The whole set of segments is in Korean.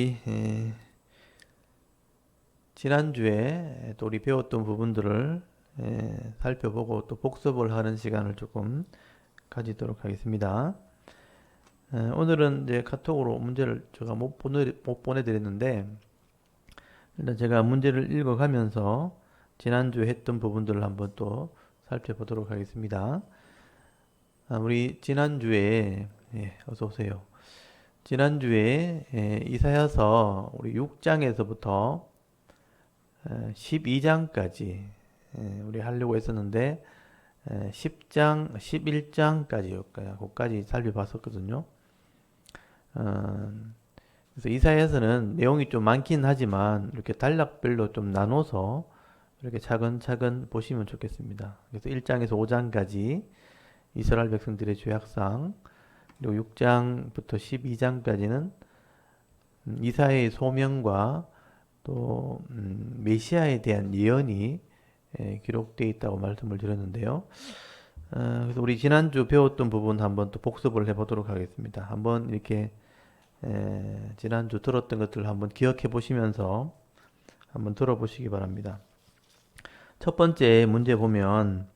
우리 지난주에 또 우리 배웠던 부분들을 살펴보고 또 복습을 하는 시간을 조금 가지도록 하겠습니다. 오늘은 이제 카톡으로 문제를 제가 못 보내드렸는데, 일단 제가 문제를 읽어가면서 지난주에 했던 부분들을 한번 또 살펴보도록 하겠습니다. 우리 지난주에 어서 오세요. 지난주에 이사야서 우리 6장에서부터 12장까지 우리 하려고 했었는데 10장, 11장까지였고요. 그까지 살펴봤었거든요. 그래서 이사야서는 내용이 좀 많긴 하지만 이렇게 단락별로 좀 나눠서 이렇게 차근차근 보시면 좋겠습니다. 그래서 1장에서 5장까지 이스라엘 백성들의 죄악상, 그리고 6장부터 12장까지는 이사야의 소명과 또 메시아에 대한 예언이 기록되어 있다고 말씀을 드렸는데요. 그래서 우리 지난주 배웠던 부분 한번 또 복습을 해보도록 하겠습니다. 한번 이렇게 지난주 들었던 것들을 한번 기억해 보시면서 한번 들어보시기 바랍니다. 첫 번째 문제 보면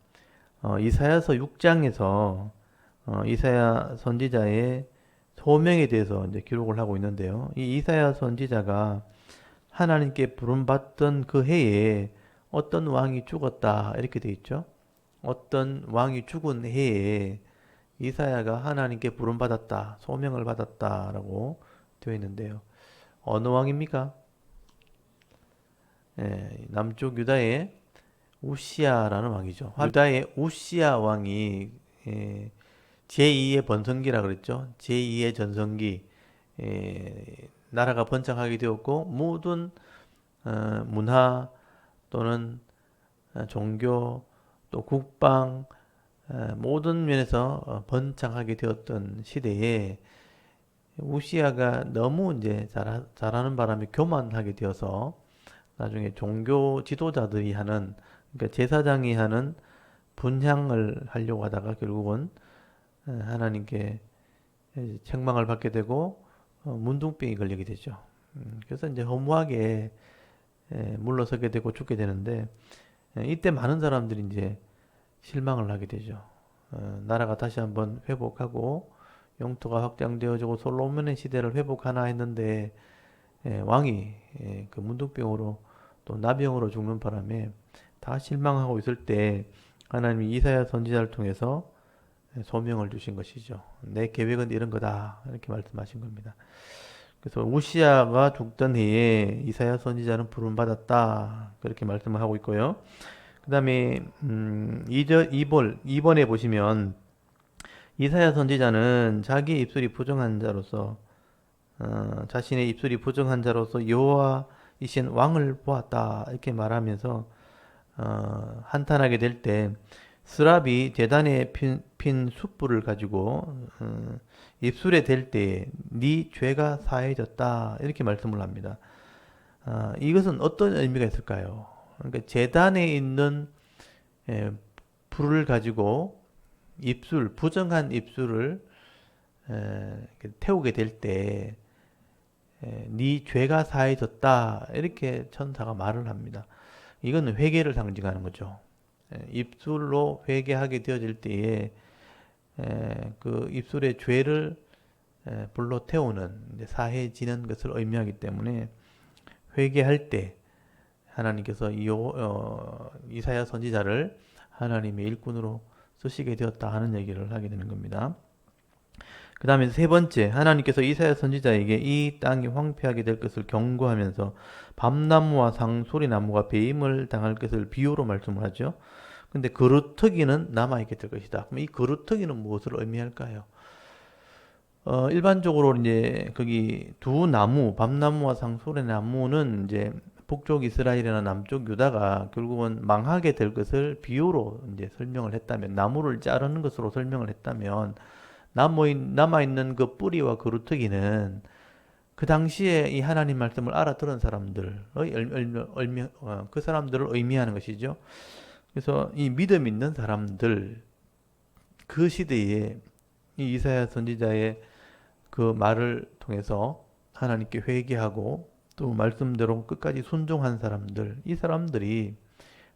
이사야서 6장에서 이사야 선지자의 소명에 대해서 이제 기록을 하고 있는데요. 이 이사야 선지자가 하나님께 부름받던 그 해에 어떤 왕이 죽었다 이렇게 돼 있죠. 어떤 왕이 죽은 해에 이사야가 하나님께 부름받았다, 소명을 받았다라고 되어 있는데요. 어느 왕입니까? 남쪽 유다의 우시아라는 왕이죠. 유다의 우시아 왕이 제2의 번성기라 그랬죠. 제2의 전성기, 나라가 번창하게 되었고 모든 문화 또는 종교 또 국방 모든 면에서 번창하게 되었던 시대에 우시아가 너무 이제 잘하는 바람에 교만하게 되어서 나중에 종교 지도자들이 하는, 그러니까 제사장이 하는 분향을 하려고 하다가 결국은 하나님께 책망을 받게 되고 문둥병이 걸리게 되죠. 그래서 이제 허무하게 물러서게 되고 죽게 되는데, 이때 많은 사람들이 이제 실망을 하게 되죠. 나라가 다시 한번 회복하고 영토가 확장되어지고 솔로몬의 시대를 회복하나 했는데 왕이 그 문둥병으로 또 나병으로 죽는 바람에 다 실망하고 있을 때 하나님이 이사야 선지자를 통해서 소명을 주신 것이죠. 내 계획은 이런 거다 이렇게 말씀하신 겁니다. 그래서 우시아가 죽던 해에 이사야 선지자는 부름받았다 그렇게 말씀을 하고 있고요. 그 다음에 2번에 보시면 이사야 선지자는 자기의 입술이 부정한 자로서 자신의 입술이 부정한 자로서 여호와이신 왕을 보았다 이렇게 말하면서 한탄하게 될 때 스랍이 제단에 핀 숯불을 가지고 입술에 댈 때 네 죄가 사해졌다 이렇게 말씀을 합니다. 이것은 어떤 의미가 있을까요? 그러니까 제단에 있는 불을 가지고 부정한 입술을 태우게 될 때 네 죄가 사해졌다 이렇게 천사가 말을 합니다. 이거는 회개를 상징하는 거죠. 입술로 회개하게 되어질 때에 그 입술의 죄를 불로 태우는 사해지는 것을 의미하기 때문에 회개할 때 하나님께서 이사야 선지자를 하나님의 일꾼으로 쓰시게 되었다 하는 얘기를 하게 되는 겁니다. 그 다음에 세 번째, 하나님께서 이사야 선지자에게 이 땅이 황폐하게 될 것을 경고하면서 밤나무와 상소리나무가 배임을 당할 것을 비유로 말씀을 하죠. 근데 그루터기는 남아있게 될 것이다. 그럼 이 그루터기는 무엇을 의미할까요? 일반적으로 이제 거기 두 나무, 밤나무와 상소리나무는 이제 북쪽 이스라엘이나 남쪽 유다가 결국은 망하게 될 것을 비유로 이제 설명을 했다면, 나무를 자르는 것으로 설명을 했다면, 남아있는 그 뿌리와 그루터기는 그 당시에 이 하나님 말씀을 알아들은 사람들의 그 사람들을 의미하는 것이죠. 그래서 이 믿음 있는 사람들, 그 시대에 이 이사야 선지자의 그 말을 통해서 하나님께 회개하고 또 말씀대로 끝까지 순종한 사람들, 이 사람들이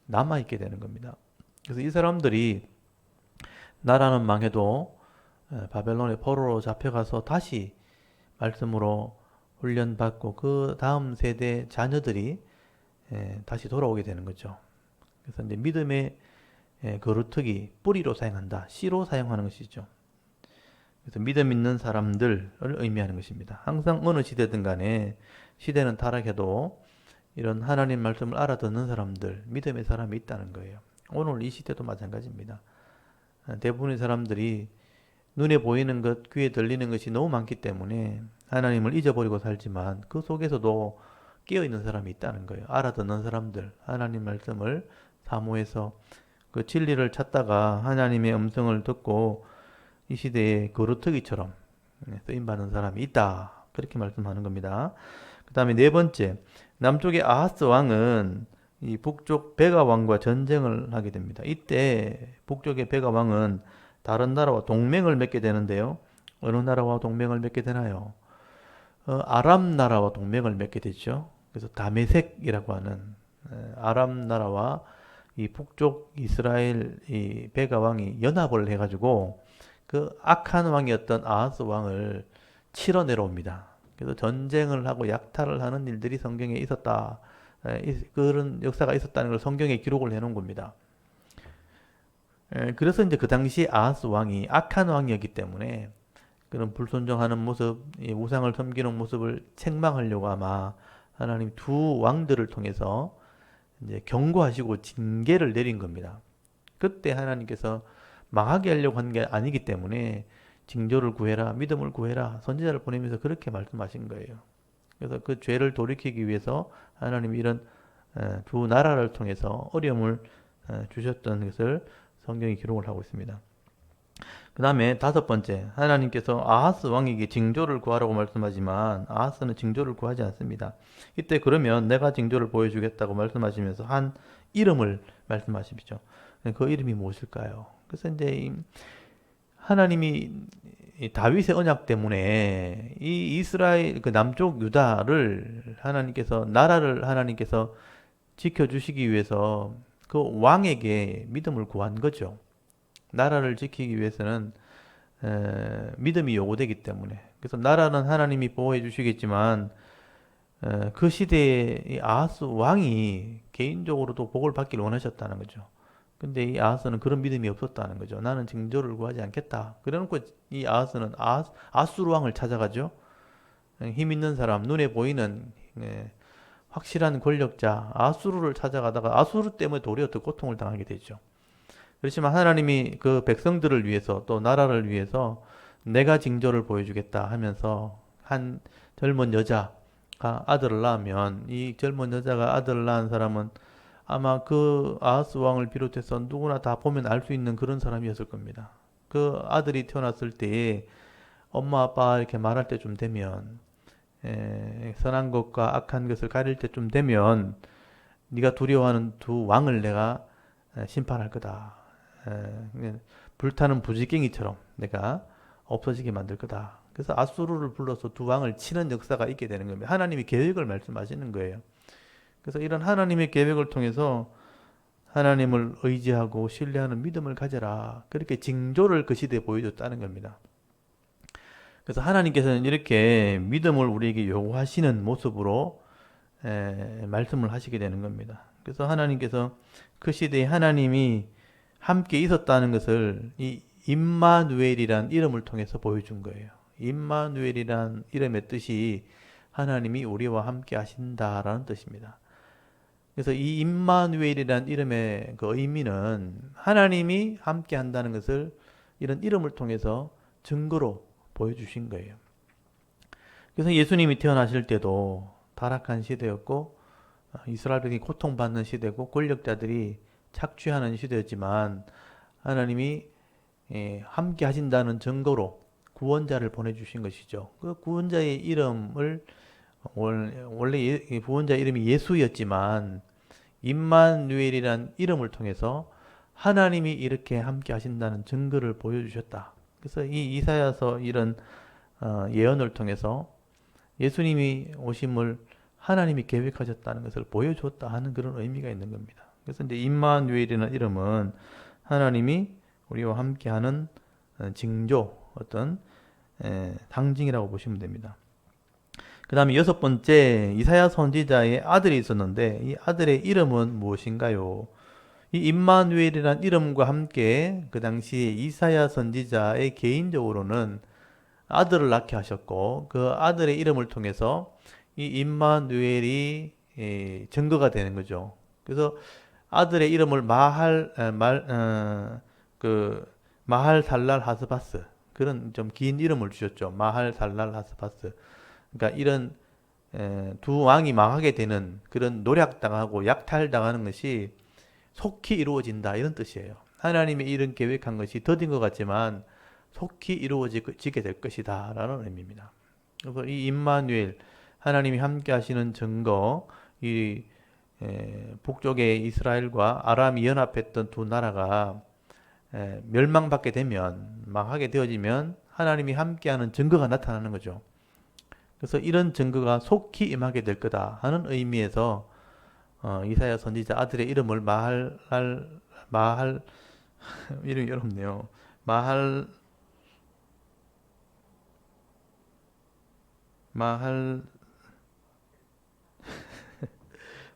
남아있게 되는 겁니다. 그래서 이 사람들이 나라는 망해도 바벨론의 포로로 잡혀가서 다시 말씀으로 훈련받고 그 다음 세대 자녀들이 다시 돌아오게 되는 거죠. 그래서 이제 믿음의 거루터기 뿌리로 사용한다. 씨로 사용하는 것이죠. 그래서 믿음 있는 사람들을 의미하는 것입니다. 항상 어느 시대든 간에 시대는 타락해도 이런 하나님 말씀을 알아듣는 사람들, 믿음의 사람이 있다는 거예요. 오늘 이 시대도 마찬가지입니다. 대부분의 사람들이 눈에 보이는 것, 귀에 들리는 것이 너무 많기 때문에 하나님을 잊어버리고 살지만 그 속에서도 깨어있는 사람이 있다는 거예요. 알아듣는 사람들, 하나님 말씀을 사모해서 그 진리를 찾다가 하나님의 음성을 듣고 이 시대에 거루터기처럼 쓰임받는 사람이 있다. 그렇게 말씀하는 겁니다. 그 다음에 네 번째, 남쪽의 아하스 왕은 이 북쪽 베가 왕과 전쟁을 하게 됩니다. 이때 북쪽의 베가 왕은 다른 나라와 동맹을 맺게 되는데요. 어느 나라와 동맹을 맺게 되나요? 아람 나라와 동맹을 맺게 되죠. 그래서 다메섹이라고 하는 아람 나라와 이 북쪽 이스라엘 이 베가 왕이 연합을 해가지고 그 악한 왕이었던 아하스 왕을 치러 내려옵니다. 그래서 전쟁을 하고 약탈을 하는 일들이 성경에 있었다. 그런 역사가 있었다는 걸 성경에 기록을 해놓은 겁니다. 그래서 이제 그 당시 아하스 왕이 악한 왕이었기 때문에 그런 불순종하는 모습, 우상을 섬기는 모습을 책망하려고 아마 하나님 두 왕들을 통해서 이제 경고하시고 징계를 내린 겁니다. 그때 하나님께서 망하게 하려고 한 게 아니기 때문에 징조를 구해라, 믿음을 구해라, 선지자를 보내면서 그렇게 말씀하신 거예요. 그래서 그 죄를 돌이키기 위해서 하나님이 이런 두 나라를 통해서 어려움을 주셨던 것을 성경이 기록을 하고 있습니다. 그 다음에 다섯 번째, 하나님께서 아하스 왕에게 징조를 구하라고 말씀하지만 아하스는 징조를 구하지 않습니다. 이때 그러면 내가 징조를 보여주겠다고 말씀하시면서 한 이름을 말씀하시죠. 그 이름이 무엇일까요? 그래서 이제 하나님이 다윗의 언약 때문에 이 이스라엘 그 남쪽 유다를 하나님께서 나라를 하나님께서 지켜주시기 위해서 그 왕에게 믿음을 구한 거죠. 나라를 지키기 위해서는 믿음이 요구되기 때문에 그래서 나라는 하나님이 보호해 주시겠지만 그 시대에 이 아하스 왕이 개인적으로도 복을 받기를 원하셨다는 거죠. 근데 이 아하스는 그런 믿음이 없었다는 거죠. 나는 징조를 구하지 않겠다. 그래놓고 이 아하스는 아수르 왕을 찾아가죠. 힘 있는 사람, 눈에 보이는 확실한 권력자 아수르를 찾아가다가 아수르 때문에 도리어 더 고통을 당하게 되죠. 그렇지만 하나님이 그 백성들을 위해서 또 나라를 위해서 내가 징조를 보여주겠다 하면서 한 젊은 여자가 아들을 낳으면 이 젊은 여자가 아들을 낳은 사람은 아마 그 아하스 왕을 비롯해서 누구나 다 보면 알 수 있는 그런 사람이었을 겁니다. 그 아들이 태어났을 때에 엄마 아빠 이렇게 말할 때쯤 되면 선한 것과 악한 것을 가릴 때쯤 되면 네가 두려워하는 두 왕을 내가 심판할 거다. 불타는 부지깽이처럼 내가 없어지게 만들 거다. 그래서 아수르를 불러서 두 왕을 치는 역사가 있게 되는 겁니다. 하나님이 계획을 말씀하시는 거예요. 그래서 이런 하나님의 계획을 통해서 하나님을 의지하고 신뢰하는 믿음을 가져라. 그렇게 징조를 그 시대에 보여줬다는 겁니다. 그래서 하나님께서는 이렇게 믿음을 우리에게 요구하시는 모습으로 말씀을 하시게 되는 겁니다. 그래서 하나님께서 그 시대에 하나님이 함께 있었다는 것을 이 임마누엘이란 이름을 통해서 보여준 거예요. 임마누엘이란 이름의 뜻이 하나님이 우리와 함께 하신다라는 뜻입니다. 그래서 이 임마누엘이란 이름의 그 의미는 하나님이 함께 한다는 것을 이런 이름을 통해서 증거로 보여주신 거예요. 그래서 예수님이 태어나실 때도 타락한 시대였고 이스라엘 백성이 고통받는 시대고 권력자들이 착취하는 시대였지만 하나님이 함께 하신다는 증거로 구원자를 보내주신 것이죠. 그 구원자의 이름을 원래 구원자 이름이 예수였지만 임마누엘이란 이름을 통해서 하나님이 이렇게 함께 하신다는 증거를 보여주셨다. 그래서 이 이사야서 이런 예언을 통해서 예수님이 오심을 하나님이 계획하셨다는 것을 보여줬다 하는 그런 의미가 있는 겁니다. 그래서 이제 임마누엘이라는 이름은 하나님이 우리와 함께하는 징조, 어떤 상징이라고 보시면 됩니다. 그 다음에 여섯 번째, 이사야 선지자의 아들이 있었는데 이 아들의 이름은 무엇인가요? 이 임마누엘이라는 이름과 함께 그 당시에 이사야 선지자의 개인적으로는 아들을 낳게 하셨고 그 아들의 이름을 통해서 이 임마누엘이 증거가 되는 거죠. 그래서 아들의 이름을 마할 살랄 하스바스, 그런 좀 긴 이름을 주셨죠. 마할 살랄 하스바스. 그러니까 이런 두 왕이 망하게 되는 그런 노략당하고 약탈당하는 것이 속히 이루어진다, 이런 뜻이에요. 하나님이 이런 계획한 것이 더딘 것 같지만 속히 이루어지게 될 것이다 라는 의미입니다. 그래서 이 임마누엘, 하나님이 함께 하시는 증거, 이 북쪽의 이스라엘과 아람이 연합했던 두 나라가 멸망받게 되면, 망하게 되어지면 하나님이 함께하는 증거가 나타나는 거죠. 그래서 이런 증거가 속히 임하게 될 거다 하는 의미에서 이사야 선지자 아들의 이름을 마할 이름이 어렵네요. 마할 마할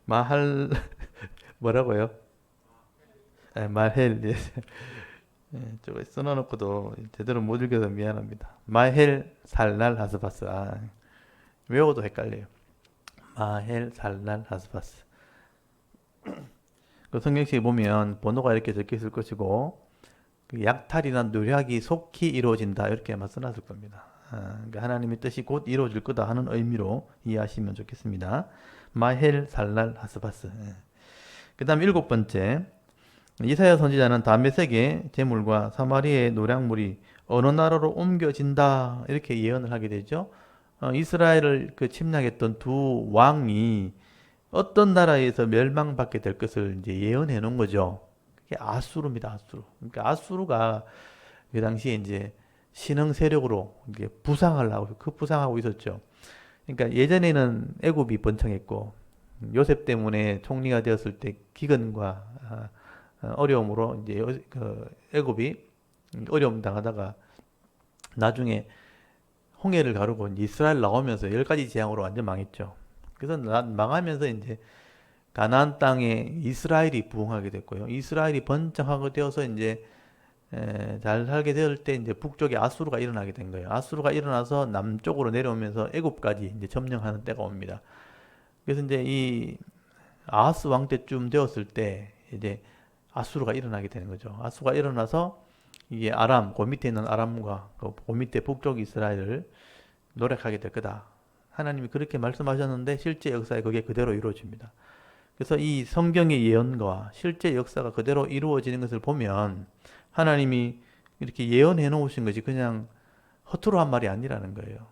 마할 뭐라고요? 말헬. 예. 저거 써놔놓고도 제대로 못 읽어서 미안합니다. 마헬 살랄 하스바스. 외워도 헷갈려요. 마헬 살랄 하스바스. 그 성경책에 보면 번호가 이렇게 적혀 있을 것이고 그 약탈이나 노략이 속히 이루어진다 이렇게만 써놨을 겁니다. 그러니까 하나님의 뜻이 곧 이루어질 거다 하는 의미로 이해하시면 좋겠습니다. 마헬 살랄 하스바스. 그 다음 일곱 번째, 이사야 선지자는 다메섹의 재물과 사마리아의 노략물이 어느 나라로 옮겨진다 이렇게 예언을 하게 되죠. 이스라엘을 침략했던 두 왕이 어떤 나라에서 멸망받게 될 것을 이제 예언해 놓은 거죠. 그게 아수르입니다, 아수르. 그러니까 아수르가 그 당시에 이제 신흥 세력으로 이게 부상하고 있었죠. 그러니까 예전에는 애굽이 번창했고 요셉 때문에 총리가 되었을 때 기근과 어려움으로 이제 애굽이 어려움 당하다가 나중에 홍해를 가르고 이제 이스라엘 나오면서 10가지 재앙으로 완전 망했죠. 그래서 망하면서 이제 가나안 땅에 이스라엘이 부흥하게 됐고요. 이스라엘이 번창하게 되어서 이제 잘 살게 될 때 이제 북쪽에 아수르가 일어나게 된 거예요. 아수르가 일어나서 남쪽으로 내려오면서 애굽까지 이제 점령하는 때가 옵니다. 그래서 이제 이 아하스 왕 때쯤 되었을 때 이제 아수르가 일어나게 되는 거죠. 아수르가 일어나서 이게 그 밑에 있는 아람과 그 밑에 북쪽 이스라엘을 노력하게 될 거다. 하나님이 그렇게 말씀하셨는데 실제 역사에 그게 그대로 이루어집니다. 그래서 이 성경의 예언과 실제 역사가 그대로 이루어지는 것을 보면 하나님이 이렇게 예언해 놓으신 것이 그냥 허투루 한 말이 아니라는 거예요.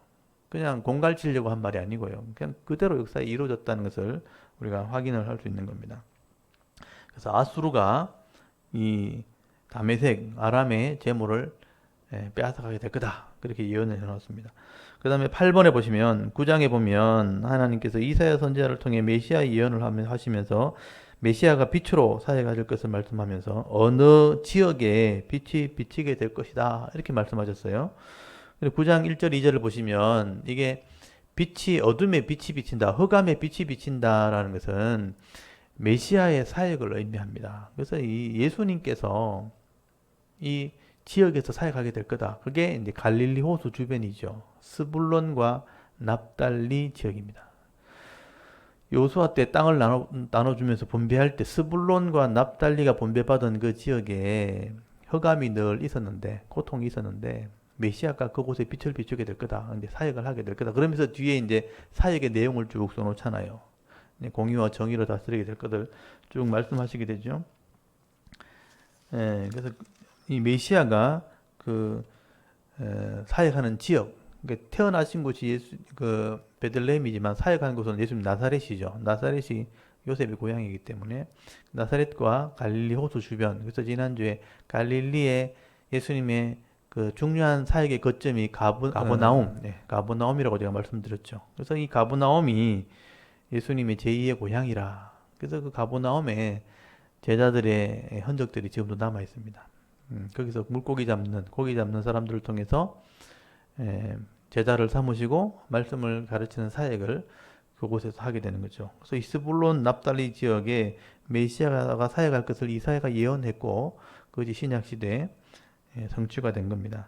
그냥 공갈치려고 한 말이 아니고요. 그냥 그대로 역사에 이루어졌다는 것을 우리가 확인을 할 수 있는 겁니다. 그래서 아수르가 이 다메섹, 아람의 재물을 빼앗아가게 될 거다. 그렇게 예언을 해놨습니다. 그 다음에 8번에 보시면 9장에 보면 하나님께서 이사야 선지자를 통해 메시아 예언을 하시면서 메시아가 빛으로 사역하실 것을 말씀하면서 어느 지역에 빛이 비치게 될 것이다 이렇게 말씀하셨어요. 그리고 9장 1절 2절을 보시면 이게 어둠에 빛이 비친다, 흑암에 빛이 비친다라는 것은 메시아의 사역을 의미합니다. 그래서 이 예수님께서 이 지역에서 사역하게 될 거다. 그게 이제 갈릴리 호수 주변이죠. 스불론과 납달리 지역입니다. 여호수아 때 땅을 나눠주면서 분배할 때 스불론과 납달리가 분배받은 그 지역에 흑암이 늘 있었는데, 고통이 있었는데 메시아가 그곳에 빛을 비추게 될 거다. 근데 사역을 하게 될 거다. 그러면서 뒤에 이제 사역의 내용을 쭉 써놓잖아요. 공의와 정의로 다스리게 될 것을 쭉 말씀하시게 되죠. 그래서 이 메시아가 사역하는 지역, 그러니까 태어나신 곳이 베들레헴이지만 사역하는 곳은 예수님 나사렛이죠. 나사렛이 요셉의 고향이기 때문에 나사렛과 갈릴리 호수 주변. 그래서 지난주에 갈릴리에 예수님의 그 중요한 사역의 거점이 가버나움, 가버나움이라고 제가 말씀드렸죠. 그래서 이 가버나움이 예수님의 제2의 고향이라. 그래서 그 가버나움에 제자들의 흔적들이 지금도 남아 있습니다. 거기서 고기 잡는 사람들을 통해서 제자를 삼으시고 말씀을 가르치는 사역을 그곳에서 하게 되는 거죠. 그래서 이스불론 납달리 지역에 메시아가 사역할 것을 이사야가 예언했고 그것이 신약 시대에 성취가 된 겁니다.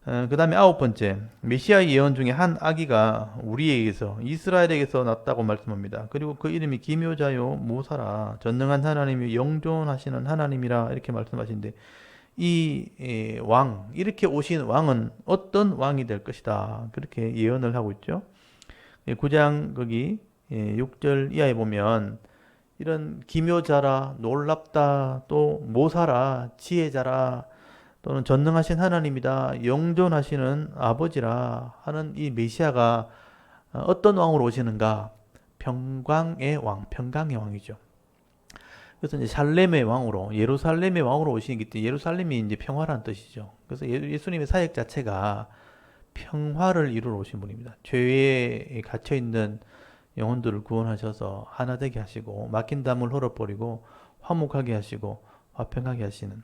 그 다음에 9번째, 메시아의 예언 중에 한 아기가 우리에게서 이스라엘에게서 났다고 말씀합니다. 그리고 그 이름이 기묘자요 모사라 전능한 하나님이 영존하시는 하나님이라 이렇게 말씀하시는데 이 왕, 이렇게 오신 왕은 어떤 왕이 될 것이다 그렇게 예언을 하고 있죠. 9장 거기 6절 이하에 보면 이런 기묘자라 놀랍다 또 모사라 지혜자라 또는 전능하신 하나님이다 영존하시는 아버지라 하는 이 메시아가 어떤 왕으로 오시는가? 평강의 왕이죠. 그래서 이제 살렘의 왕으로 예루살렘의 왕으로 오시기 때문에 예루살렘이 이제 평화라는 뜻이죠. 그래서 예수님의 사역 자체가 평화를 이루러 오신 분입니다. 죄에 갇혀 있는 영혼들을 구원하셔서 하나 되게 하시고 막힌 담을 헐어버리고 화목하게 하시고 화평하게 하시는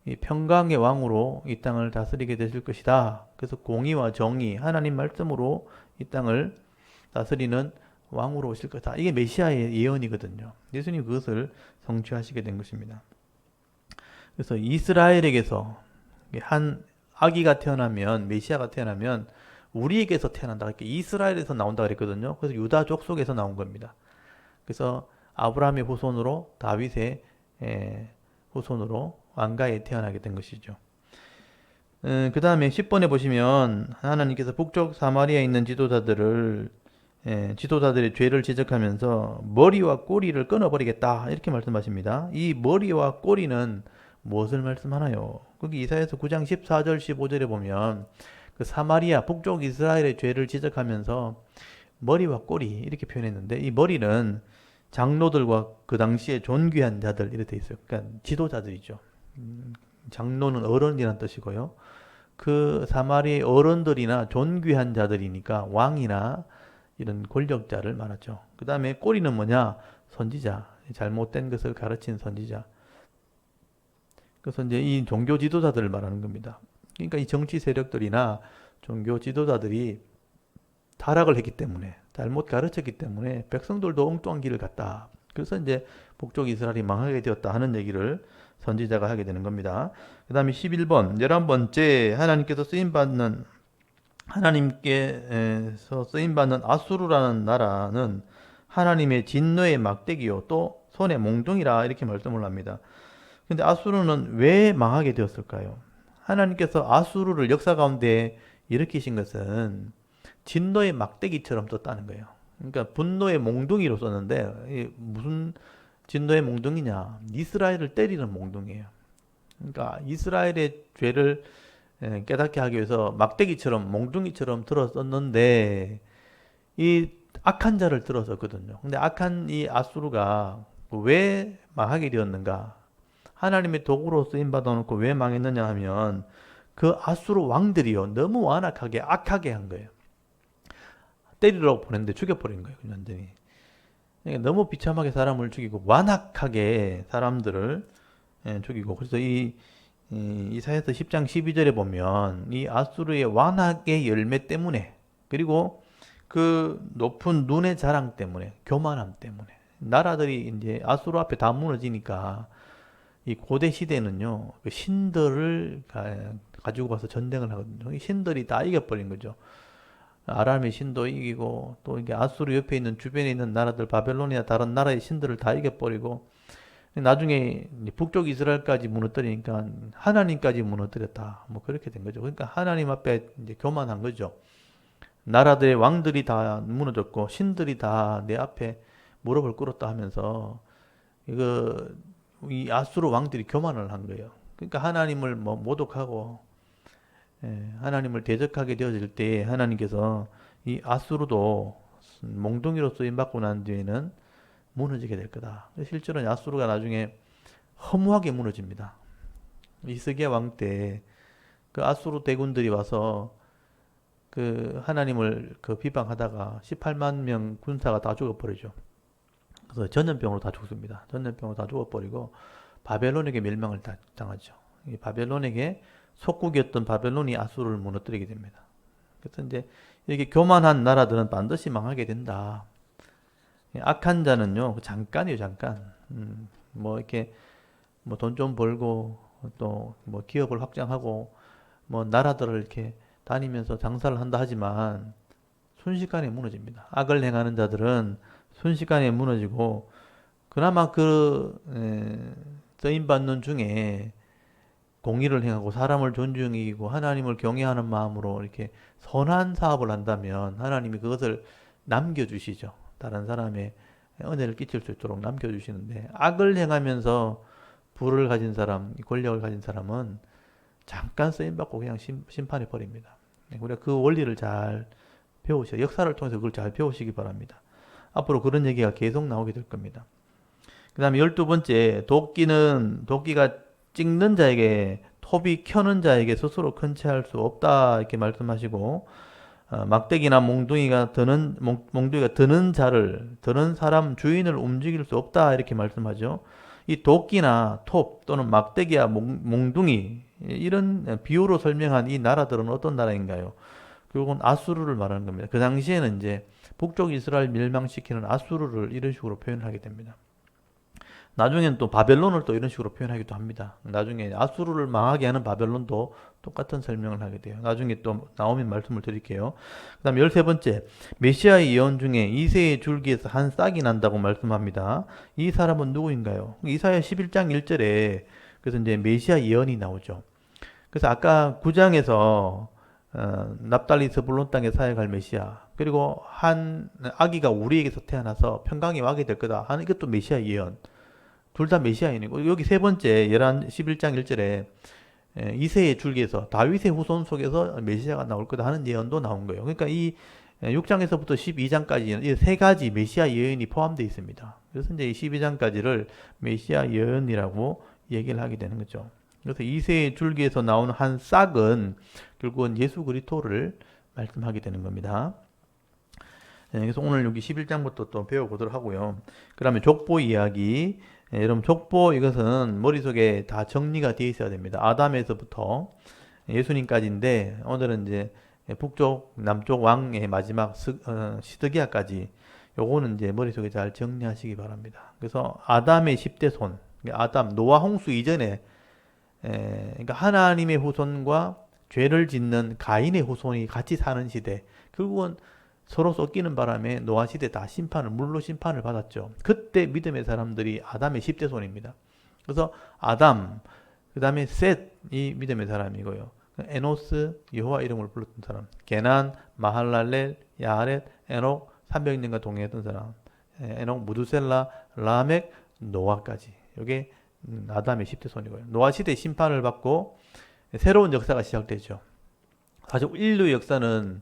이 평강의 왕으로 이 땅을 다스리게 되실 것이다. 그래서 공의와 정의, 하나님 말씀으로 이 땅을 다스리는 왕으로 오실 것이다. 이게 메시아의 예언이거든요. 예수님 그것을 성취하시게 된 것입니다. 그래서 이스라엘에게서 한 아기가 태어나면, 메시아가 태어나면 우리에게서 태어난다. 이렇게 이스라엘에서 나온다 그랬거든요. 그래서 유다 족속에서 나온 겁니다. 그래서 아브라함의 후손으로 다윗의 후손으로 왕가에 태어나게 된 것이죠. 그 다음에 10번에 보시면 하나님께서 북쪽 사마리아에 있는 지도자들의 죄를 지적하면서 머리와 꼬리를 끊어버리겠다 이렇게 말씀하십니다. 이 머리와 꼬리는 무엇을 말씀하나요? 거기 이사야서 9장 14절 15절에 보면 그 사마리아 북쪽 이스라엘의 죄를 지적하면서 머리와 꼬리 이렇게 표현했는데 이 머리는 장로들과 그 당시에 존귀한 자들 이렇게 돼 있어요. 그러니까 지도자들이죠. 장로는 어른이란 뜻이고요. 그 사마리아의 어른들이나 존귀한 자들이니까 왕이나 이런 권력자를 말하죠. 그 다음에 꼬리는 뭐냐? 선지자. 잘못된 것을 가르친 선지자. 그래서 이제 이 종교 지도자들을 말하는 겁니다. 그러니까 이 정치 세력들이나 종교 지도자들이 타락을 했기 때문에, 잘못 가르쳤기 때문에 백성들도 엉뚱한 길을 갔다. 그래서 이제 북쪽 이스라엘이 망하게 되었다 하는 얘기를 선지자가 하게 되는 겁니다. 그 다음에 11번, 11번째 하나님께서 쓰임받는 아수르라는 나라는 하나님의 진노의 막대기요 또 손의 몽둥이라 이렇게 말씀을 합니다. 근데 아수르는 왜 망하게 되었을까요? 하나님께서 아수르를 역사 가운데 일으키신 것은 진노의 막대기처럼 떴다는 거예요. 그러니까 분노의 몽둥이로 썼는데 무슨 진노의 몽둥이냐? 이스라엘을 때리는 몽둥이에요. 그러니까 이스라엘의 죄를 깨닫게 하기 위해서 막대기처럼 몽둥이처럼 들었었는데 이 악한 자를 들었었거든요. 근데 악한 이 아수르가 왜 망하게 되었는가? 하나님의 도구로 쓰임 받아놓고 왜 망했느냐 하면 그 아수르 왕들이요 너무 완악하게 악하게 한 거예요. 때리려고 보냈는데 죽여버린 거예요. 완전히. 그러니까 너무 비참하게 사람을 죽이고 완악하게 사람들을 죽이고 그래서 이사야서 10장 12절에 보면 이 아수르의 완악의 열매 때문에 그리고 그 높은 눈의 자랑 때문에 교만함 때문에 나라들이 이제 아수르 앞에 다 무너지니까 이 고대 시대는요 그 신들을 가지고 가서 전쟁을 하거든요. 이 신들이 다 이겨버린 거죠. 아람의 신도 이기고 또 이게 아수르 옆에 있는 주변에 있는 나라들 바벨론이나 다른 나라의 신들을 다 이겨버리고 나중에 북쪽 이스라엘까지 무너뜨리니까 하나님까지 무너뜨렸다. 뭐 그렇게 된 거죠. 그러니까 하나님 앞에 이제 교만한 거죠. 나라들의 왕들이 다 무너졌고 신들이 다 내 앞에 무릎을 꿇었다 하면서 이 아수르 왕들이 교만을 한 거예요. 그러니까 하나님을 뭐 모독하고 하나님을 대적하게 되어질 때 하나님께서 이 아수르도 몽둥이로 쓰임 받고 난 뒤에는 무너지게 될 거다. 실제로 아수르가 나중에 허무하게 무너집니다. 히스기야 왕 때 그 아수르 대군들이 와서 그 하나님을 그 비방하다가 18만 명 군사가 다 죽어버리죠. 그래서 전염병으로 다 죽습니다. 전염병으로 다 죽어버리고 바벨론에게 멸망을 당하죠. 이 바벨론에게 속국이었던 바벨론이 아수르를 무너뜨리게 됩니다. 그래서 이제 이렇게 교만한 나라들은 반드시 망하게 된다. 악한 자는요 잠깐이에요, 잠깐. 뭐 이렇게 뭐 돈 좀 벌고 또 뭐 기업을 확장하고 뭐 나라들을 이렇게 다니면서 장사를 한다 하지만 순식간에 무너집니다. 악을 행하는 자들은 순식간에 무너지고 그나마 쓰임 받는 중에 공의를 행하고 사람을 존중히 여기고 하나님을 경외하는 마음으로 이렇게 선한 사업을 한다면 하나님이 그것을 남겨주시죠. 다른 사람의 은혜를 끼칠 수 있도록 남겨주시는데 악을 행하면서 부를 가진 사람, 권력을 가진 사람은 잠깐 쓰임받고 그냥 심판해 버립니다. 우리가 그 원리를 잘 배우셔야, 역사를 통해서 그걸 잘 배우시기 바랍니다. 앞으로 그런 얘기가 계속 나오게 될 겁니다. 그 다음에 12번째, 도끼가 찍는 자에게, 톱이 켜는 자에게 스스로 컨체할 수 없다 이렇게 말씀하시고, 막대기나 몽둥이가 드는 사람 주인을 움직일 수 없다 이렇게 말씀하죠. 이 도끼나 톱 또는 막대기와 몽둥이 이런 비유로 설명한 이 나라들은 어떤 나라인가요? 그건 아수르를 말하는 겁니다. 그 당시에는 이제 북쪽 이스라엘 멸망시키는 아수르를 이런 식으로 표현하게 됩니다. 나중엔 또 바벨론을 또 이런 식으로 표현하기도 합니다. 나중에 아수르를 망하게 하는 바벨론도 똑같은 설명을 하게 돼요. 나중에 또 나오면 말씀을 드릴게요. 그 다음 13번째, 메시아의 예언 중에 이새의 줄기에서 한 싹이 난다고 말씀합니다. 이 사람은 누구인가요? 이사야 11장 1절에 그래서 이제 메시아 예언이 나오죠. 그래서 아까 9장에서 납달리 스불론 땅에 사역할 메시아, 그리고 한 아기가 우리에게서 태어나서 평강에 와게 될 거다 하는 이것도 메시아 예언. 둘 다 메시아인이고, 여기 세 번째 11장 1절에 이새의 줄기에서 다윗의 후손 속에서 메시아가 나올 거다 하는 예언도 나온 거예요. 그러니까 이 6장에서부터 12장까지 이 세 가지 메시아 예언이 포함되어 있습니다. 그래서 이제 이 12장까지를 메시아 예언이라고 얘기를 하게 되는 거죠. 그래서 이새의 줄기에서 나오는 한 싹은 결국은 예수 그리스도를 말씀하게 되는 겁니다. 그래서 오늘 여기 11장부터 또 배워보도록 하고요. 그 다음에 족보 이야기. 여러분 족보 이것은 머릿속에 다 정리가 되어 있어야 됩니다. 아담에서부터 예수님까지인데 오늘은 이제 북쪽 남쪽 왕의 마지막 시드기야까지 요거는 이제 머릿속에 잘 정리하시기 바랍니다. 그래서 아담의 10대 손, 노아 홍수 이전에 그러니까 하나님의 후손과 죄를 짓는 가인의 후손이 같이 사는 시대, 결국은 서로 섞이는 바람에 노아 시대 다 물로 심판을 받았죠. 그때 믿음의 사람들이 아담의 10대 손입니다. 그래서 아담, 그 다음에 셋이 믿음의 사람이고요. 에노스, 여호와 이름을 불렀던 사람, 게난, 마할랄렐, 야렛, 에녹, 300년간 동행했던 사람, 에녹, 무두셀라, 라멕, 노아까지. 이게 아담의 10대 손이고요. 노아 시대 심판을 받고 새로운 역사가 시작되죠. 사실 인류 역사는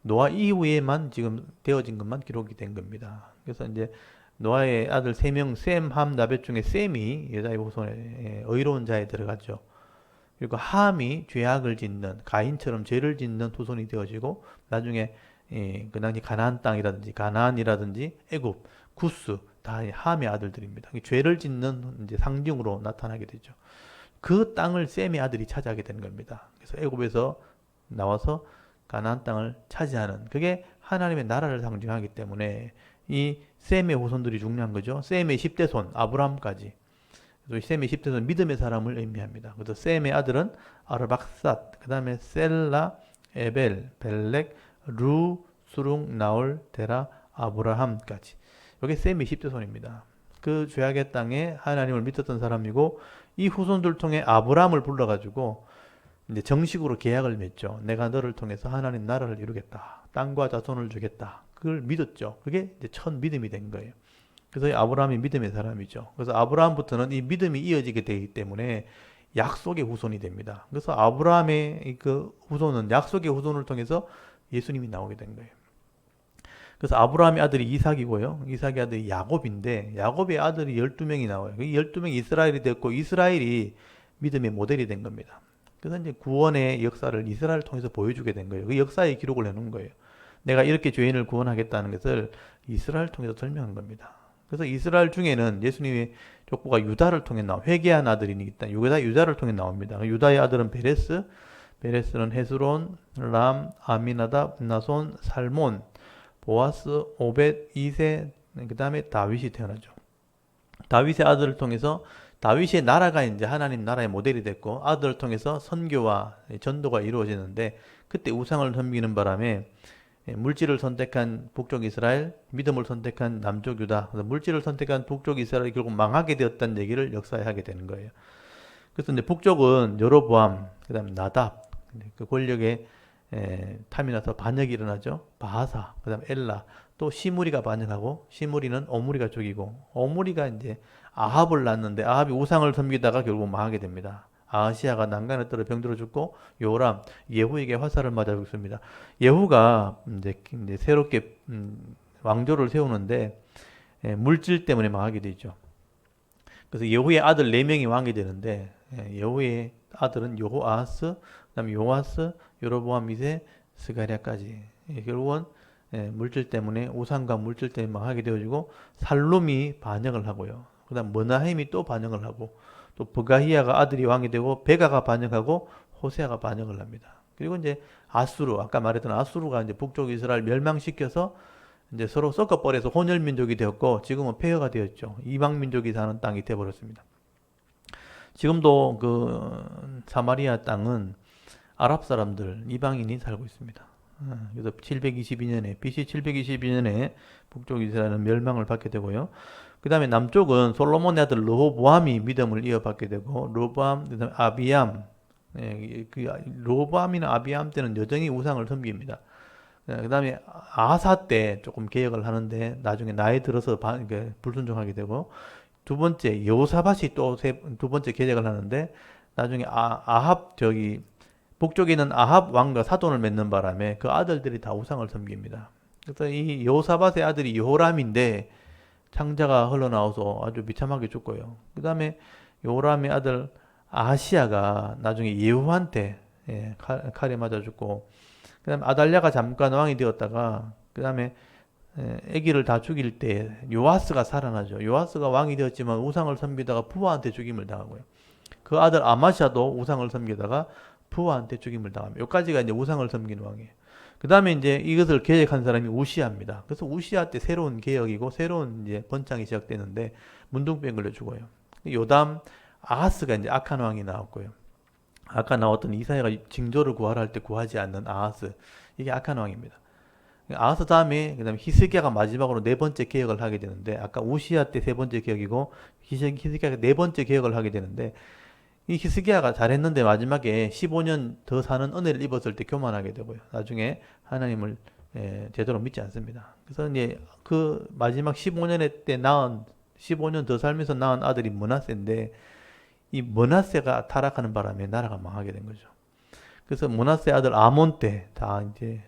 노아 이후에만 지금 되어진 것만 기록이 된 겁니다. 그래서 이제 노아의 아들 3명 셈, 함, 나벳 중에 셈이 여자의 후손에 의로운 자에 들어갔죠. 그리고 함이 죄악을 짓는 가인처럼 죄를 짓는 후손이 되어지고 나중에 그 당시 가나안이라든지 애굽, 구스 다 함의 아들들입니다. 죄를 짓는 이제 상징으로 나타나게 되죠. 그 땅을 셈의 아들이 차지하게 되는 겁니다. 그래서 애굽에서 나와서 가나안 땅을 차지하는, 그게 하나님의 나라를 상징하기 때문에 이 셈의 후손들이 중요한 거죠. 셈의 10대 손 아브라함까지. 그래서 셈의 10대 손 믿음의 사람을 의미합니다. 그래서 셈의 아들은 아르박삿, 그 다음에 셀라, 에벨, 벨렉, 루, 수룽, 나올, 데라, 아브라함까지. 이게 셈의 10대 손입니다. 그 죄악의 땅에 하나님을 믿었던 사람이고, 이 후손들 통해 아브라함을 불러가지고 이제 정식으로 계약을 맺죠. 내가 너를 통해서 하나님 나라를 이루겠다. 땅과 자손을 주겠다. 그걸 믿었죠. 그게 이제 첫 믿음이 된 거예요. 그래서 아브라함이 믿음의 사람이죠. 그래서 아브라함부터는 이 믿음이 이어지게 되기 때문에 약속의 후손이 됩니다. 그래서 아브라함의 그 후손은 약속의 후손을 통해서 예수님이 나오게 된 거예요. 그래서 아브라함의 아들이 이삭이고요. 이삭의 아들이 야곱인데 야곱의 아들이 12명이 나와요. 이 12명이 이스라엘이 됐고 이스라엘이 믿음의 모델이 된 겁니다. 그래서 이제 구원의 역사를 이스라엘을 통해서 보여주게 된 거예요. 그 역사의 기록을 해놓은 거예요. 내가 이렇게 죄인을 구원하겠다는 것을 이스라엘을 통해서 설명한 겁니다. 그래서 이스라엘 중에는 예수님의 족보가 유다를 통해 회개한 아들이니까 유다를 통해 나옵니다. 유다의 아들은 베레스, 베레스는 헤스론, 람, 아미나답, 나손, 살몬, 보아스, 오벳, 이세, 그 다음에 다윗이 태어나죠. 다윗의 아들을 통해서 다윗의 나라가 이제 하나님 나라의 모델이 됐고 아들을 통해서 선교와 전도가 이루어지는데 그때 우상을 섬기는 바람에 물질을 선택한 북쪽 이스라엘, 믿음을 선택한 남쪽 유다, 물질을 선택한 북쪽 이스라엘이 결국 망하게 되었다는 얘기를 역사에 하게 되는 거예요. 그래서 이제 북쪽은 여로보암, 그다음에 나답, 그 권력에 탐이 나서 반역이 일어나죠. 바하사, 그다음에 엘라, 또 시므리가 반역하고 시므리는 오므리가 죽이고 오므리가 이제 아합을 낳는데 아합이 우상을 섬기다가 결국 망하게 됩니다. 아하시아가 난간에 떨어 병들어 죽고 요람 예후에게 화살을 맞아 죽습니다. 예후가 이제 새롭게 왕조를 세우는데 물질 때문에 망하게 되죠. 그래서 예후의 아들 4명이 왕이 되는데 예후의 아들은 여호아하스, 그다음에 요아스, 여로보암 2세, 스가랴까지 결국은 물질 때문에 우상과 물질 때문에 망하게 되어지고 살룸이 반역을 하고요. 그다음 머나헴이 또 반역을 하고 또 브가히야가 아들이 왕이 되고 베가가 반역하고 호세아가 반역을 합니다. 그리고 이제 아수르 아까 말했던 아수르가 이제 북쪽 이스라엘 멸망시켜서 이제 서로 섞어버려서 혼혈 민족이 되었고 지금은 폐허가 되었죠. 이방 민족이 사는 땅이 되어버렸습니다. 지금도 그 사마리아 땅은 아랍 사람들 이방인이 살고 있습니다. 그래서 722년에 BC 722년에 북쪽 이스라엘은 멸망을 받게 되고요. 그 다음에 남쪽은 솔로몬의 아들 르호보암이 믿음을 이어받게 되고 르호보암, 그다음에 아비암, 그 르호보암이나 아비암 때는 여전히 우상을 섬깁니다. 그 다음에 아사 때 조금 개혁을 하는데 나중에 나이 들어서 불순종하게 되고 두 번째 여호사밧이 또 두 번째 개혁을 하는데 나중에 아합 북쪽에 있는 아합 왕과 사돈을 맺는 바람에 그 아들들이 다 우상을 섬깁니다. 그래서 이 여호사밧의 아들이 여호람인데 창자가 흘러나와서 아주 비참하게 죽고요. 그 다음에 요람의 아들 아하시아가 나중에 예후한테 칼에 맞아 죽고 그 다음에 아달랴가 잠깐 왕이 되었다가 그 다음에 아기를 다 죽일 때 요아스가 살아나죠. 요아스가 왕이 되었지만 우상을 섬기다가 부하한테 죽임을 당하고요. 그 아들 아마샤도 우상을 섬기다가 부하한테 죽임을 당합니다. 여기까지가 이제 우상을 섬기는 왕이에요. 그 다음에 이제 이것을 개혁한 사람이 우시아입니다. 그래서 우시아 때 새로운 개혁이고 새로운 이제 번창이 시작되는데 문둥병 걸려 죽어요. 요담, 아하스가 이제 악한 왕이 나왔고요. 아까 나왔던 이사야가 징조를 구하라 할 때 구하지 않는 아하스, 이게 악한 왕입니다. 아하스 다음에 그다음에 히스기야가 마지막으로 4번째 개혁을 하게 되는데 아까 우시아 때 3번째 개혁이고 히스기야가 4번째 개혁을 하게 되는데 이 히스기야가 잘했는데 마지막에 15년 더 사는 은혜를 입었을 때 교만하게 되고요. 나중에 하나님을 제대로 믿지 않습니다. 그래서 이제 그 마지막 15년에 때 15년 더 살면서 낳은 아들이 므낫세인데 이 므낫세가 타락하는 바람에 나라가 망하게 된 거죠. 그래서 므낫세 아들 아몬 때 다 이제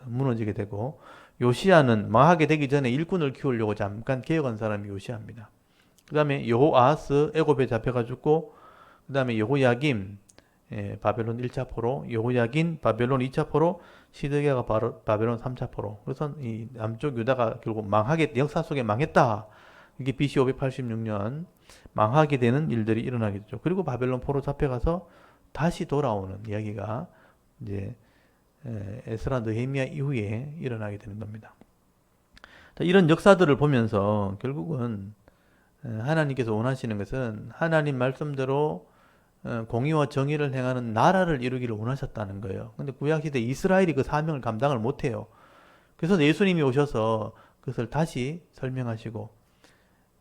무너지게 되고 요시아는 망하게 되기 전에 일꾼을 키우려고 잠깐 개혁한 사람이 요시아입니다. 그 다음에 여호아하스 애굽에 잡혀가 죽고 그 다음에 여호야김 바벨론 1차 포로, 여호야긴 바벨론 2차 포로, 시드기야가 바벨론 3차 포로. 그래서 이 남쪽 유다가 결국 역사 속에 망했다. 이게 BC 586년 망하게 되는 일들이 일어나게 되죠. 그리고 바벨론 포로 잡혀가서 다시 돌아오는 이야기가 이제 에스라 느헤미야 이후에 일어나게 되는 겁니다. 이런 역사들을 보면서 결국은 하나님께서 원하시는 것은 하나님 말씀대로 공의와 정의를 행하는 나라를 이루기를 원하셨다는 거예요. 근데 구약시대 이스라엘이 그 사명을 감당을 못해요. 그래서 예수님이 오셔서 그것을 다시 설명하시고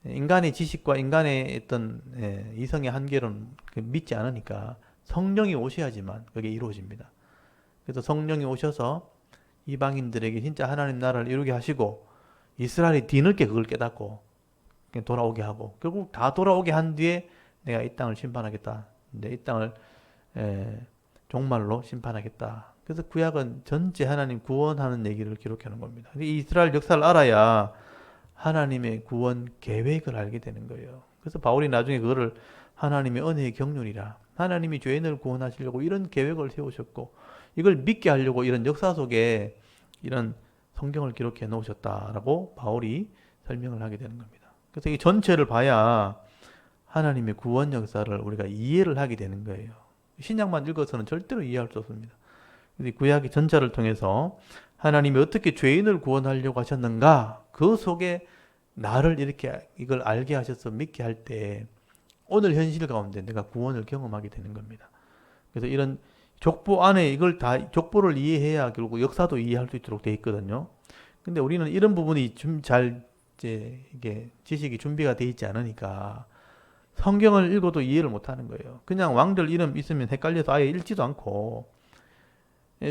인간의 지식과 인간의 어떤 이성의 한계로는 믿지 않으니까 성령이 오셔야지만 그게 이루어집니다. 그래서 성령이 오셔서 이방인들에게 진짜 하나님 나라를 이루게 하시고 이스라엘이 뒤늦게 그걸 깨닫고 돌아오게 하고 결국 다 돌아오게 한 뒤에 내가 이 땅을 심판하겠다. 이 땅을 종말로 심판하겠다. 그래서 구약은 전체 하나님 구원하는 얘기를 기록하는 겁니다. 이스라엘 역사를 알아야 하나님의 구원 계획을 알게 되는 거예요. 그래서 바울이 나중에 그거를 하나님의 은혜의 경륜이라 하나님이 죄인을 구원하시려고 이런 계획을 세우셨고 이걸 믿게 하려고 이런 역사 속에 이런 성경을 기록해 놓으셨다라고 바울이 설명을 하게 되는 겁니다. 그래서 이 전체를 봐야 하나님의 구원 역사를 우리가 이해를 하게 되는 거예요. 신약만 읽어서는 절대로 이해할 수 없습니다. 구약의 전체를 통해서 하나님이 어떻게 죄인을 구원하려고 하셨는가, 그 속에 나를 이렇게 이걸 알게 하셔서 믿게 할 때 오늘 현실 가운데 내가 구원을 경험하게 되는 겁니다. 그래서 이런 족보 안에 이걸 다 족보를 이해해야 결국 역사도 이해할 수 있도록 돼 있거든요. 근데 우리는 이런 부분이 좀 잘 이게 지식이 준비가 돼 있지 않으니까 성경을 읽어도 이해를 못 하는 거예요. 그냥 왕들 이름 있으면 헷갈려서 아예 읽지도 않고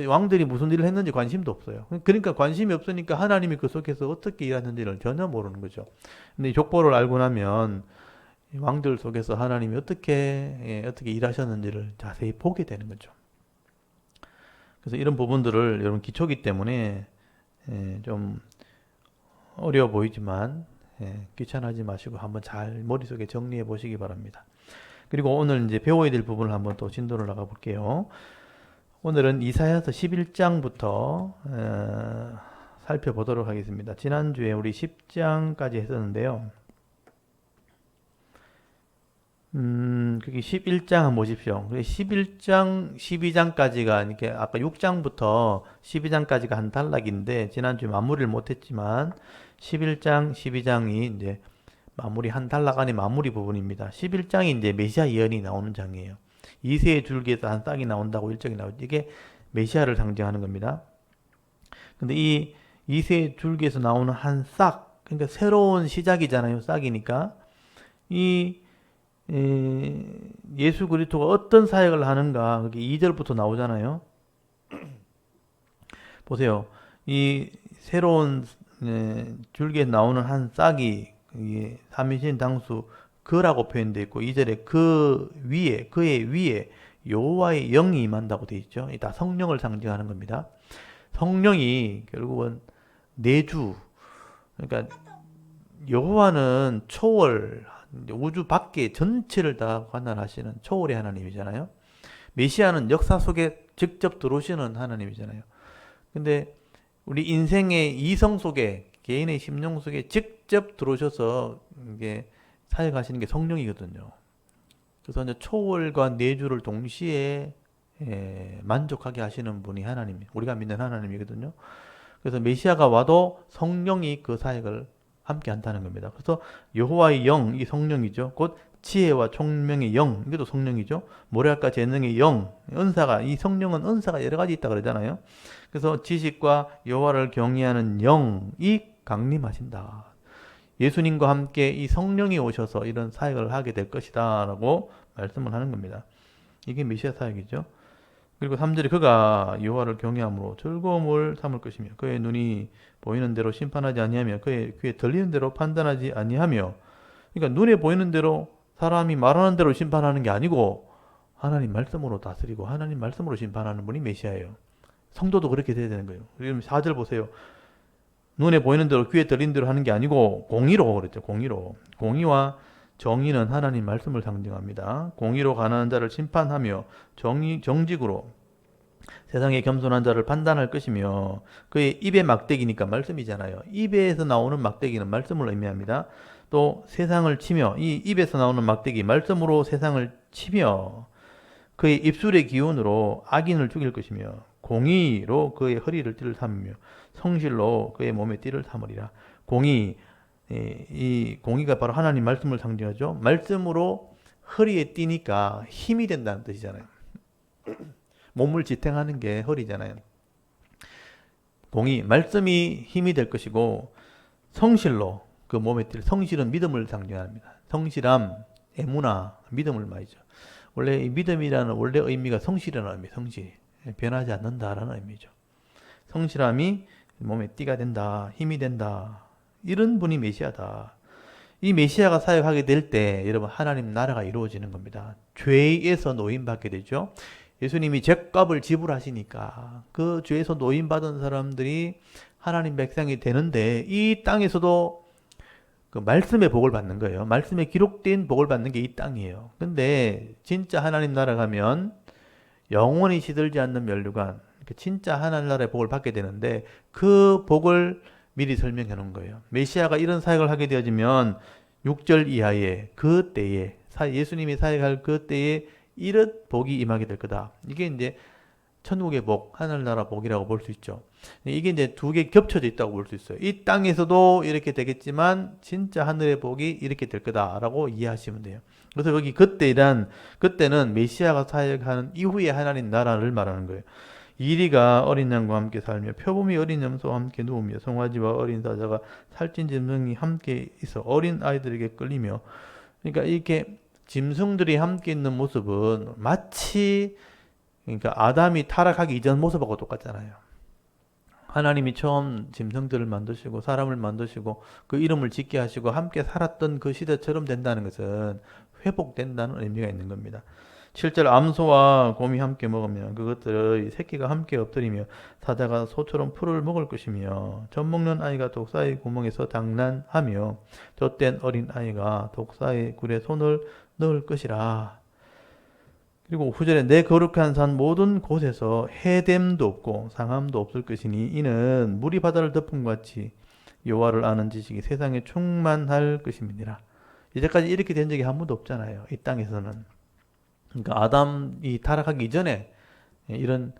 왕들이 무슨 일을 했는지 관심도 없어요. 그러니까 관심이 없으니까 하나님이 그 속에서 어떻게 일하는지를 전혀 모르는 거죠. 근데 이 족보를 알고 나면 왕들 속에서 하나님이 어떻게 일하셨는지를 자세히 보게 되는 거죠. 그래서 이런 부분들을 여러분 기초기 때문에 좀 어려워 보이지만 귀찮아하지 마시고 한번 잘 머릿속에 정리해 보시기 바랍니다. 그리고 오늘 이제 배워야 될 부분을 한번 또 진도를 나가 볼게요. 오늘은 이사야서 11장부터 살펴보도록 하겠습니다. 지난주에 우리 10장까지 했었는데요. 그게 11장 한번 보십시오. 11장, 12장까지가, 이렇게 아까 6장부터 12장까지가 한 단락인데, 지난주에 마무리를 못했지만, 11장, 12장이 이제 마무리, 한 단락 안에 마무리 부분입니다. 11장이 이제 메시아 예언이 나오는 장이에요. 이새의 줄기에서 한 싹이 나온다고 일정이 나오죠. 이게 메시아를 상징하는 겁니다. 근데 이 이새의 줄기에서 나오는 한 싹, 그러니까 새로운 시작이잖아요. 싹이니까. 예수 그리스도가 어떤 사역을 하는가, 그게 2절부터 나오잖아요. 보세요. 이 새로운 줄기에 나오는 한 싹이 삼위신 당수 그라고 표현되어 있고 2절에 그 위에, 그의 위에 여호와의 영이 임한다고 되어 있죠. 다 성령을 상징하는 겁니다. 성령이 결국은 내주, 그러니까 여호와는 초월, 우주 밖에 전체를 다 관할하시는 초월의 하나님이잖아요. 메시아는 역사 속에 직접 들어오시는 하나님이잖아요. 근데 우리 인생의 이성 속에, 개인의 심령 속에 직접 들어오셔서 이게 사역하시는 게 성령이거든요. 그래서 이제 초월과 내주를 동시에 만족하게 하시는 분이 하나님, 우리가 믿는 하나님이거든요. 그래서 메시아가 와도 성령이 그 사역을 함께 한다는 겁니다. 그래서 여호와의 영, 이게 성령이죠. 곧 지혜와 총명의 영, 이것도 성령이죠. 모략과 재능의 영, 은사가, 이 성령은 은사가 여러 가지 있다 그러잖아요. 그래서 지식과 여호와를 경외하는 영이 강림하신다. 예수님과 함께 이 성령이 오셔서 이런 사역을 하게 될 것이다 라고 말씀을 하는 겁니다. 이게 메시아 사역이죠. 그리고 3절에 그가 여호와를 경외함으로 즐거움을 삼을 것이며 그의 눈이 보이는 대로 심판하지 아니하며 그의 귀에 들리는 대로 판단하지 아니하며, 그러니까 눈에 보이는 대로 사람이 말하는 대로 심판하는 게 아니고 하나님 말씀으로 다스리고 하나님 말씀으로 심판하는 분이 메시아예요. 성도도 그렇게 돼야 되는 거예요. 그럼 4절 보세요. 눈에 보이는 대로 귀에 들리는 대로 하는 게 아니고 공의로 그랬죠. 공의로. 공의와 정의는 하나님 말씀을 상징합니다. 공의로 가난한 자를 심판하며 정직으로 세상에 겸손한 자를 판단할 것이며 그의 입의 막대기니까 말씀이잖아요. 입에서 나오는 막대기는 말씀을 의미합니다. 또 세상을 치며, 이 입에서 나오는 막대기 말씀으로 세상을 치며 그의 입술의 기운으로 악인을 죽일 것이며 공의로 그의 허리를 띠를 삼으며 성실로 그의 몸에 띠를 삼으리라. 공의, 이 공의가 바로 하나님 말씀을 상징하죠. 말씀으로 허리에 띠니까 힘이 된다는 뜻이잖아요. 몸을 지탱하는 게 허리잖아요. 공의, 말씀이 힘이 될 것이고 성실로 그 몸에 띠를, 성실은 믿음을 상징합니다. 성실함, 에무나, 믿음을 말이죠. 원래 이 믿음이라는 원래 의미가 성실이라는 의미, 성실, 변하지 않는다라는 의미죠. 성실함이 몸에 띠가 된다, 힘이 된다. 이런 분이 메시아다. 이 메시아가 사역하게 될 때 여러분 하나님 나라가 이루어지는 겁니다. 죄에서 노임받게 되죠. 예수님이 죄값을 지불하시니까 그 죄에서 노임받은 사람들이 하나님 백성이 되는데 이 땅에서도 그 말씀의 복을 받는 거예요. 말씀에 기록된 복을 받는 게 이 땅이에요. 근데 진짜 하나님 나라 가면 영원히 시들지 않는 면류관, 진짜 하나님 나라의 복을 받게 되는데 그 복을 미리 설명해 놓은 거예요. 메시아가 이런 사역을 하게 되어지면 6절 이하에 그 때에 예수님이 사역할 그 때에 이런 복이 임하게 될 거다. 이게 이제 천국의 복, 하늘나라 복이라고 볼 수 있죠. 이게 이제 두 개 겹쳐져 있다고 볼 수 있어요. 이 땅에서도 이렇게 되겠지만 진짜 하늘의 복이 이렇게 될 거다라고 이해하시면 돼요. 그래서 여기 그때는 메시아가 사역하는 이후의 하나님 나라를 말하는 거예요. 이리가 어린 양과 함께 살며 표범이 어린 염소와 함께 누우며 송아지와 어린 사자가 살찐 짐승이 함께 있어 어린 아이들에게 끌리며, 그러니까 이렇게 짐승들이 함께 있는 모습은 마치 그러니까 아담이 타락하기 이전 모습하고 똑같잖아요. 하나님이 처음 짐승들을 만드시고 사람을 만드시고 그 이름을 짓게 하시고 함께 살았던 그 시대처럼 된다는 것은 회복된다는 의미가 있는 겁니다. 7절 암소와 곰이 함께 먹으며 그것들의 새끼가 함께 엎드리며 사자가 소처럼 풀을 먹을 것이며 젖 먹는 아이가 독사의 구멍에서 장난하며 젖된 어린 아이가 독사의 굴에 손을 넣을 것이라. 그리고 9절에 내 거룩한 산 모든 곳에서 해됨도 없고 상함도 없을 것이니 이는 물이 바다를 덮은 것 같이 여호와를 아는 지식이 세상에 충만할 것입니다. 이제까지 이렇게 된 적이 한 번도 없잖아요. 이 땅에서는. 그러니까 아담이 타락하기 이전에 이런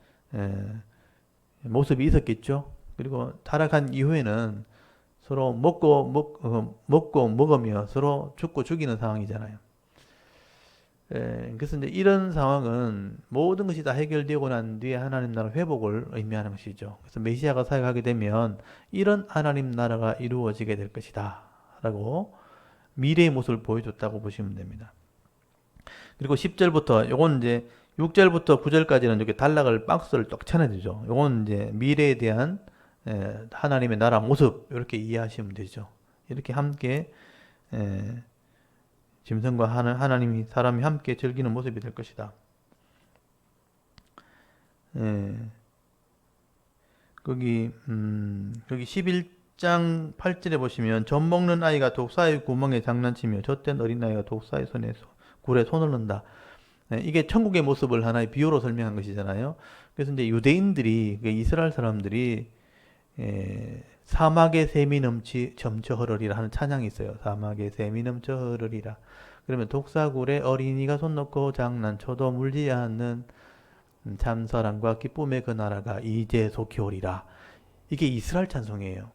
모습이 있었겠죠. 그리고 타락한 이후에는 서로 먹고 먹으며 서로 죽고 죽이는 상황이잖아요. 그래서 이제 이런 상황은 모든 것이 다 해결되고 난 뒤에 하나님 나라 회복을 의미하는 것이죠. 그래서 메시아가 사역하게 되면 이런 하나님 나라가 이루어지게 될 것이다 라고 미래의 모습을 보여줬다고 보시면 됩니다. 그리고 10절부터 요건 이제 6절부터 9절까지는 이렇게 단락을 박스를 딱 쳐내주죠. 요건 이제 미래에 대한 하나님의 나라 모습 이렇게 이해하시면 되죠. 이렇게 함께 짐승과 하나님이 사람이 함께 즐기는 모습이 될 것이다. 거기 11장 8절에 보시면 젖 먹는 아이가 독사의 구멍에 장난치며 젖된 어린아이가 독사의 굴에 손을 넣는다. 이게 천국의 모습을 하나의 비유로 설명한 것이잖아요. 그래서 이제 유대인들이, 이스라엘 사람들이 사막에 샘이 점쳐 흐르리라 하는 찬양이 있어요. 사막에 샘이 넘쳐 흐르리라. 그러면 독사굴에 어린이가 손 넣고 장난쳐도 물지 않는 참사랑과 기쁨의 그 나라가 이제 속히 오리라. 이게 이스라엘 찬송이에요.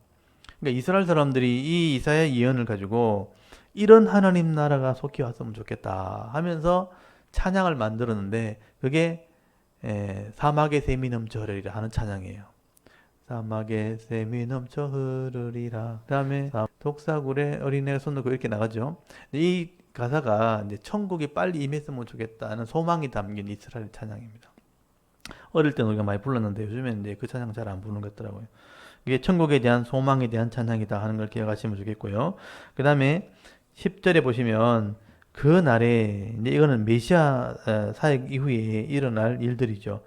그러니까 이스라엘 사람들이 이 이사야 예언을 가지고 이런 하나님 나라가 속히 왔으면 좋겠다 하면서 찬양을 만들었는데 그게 사막에 샘이 넘쳐 흐르리라 하는 찬양이에요. 사막에 샘이 넘쳐 흐르리라. 그 다음에 독사굴에 어린애가 손 넣고 이렇게 나가죠. 이 가사가 이제 천국이 빨리 임했으면 좋겠다는 소망이 담긴 이스라엘 찬양입니다. 어릴 때는 우리가 많이 불렀는데 요즘에는 이제 그 찬양 잘 안 부르는 것 같더라고요. 이게 천국에 대한 소망에 대한 찬양이다 하는 걸 기억하시면 좋겠고요. 그 다음에 10절에 보시면 그 날에 이제 이거는 메시아 사역 이후에 일어날 일들이죠.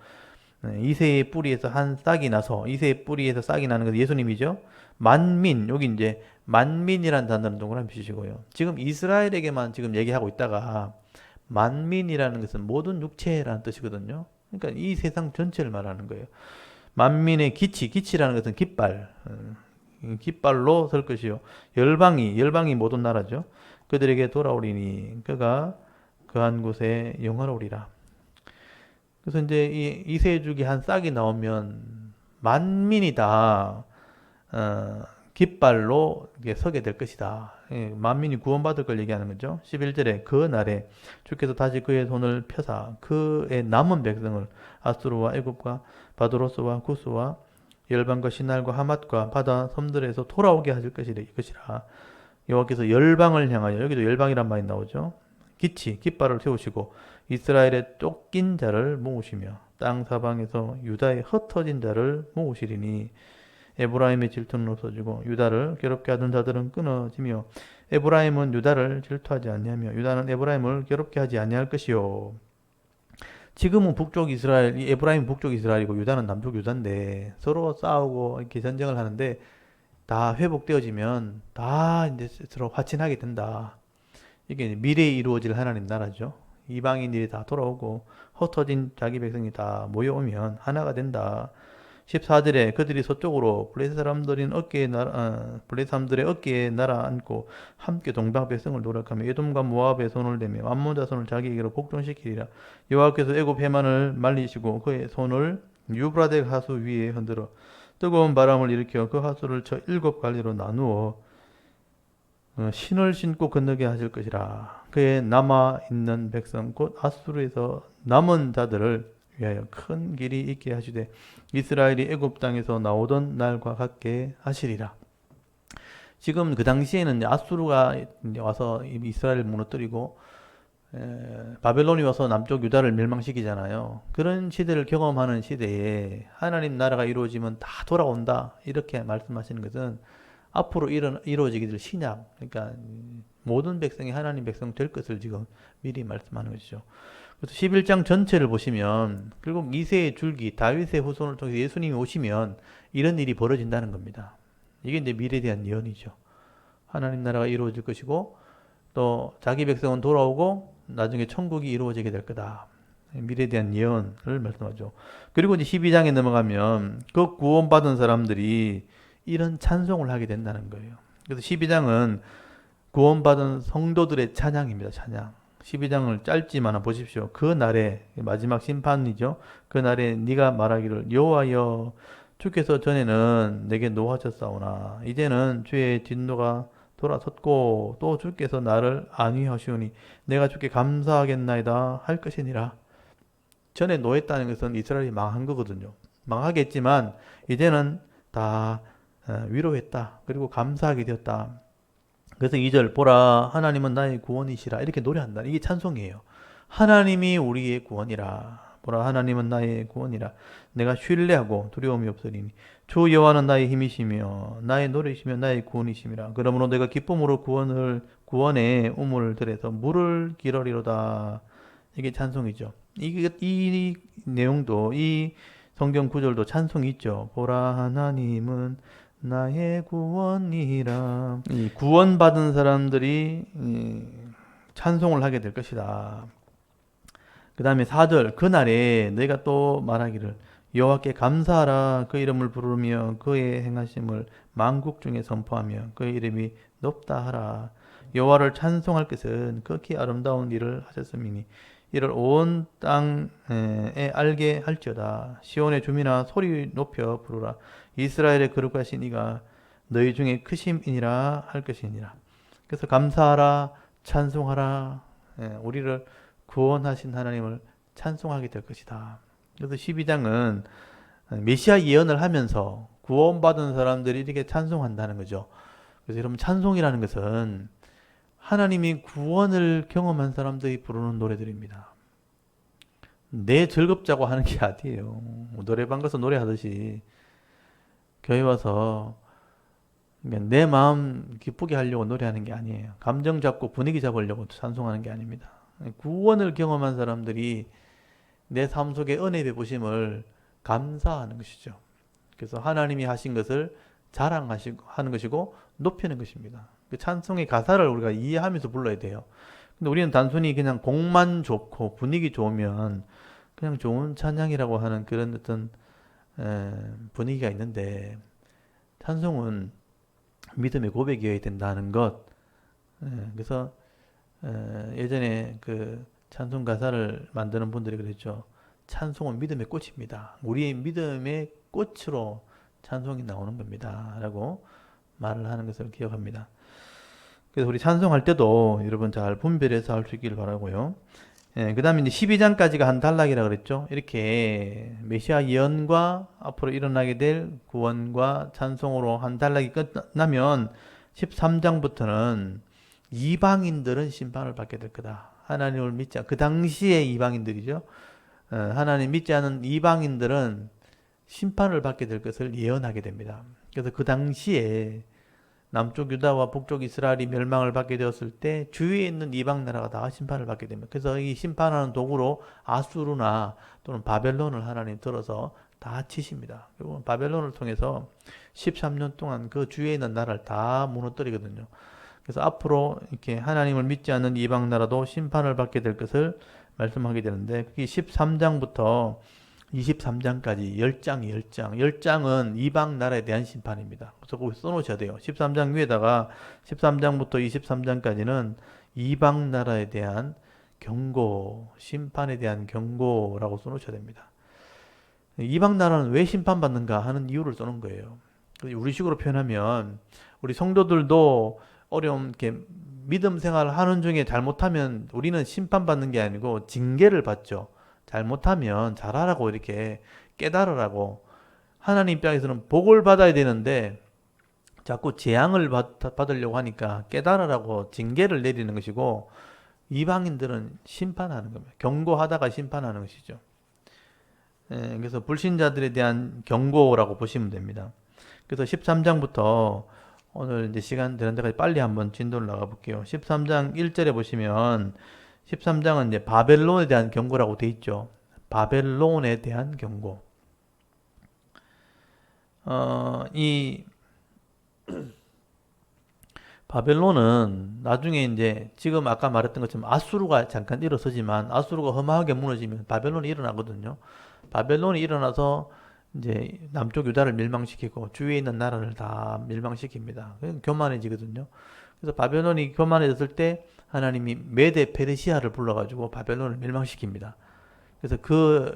이새의 뿌리에서 한 싹이 나서, 이새의 뿌리에서 싹이 나는 것은 예수님이죠. 만민, 여기 이제 만민이라는 단어는 동그라미 치시고요. 지금 이스라엘에게만 지금 얘기하고 있다가 만민이라는 것은 모든 육체라는 뜻이거든요. 그러니까 이 세상 전체를 말하는 거예요. 만민의 기치라는 것은 깃발, 깃발로 설 것이요. 열방이 모든 나라죠. 그들에게 돌아오리니 그가 그한 곳에 영화로우리라. 그래서 이제 이 이세주기 한 싹이 나오면 만민이 다 깃발로 서게 될 것이다. 만민이 구원받을 걸 얘기하는 거죠. 11절에 그 날에 주께서 다시 그의 손을 펴사 그의 남은 백성을 아수르와 애굽과 바드로스와 구스와 열방과 시날과 하맛과 바다 섬들에서 돌아오게 하실 것이라. 여호와께서 열방을 향하여, 여기도 열방이란 말이 나오죠. 깃발을 세우시고 이스라엘의 쫓긴 자를 모으시며 땅 사방에서 유다의 흩어진 자를 모으시리니 에브라임의 질투는 없어지고 유다를 괴롭게 하던 자들은 끊어지며 에브라임은 유다를 질투하지 아니하며 유다는 에브라임을 괴롭게 하지 아니할 것이요. 지금은 북쪽 이스라엘, 에브라임은 북쪽 이스라엘이고 유다는 남쪽 유다인데 서로 싸우고 이렇게 전쟁을 하는데 다 회복되어지면 다 이제 서로 화친하게 된다. 이게 미래에 이루어질 하나님 나라죠. 이방인들이 다 돌아오고 흩어진 자기 백성이 다 모여오면 하나가 된다. 14절에 그들이 서쪽으로 블레셋 사람들의 어깨에 날아앉고 함께 동방 백성을 노력하며 에돔과 모압의 손을 대며 암몬 자손을 자기에게로 복종시키리라. 여호와께서 애굽 해만을 말리시고 그의 손을 유브라데 하수 위에 흔들어 뜨거운 바람을 일으켜 그 하수를 저 7갈래로 나누어 신을 신고 건너게 하실 것이라. 그의 남아있는 백성 곧 아수르에서 남은 자들을 위하여 큰 길이 있게 하시되 이스라엘이 애굽 땅에서 나오던 날과 같게 하시리라. 지금 그 당시에는 아수르가 와서 이스라엘을 무너뜨리고 바벨론이 와서 남쪽 유다를 멸망시키잖아요. 그런 시대를 경험하는 시대에 하나님 나라가 이루어지면 다 돌아온다 이렇게 말씀하시는 것은 앞으로 이루어지게 될 신약, 그러니까 모든 백성이 하나님 백성 될 것을 지금 미리 말씀하는 것이죠. 그래서 11장 전체를 보시면 결국 2세의 줄기 다윗의 후손을 통해서 예수님이 오시면 이런 일이 벌어진다는 겁니다. 이게 이제 미래에 대한 예언이죠. 하나님 나라가 이루어질 것이고 또 자기 백성은 돌아오고 나중에 천국이 이루어지게 될 거다. 미래에 대한 예언을 말씀하죠. 그리고 이제 12장에 넘어가면 그 구원받은 사람들이 이런 찬송을 하게 된다는 거예요. 그래서 12장은 구원받은 성도들의 찬양입니다. 찬양. 12장을 짧지만 보십시오. 그 날에 마지막 심판이죠. 그 날에 네가 말하기를 여호와여 주께서 전에는 내게 노하셨사오나 이제는 주의 진노가 돌아섰고 또 주께서 나를 안위하시오니 내가 주께 감사하겠나이다 할 것이니라. 전에 노했다는 것은 이스라엘이 망한 거거든요. 망하겠지만 이제는 다 위로했다. 그리고 감사하게 되었다. 그래서 2절 보라 하나님은 나의 구원이시라 이렇게 노래한다. 이게 찬송이에요. 하나님이 우리의 구원이라. 보라 하나님은 나의 구원이라. 내가 신뢰하고 두려움이 없으리니 주 여호와는 나의 힘이시며 나의 노래이시며 나의 구원이심이라. 그러므로 내가 기쁨으로 구원의 우물을 들여서 물을 기르리로다. 이게 찬송이죠. 이 내용도 이 성경 구절도 찬송이 있죠. 보라 하나님은 나의 구원이라. 이 구원받은 사람들이 찬송을 하게 될 것이다. 그 다음에 4절 그날에 너희가 또 말하기를 여호와께 감사하라. 그 이름을 부르며 그의 행하심을 만국 중에 선포하며 그의 이름이 높다 하라. 여호와를 찬송할 것은 극히 아름다운 일을 하셨음이니 이를 온 땅에 알게 할지어다. 시온의 주민아 소리 높여 부르라. 이스라엘의 거룩하신 이가 너희 중에 크심이니라 할 것이니라. 그래서 감사하라, 찬송하라. 우리를 구원하신 하나님을 찬송하게 될 것이다. 그래서 12장은 메시아 예언을 하면서 구원받은 사람들이 이렇게 찬송한다는 거죠. 그래서 여러분 찬송이라는 것은 하나님이 구원을 경험한 사람들이 부르는 노래들입니다. 내 즐겁자고 하는 게 아니에요. 노래방 가서 노래하듯이 교회 와서 내 마음 기쁘게 하려고 노래하는 게 아니에요. 감정 잡고 분위기 잡으려고 찬송하는 게 아닙니다. 구원을 경험한 사람들이 내 삶 속에 은혜 베푸심을 감사하는 것이죠. 그래서 하나님이 하신 것을 자랑하는 것이고 높이는 것입니다. 그 찬송의 가사를 우리가 이해하면서 불러야 돼요. 근데 우리는 단순히 그냥 곡만 좋고 분위기 좋으면 그냥 좋은 찬양이라고 하는 그런 어떤 분위기가 있는데 찬송은 믿음의 고백이어야 된다는 것. 그래서 예전에 그 찬송 가사를 만드는 분들이 그랬죠. 찬송은 믿음의 꽃입니다. 우리의 믿음의 꽃으로 찬송이 나오는 겁니다. 라고 말을 하는 것을 기억합니다. 그래서 우리 찬송할 때도 여러분 잘 분별해서 할 수 있기를 바라고요. 그 다음에 이제 12장까지가 한 단락이라 그랬죠. 이렇게 메시아 예언과 앞으로 일어나게 될 구원과 찬송으로 한 단락이 끝나면 13장부터는 이방인들은 심판을 받게 될 거다. 하나님을 믿지 그 당시의 이방인들이죠. 하나님 믿지 않은 이방인들은 심판을 받게 될 것을 예언하게 됩니다. 그래서 그 당시에 남쪽 유다와 북쪽 이스라엘이 멸망을 받게 되었을 때 주위에 있는 이방 나라가 다 심판을 받게 됩니다. 그래서 이 심판하는 도구로 아수르나 또는 바벨론을 하나님 들어서 다 치십니다. 그리고 바벨론을 통해서 13년 동안 그 주위에 있는 나라를 다 무너뜨리거든요. 그래서 앞으로 이렇게 하나님을 믿지 않는 이방 나라도 심판을 받게 될 것을 말씀하게 되는데, 그게 13장부터 23장까지 10장이 10장. 10장은 이방 나라에 대한 심판입니다. 그래서 거기 써놓으셔야 돼요. 13장 위에다가 13장부터 23장까지는 이방 나라에 대한 경고, 심판에 대한 경고라고 써놓으셔야 됩니다. 이방 나라는 왜 심판받는가 하는 이유를 써놓은 거예요. 우리식으로 표현하면 우리 성도들도 어려움, 이렇게 믿음 생활을 하는 중에 잘못하면 우리는 심판받는 게 아니고 징계를 받죠. 잘못하면 잘하라고 이렇게 깨달으라고. 하나님 입장에서는 복을 받아야 되는데 자꾸 재앙을 받으려고 하니까 깨달으라고 징계를 내리는 것이고, 이방인들은 심판하는 겁니다. 경고하다가 심판하는 것이죠. 그래서 불신자들에 대한 경고라고 보시면 됩니다. 그래서 13장부터 오늘 이제 시간 되는 데까지 빨리 한번 진도를 나가 볼게요. 13장 1절에 보시면 13장은 이제 바벨론에 대한 경고라고 돼 있죠. 바벨론에 대한 경고. 이 바벨론은 나중에 이제 지금 아까 말했던 것처럼 아수르가 잠깐 일어서지만 아수르가 허망하게 무너지면 바벨론이 일어나거든요. 바벨론이 일어나서 이제 남쪽 유다를 멸망시키고 주위에 있는 나라를 다 멸망시킵니다. 교만해지거든요. 그래서 바벨론이 교만해졌을 때 하나님이 메데 페르시아를 불러가지고 바벨론을 멸망시킵니다. 그래서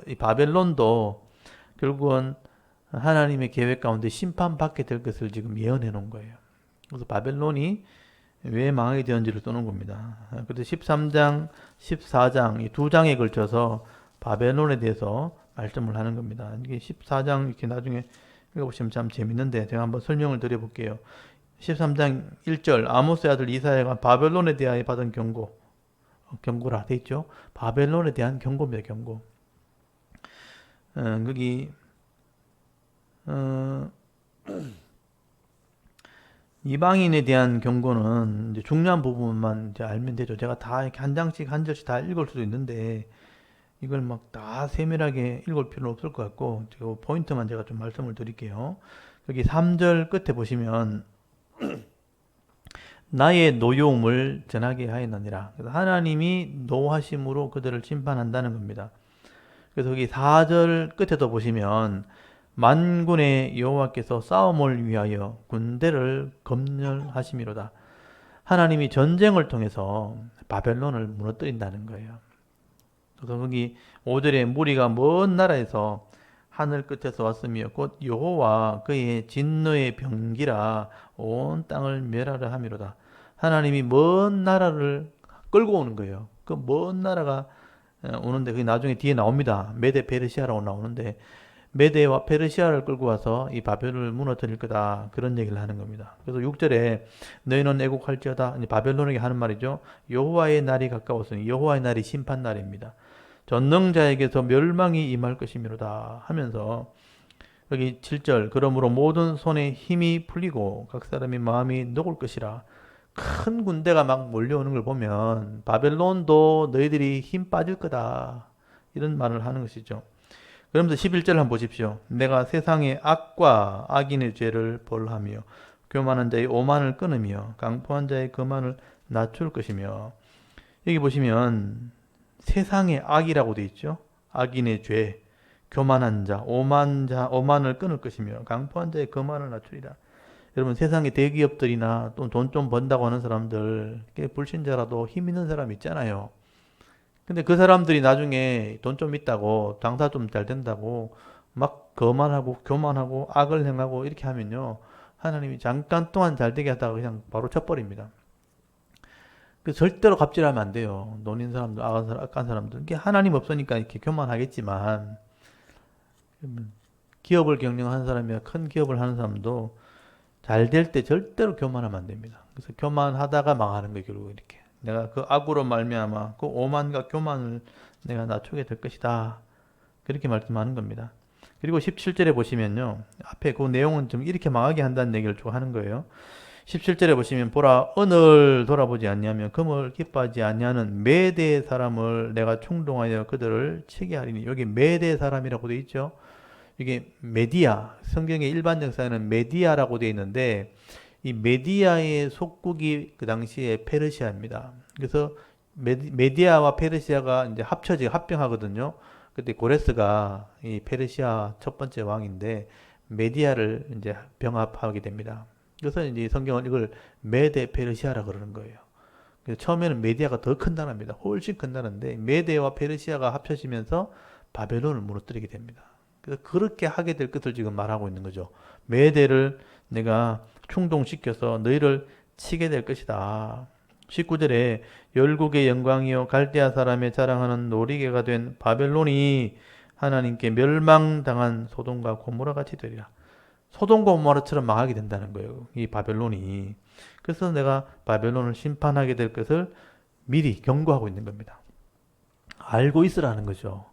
이 바벨론도 결국은 하나님의 계획 가운데 심판받게 될 것을 지금 예언해 놓은 거예요. 그래서 바벨론이 왜 망하게 되었는지를 써놓은 겁니다. 그래서 13장, 14장 이 두 장에 걸쳐서 바벨론에 대해서 말씀을 하는 겁니다. 이게 14장 이렇게 나중에 읽어보시면 참 재밌는데 제가 한번 설명을 드려볼게요. 13장 1절 아모스의 아들 이사야가 바벨론에 대하여 받은 경고라 돼 있죠. 바벨론에 대한 경고입니다. 경고. 거기 이방인에 대한 경고는 이제 중요한 부분만 이제 알면 되죠. 제가 다 이렇게 한 장씩 한 절씩 다 읽을 수도 있는데 이걸 막 다 세밀하게 읽을 필요는 없을 것 같고 제가 포인트만 제가 좀 말씀을 드릴게요. 여기 3절 끝에 보시면 나의 노여움을 전하게 하였느니라. 그래서 하나님이 노하심으로 그들을 심판한다는 겁니다. 그래서 여기 4절 끝에도 보시면 만군의 여호와께서 싸움을 위하여 군대를 검열하심이로다. 하나님이 전쟁을 통해서 바벨론을 무너뜨린다는 거예요. 그래서 거기 5절에 무리가 먼 나라에서 하늘 끝에서 왔으며 곧 여호와 그의 진노의 병기라 온 땅을 멸하려 함이로다. 하나님이 먼 나라를 끌고 오는 거예요. 그 먼 나라가 오는데 그게 나중에 뒤에 나옵니다. 메데 페르시아라고 나오는데 메데와 페르시아를 끌고 와서 이 바벨론을 무너뜨릴 거다. 그런 얘기를 하는 겁니다. 그래서 6절에 너희는 애곡할지어다. 바벨론에게 하는 말이죠. 여호와의 날이 가까웠으니 여호와의 날이 심판 날입니다. 전능자에게서 멸망이 임할 것이미로다 하면서 여기 7절 그러므로 모든 손에 힘이 풀리고 각 사람의 마음이 녹을 것이라. 큰 군대가 막 몰려오는 걸 보면 바벨론도 너희들이 힘 빠질 거다. 이런 말을 하는 것이죠. 그러면서 11절 한번 보십시오. 내가 세상의 악과 악인의 죄를 벌하며 교만한 자의 오만을 끊으며 강포한 자의 거만을 낮출 것이며. 여기 보시면 세상의 악이라고 되어 있죠. 악인의 죄, 교만한 자, 오만을 끊을 것이며 강포한 자의 거만을 낮추리라. 여러분 세상의 대기업들이나 또 돈 좀 번다고 하는 사람들, 불신자라도 힘 있는 사람 있잖아요. 근데 그 사람들이 나중에 돈 좀 있다고 장사 좀 잘 된다고 막 거만하고 교만하고 악을 행하고 이렇게 하면요, 하나님이 잠깐 동안 잘 되게 하다가 그냥 바로 쳐버립니다. 그 절대로 갑질하면 안 돼요. 돈 있는 사람들, 악한 사람들. 이게 하나님 없으니까 이렇게 교만하겠지만 기업을 경영하는 사람이나 큰 기업을 하는 사람도 잘 될 때 절대로 교만하면 안 됩니다. 그래서 교만하다가 망하는 거예요. 결국 이렇게 내가 그 악으로 말미암아 그 오만과 교만을 내가 낮추게 될 것이다. 그렇게 말씀하는 겁니다. 그리고 17절에 보시면요, 앞에 그 내용은 좀 이렇게 망하게 한다는 얘기를 좀 하는 거예요. 17절에 보시면 보라 언을 돌아보지 아니하며 금을 기뻐하지 아니하는 메대 사람을 내가 충동하여 그들을 치게 하리니. 여기 메대 사람이라고 되어 있죠. 이게 메디아, 성경의 일반 역사에는 메디아라고 되어 있는데 이 메디아의 속국이 그 당시에 페르시아입니다. 그래서 메디아와 페르시아가 이제 합병하거든요. 그때 고레스가 이 페르시아 첫 번째 왕인데 메디아를 이제 병합하게 됩니다. 그래서 이제 성경은 이걸 메데 페르시아라 그러는 거예요. 그래서 처음에는 메디아가 더 큰 나라입니다. 훨씬 큰 나라인데 메데와 페르시아가 합쳐지면서 바벨론을 무너뜨리게 됩니다. 그래서 그렇게 하게 될 것을 지금 말하고 있는 거죠. 메대를 내가 충동시켜서 너희를 치게 될 것이다. 19절에 열국의 영광이요 갈대아 사람의 자랑하는 놀이개가 된 바벨론이 하나님께 멸망당한 소돔과 고모라 같이 되리라. 소돔과 고모라처럼 망하게 된다는 거예요. 이 바벨론이. 그래서 내가 바벨론을 심판하게 될 것을 미리 경고하고 있는 겁니다. 알고 있으라는 거죠.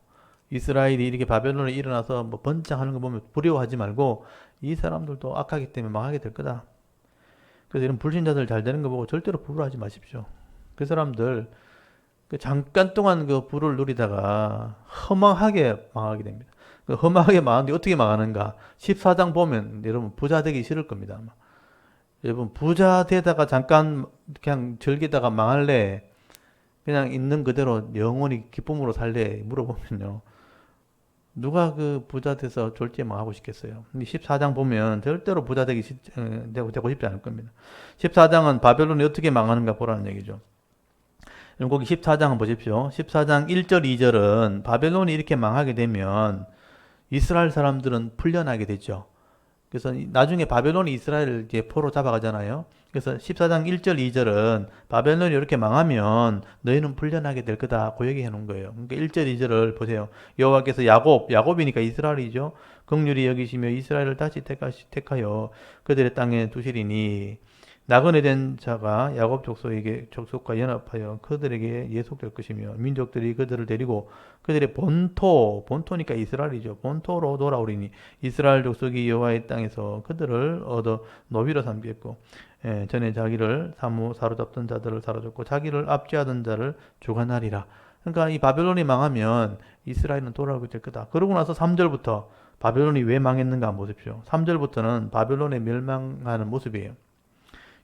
이스라엘이 이렇게 바벨론에 일어나서 뭐 번창하는 거 보면 두려워하지 말고 이 사람들도 악하기 때문에 망하게 될 거다. 그래서 이런 불신자들 잘 되는 거 보고 절대로 부러워하지 마십시오. 그 사람들 잠깐 동안 그 부를 누리다가 허망하게 망하게 됩니다. 그 허망하게 망하는데 어떻게 망하는가? 14장 보면 여러분 부자 되기 싫을 겁니다. 아마. 여러분 부자 되다가 잠깐 그냥 즐기다가 망할래? 그냥 있는 그대로 영원히 기쁨으로 살래? 물어보면요. 누가 그 부자 돼서 졸지에 망하고 싶겠어요? 14장 보면 절대로 부자 되고 싶지 않을 겁니다. 14장은 바벨론이 어떻게 망하는가 보라는 얘기죠. 거기 14장 보십시오. 14장 1절 2절은 바벨론이 이렇게 망하게 되면 이스라엘 사람들은 풀려나게 되죠. 그래서 나중에 바벨론이 이스라엘을 이제 포로 잡아가잖아요. 그래서 14장 1절 2절은 바벨론이 이렇게 망하면 너희는 풀려나게 될 거다. 그 얘기 해놓은 거예요. 그러니까 1절 2절을 보세요. 여호와께서 야곱이니까 이스라엘이죠. 긍휼히 여기시며 이스라엘을 다시 택하여 그들의 땅에 두시리니 나그네 된 자가 야곱 족속과 연합하여 그들에게 예속될 것이며 민족들이 그들을 데리고 그들의 본토니까 이스라엘이죠. 본토로 돌아오리니 이스라엘 족속이 여호와의 땅에서 그들을 얻어 노비로 삼겠고 전에 자기를 사로잡던 자들을 사로잡고 자기를 압제하던 자를 주관하리라. 그러니까 이 바벨론이 망하면 이스라엘은 돌아오게 될 거다. 그러고 나서 3절부터 바벨론이 왜 망했는가 한번 보십시오. 3절부터는 바벨론의 멸망하는 모습이에요.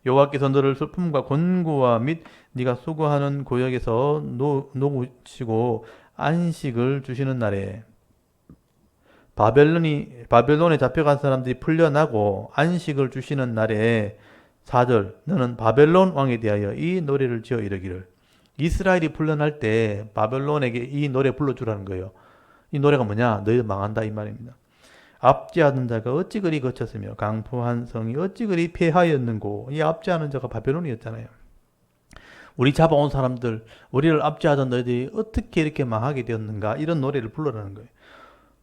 여호와께서 너를 슬픔과 곤고와 및 네가 수고하는 고역에서 놓으시고 안식을 주시는 날에 바벨론에 잡혀간 사람들이 풀려나고 안식을 주시는 날에 4절 너는 바벨론 왕에 대하여 이 노래를 지어 이르기를. 이스라엘이 풀려날 때 바벨론에게 이 노래 불러주라는 거예요. 이 노래가 뭐냐? 너희들 망한다 이 말입니다. 압제하는 자가 어찌 그리 거쳤으며 강포한 성이 어찌 그리 폐하였는고. 이 압제하는 자가 바벨론이었잖아요. 우리 잡아온 사람들, 우리를 압제하던 너희들이 어떻게 이렇게 망하게 되었는가, 이런 노래를 불러라는 거예요.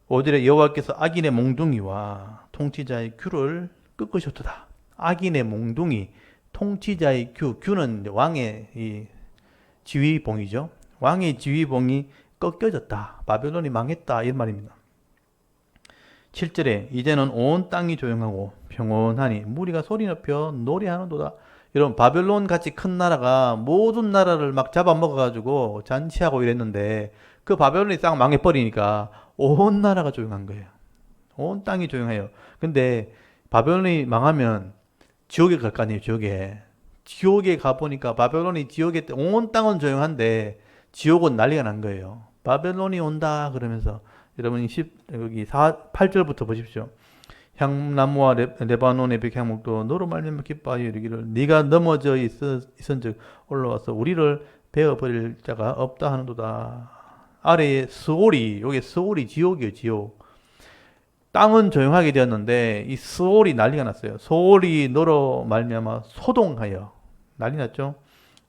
5절에 여호와께서 악인의 몽둥이와 통치자의 규를 꺾으셨도다. 악인의 몽둥이, 통치자의 규는 왕의 이 지휘봉이죠. 왕의 지휘봉이 꺾여졌다. 바벨론이 망했다, 이런 말입니다. 7절에 이제는 온 땅이 조용하고 평온하니 무리가 소리 높여 노래하는도다. 여러분, 바벨론 같이 큰 나라가 모든 나라를 막 잡아먹어가지고 잔치하고 이랬는데 그 바벨론이 싹 망해버리니까 온 나라가 조용한 거예요. 온 땅이 조용해요. 근데 바벨론이 망하면 지옥에 갈 거 아니에요. 지옥에 가보니까 바벨론이 지옥에 온 땅은 조용한데 지옥은 난리가 난 거예요. 바벨론이 온다 그러면서 여러분 여기 8절부터 보십시오. 향나무와 레바논의 백향목도 너로 말미암아 기뻐하여 이르기를 네가 넘어져 있은즉 올라와서 우리를 베어버릴 자가 없다 하는도다. 아래에 스올이, 여기 스올이 지옥이에요. 지옥. 땅은 조용하게 되었는데 이 스올이 난리가 났어요. 스올이 너로 말미암아 소동하여 난리 났죠.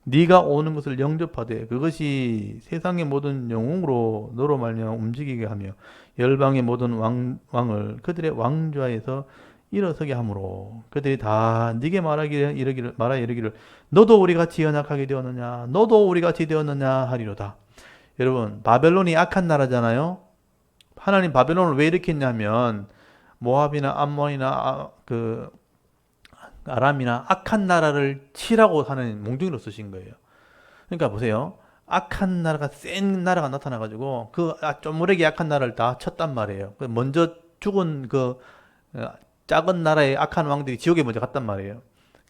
네가 오는 것을 영접하되 그것이 세상의 모든 영웅으로 너로 말미암아 움직이게 하며 열방의 모든 왕을 그들의 왕좌에서 일어서게 하므로 그들이 다 네게 말하여 이르기를 너도 우리 같이 연약하게 되었느냐, 너도 우리 같이 되었느냐 하리로다. 여러분, 바벨론이 악한 나라잖아요. 하나님 바벨론을 왜 일으켰냐면 모압이나 암몬이나 아람이나 악한 나라를 치라고 하는 몽둥이로 쓰신 거예요. 그러니까 보세요. 악한 나라가 센 나라가 나타나가지고 그 쪼무레기 약한 나라를 다 쳤단 말이에요. 먼저 죽은 어, 작은 나라의 악한 왕들이 지옥에 먼저 갔단 말이에요.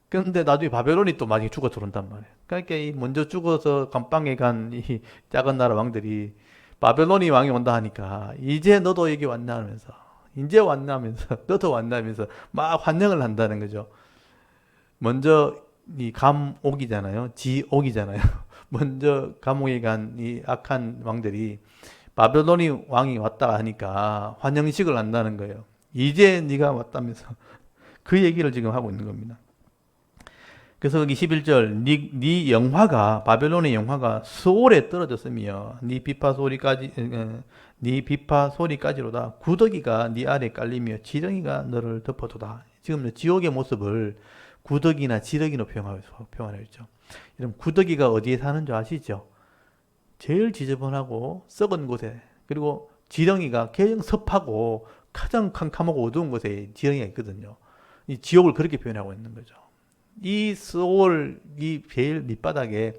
그런데 나중에 바벨론이 또 많이 죽어 들어온단 말이에요. 그러니까 이 먼저 죽어서 감방에 간 이 작은 나라 왕들이 바벨론이 왕이 온다 하니까 이제 너도 여기 왔나 하면서 이제 왔나 하면서 너도 왔나 하면서 막 환영을 한다는 거죠. 먼저 이 감옥이잖아요. 지옥이잖아요. 먼저 감옥에 간 이 악한 왕들이 바벨론이 왕이 왔다 하니까 환영식을 한다는 거예요. 이제 네가 왔다면서 그 얘기를 지금 하고 있는 겁니다. 그래서 여기 11절 네 영화가 바벨론의 영화가 수올에 떨어졌으며 네 비파 소리까지로다 구더기가 네 아래 깔리며 지렁이가 너를 덮어도다. 지금 지옥의 모습을 구더기나 지렁이로 표현하고 있죠. 여러분 구더기가 어디에 사는 줄 아시죠? 제일 지저분하고 썩은 곳에, 그리고 지렁이가 가장 습하고 가장 캄캄하고 어두운 곳에 지렁이가 있거든요. 이 지옥을 그렇게 표현하고 있는 거죠. 이 스올, 이 제일 밑바닥에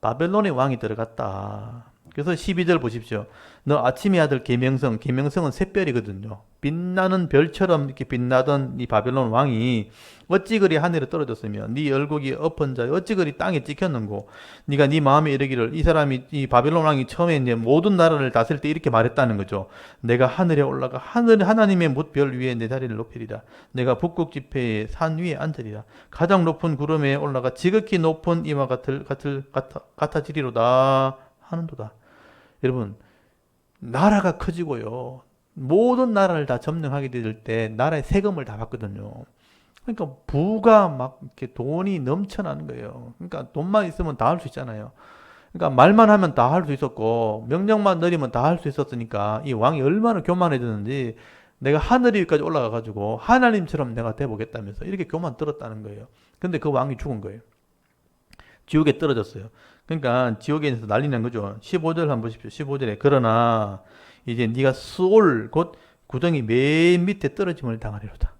바벨론의 왕이 들어갔다. 그래서 12절 보십시오. 너 아침의 아들 계명성은 샛별이거든요. 빛나는 별처럼 이렇게 빛나던 이 바벨론 왕이 어찌 그리 하늘에 떨어졌으며 네 열국이 엎은 자여 어찌 그리 땅에 찍혔는고. 네가 네 마음에 이르기를 이 사람이 이 바벨론 왕이 처음에 이제 모든 나라를 다스릴 때 이렇게 말했다는 거죠. 내가 하늘에 올라가 하나님의 뭇별 위에 내 자리를 높이리라. 내가 북극 지폐의 산 위에 앉으리라. 가장 높은 구름에 올라가 지극히 높은 이와 같아지리로다 하는도다. 여러분, 나라가 커지고요. 모든 나라를 다 점령하게 될 때 나라의 세금을 다 받거든요. 그러니까 부가 막 이렇게 돈이 넘쳐나는 거예요. 그러니까 돈만 있으면 다 할 수 있잖아요. 그러니까 말만 하면 다 할 수 있었고 명령만 내리면 다 할 수 있었으니까 이 왕이 얼마나 교만해졌는지 내가 하늘 위까지 올라가 가지고 하나님처럼 내가 돼보겠다면서 이렇게 교만 들었다는 거예요. 근데 그 왕이 죽은 거예요. 지옥에 떨어졌어요. 그러니까 지옥에서 난리 난 거죠. 15절 한번 보십시오. 15절에 그러나 이제 네가 수올 곧 구덩이 맨 밑에 떨어짐을 당하리로다.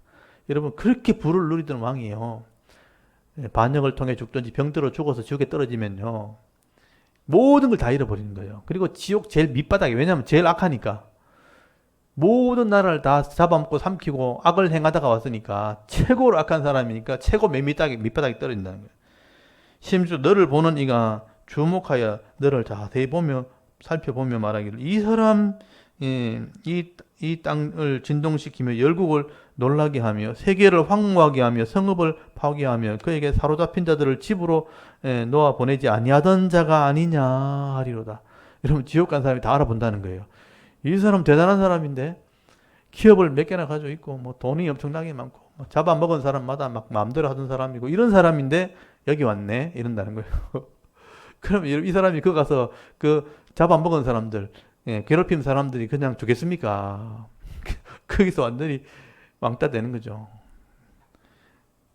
여러분 그렇게 부를 누리던 왕이에요. 반역을 통해 죽든지 병들어 죽어서 지옥에 떨어지면요. 모든 걸 다 잃어버리는 거예요. 그리고 지옥 제일 밑바닥에, 왜냐하면 제일 악하니까. 모든 나라를 다 잡아먹고 삼키고 악을 행하다가 왔으니까 최고로 악한 사람이니까 최고 맨 밑바닥에 떨어진다는 거예요. 심지어 너를 보는 이가 주목하여 너를 자세히 살펴보며 말하기를 이 사람 이 땅을 진동시키며 열국을 놀라게 하며 세계를 황무하게 하며 성읍을 파괴하며 그에게 사로잡힌 자들을 집으로 놓아 보내지 아니하던 자가 아니냐 하리로다. 여러분 지옥 간 사람이 다 알아본다는 거예요. 이 사람 대단한 사람인데 기업을 몇 개나 가지고 있고 뭐 돈이 엄청나게 많고 뭐 잡아먹은 사람마다 막 마음대로 하던 사람이고 이런 사람인데 여기 왔네 이런다는 거예요. 그럼 이 사람이 그 가서 그 잡아먹은 사람들, 괴롭힌 사람들이 그냥 죽겠습니까? 거기서 완전히 왕따 되는 거죠.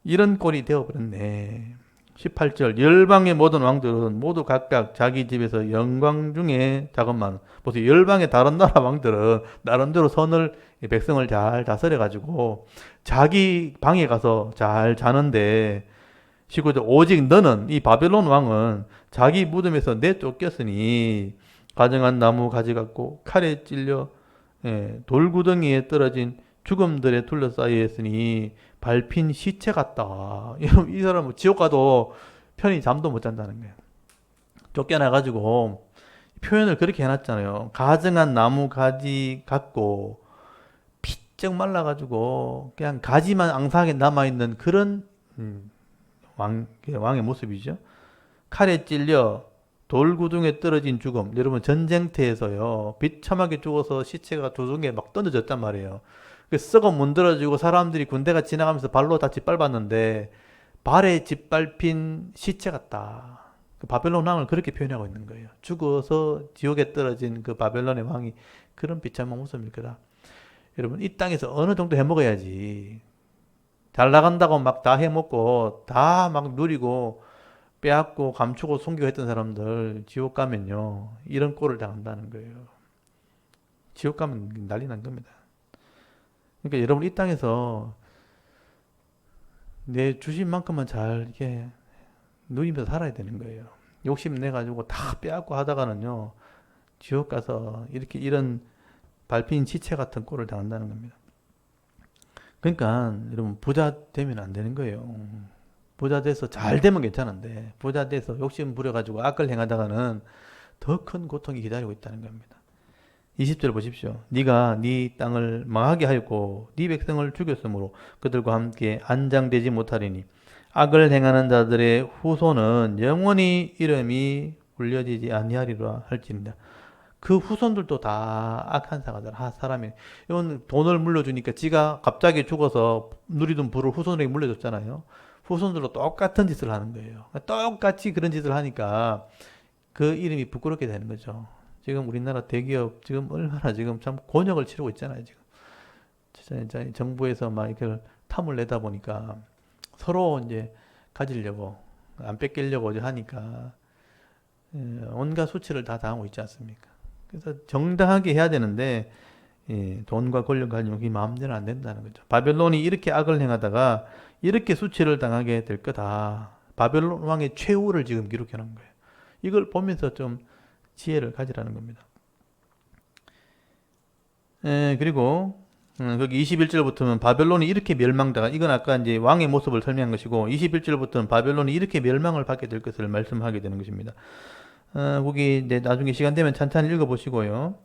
이런 꼴이 되어버렸네. 18절 열방의 모든 왕들은 모두 각각 자기 집에서 영광 중에 잠깐만 보세요. 열방의 다른 나라 왕들은 나름대로 선을 백성을 잘 다스려 가지고 자기 방에 가서 잘 자는데 19절 오직 너는 이 바벨론 왕은 자기 무덤에서 내쫓겼으니 가정한 나무 가지 같고 칼에 찔려 돌구덩이에 떨어진 죽음들에 둘러싸여 있으니 밟힌 시체 같다. 이 사람은 지옥 가도 편히 잠도 못 잔다는 거예요. 쫓겨나가지고 표현을 그렇게 해놨잖아요. 가정한 나무 가지 같고 피쩍 말라가지고 그냥 가지만 앙상하게 남아있는 그런 왕의 모습이죠. 칼에 찔려 돌구덩이에 떨어진 죽음. 여러분 전쟁터에서요. 비참하게 죽어서 시체가 두둥에 막 던져졌단 말이에요. 썩어 문드러지고 사람들이 군대가 지나가면서 발로 다 짓밟았는데 발에 짓밟힌 시체 같다. 그 바벨론 왕을 그렇게 표현하고 있는 거예요. 죽어서 지옥에 떨어진 그 바벨론의 왕이 그런 비참한 모습일 거다. 여러분 이 땅에서 어느 정도 해먹어야지. 잘 나간다고 막 다 해먹고 다 막 누리고 빼앗고 감추고 숨기고 했던 사람들 지옥 가면요 이런 꼴을 당한다는 거예요. 지옥 가면 난리 난 겁니다. 그러니까 여러분 이 땅에서 내 주신 만큼만 잘 이렇게 누리면서 살아야 되는 거예요. 욕심 내 가지고 다 빼앗고 하다가는요 지옥 가서 이런 밟힌 지체 같은 꼴을 당한다는 겁니다. 그러니까 여러분 부자 되면 안 되는 거예요. 부자 돼서 잘 되면 괜찮은데 부자 돼서 욕심 부려가지고 악을 행하다가는 더 큰 고통이 기다리고 있다는 겁니다. 20절 보십시오. 네가 네 땅을 망하게 하였고 네 백성을 죽였으므로 그들과 함께 안장되지 못하리니 악을 행하는 자들의 후손은 영원히 이름이 불려지지 아니하리라 할지니라. 그 후손들도 다 악한 사람이. 이건 돈을 물려주니까 지가 갑자기 죽어서 누리던 부를 후손에게 물려줬잖아요. 후손들도 똑같은 짓을 하는 거예요. 똑같이 그런 짓을 하니까 그 이름이 부끄럽게 되는 거죠. 지금 우리나라 대기업 지금 얼마나 지금 참 곤욕을 치르고 있잖아요. 지금 진짜 정부에서 막 이걸 탐을 내다 보니까 서로 이제 가지려고 안 뺏기려고 하니까 온갖 수치를 다 당하고 있지 않습니까? 그래서 정당하게 해야 되는데 돈과 권력 가지고 그게 마음대로 안 된다는 거죠. 바벨론이 이렇게 악을 행하다가 이렇게 수치를 당하게 될 거다. 바벨론 왕의 최후를 지금 기록해 놓은 거예요. 이걸 보면서 좀 지혜를 가지라는 겁니다. 그리고 거기 21절부터는 바벨론이 이렇게 멸망당한, 이건 아까 이제 왕의 모습을 설명한 것이고 21절부터는 바벨론이 이렇게 멸망을 받게 될 것을 말씀하게 되는 것입니다. 거기 이제 나중에 시간 되면 찬찬히 읽어보시고요.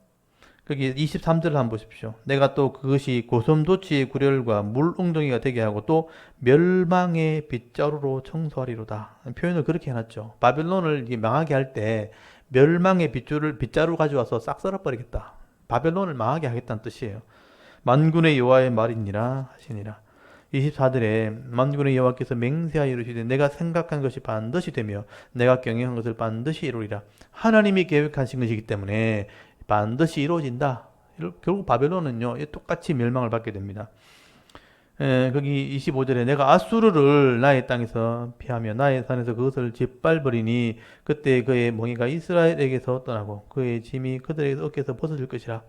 거기 23절을 한번 보십시오. 내가 또 그것이 고슴도치의 구렬과 물웅덩이가 되게 하고 또 멸망의 빗자루로 청소하리로다. 표현을 그렇게 해놨죠. 바벨론을 망하게 할 때 멸망의 빗자루 가져와서 싹 썰어버리겠다. 바벨론을 망하게 하겠다는 뜻이에요. 만군의 여호와의 말이니라 하시니라. 24절에 만군의 여호와께서 맹세하여 이르시되 내가 생각한 것이 반드시 되며 내가 경영한 것을 반드시 이루리라. 하나님이 계획하신 것이기 때문에 반드시 이루어진다. 결국 바벨론은요 똑같이 멸망을 받게 됩니다. 거기 25절에 내가 아수르를 나의 땅에서 피하며 나의 산에서 그것을 짓밟으리니 그때 그의 멍에가 이스라엘에게서 떠나고 그의 짐이 그들의 어깨에서 벗어질 것이라.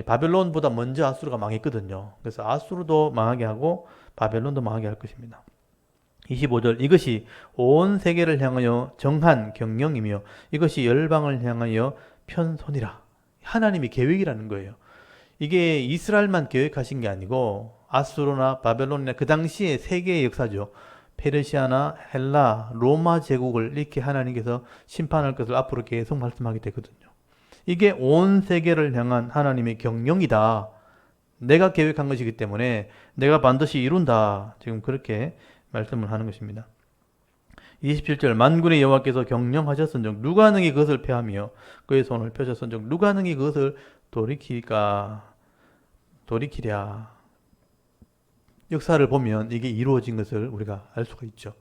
바벨론보다 먼저 아수르가 망했거든요. 그래서 아수르도 망하게 하고 바벨론도 망하게 할 것입니다. 25절 이것이 온 세계를 향하여 정한 경영이며 이것이 열방을 향하여 편손이라. 하나님의 계획이라는 거예요. 이게 이스라엘만 계획하신 게 아니고 아수르나 바벨론이나 그 당시의 세계의 역사죠. 페르시아나 헬라, 로마 제국을 이렇게 하나님께서 심판할 것을 앞으로 계속 말씀하게 되거든요. 이게 온 세계를 향한 하나님의 경영이다. 내가 계획한 것이기 때문에 내가 반드시 이룬다. 지금 그렇게 말씀을 하는 것입니다. 27절 만군의 여호와께서 경영하셨은즉 누가 능히 그것을 패하며 그의 손을 펴셨은즉 누가 능히 그것을 돌이키랴. 역사를 보면 이게 이루어진 것을 우리가 알 수가 있죠.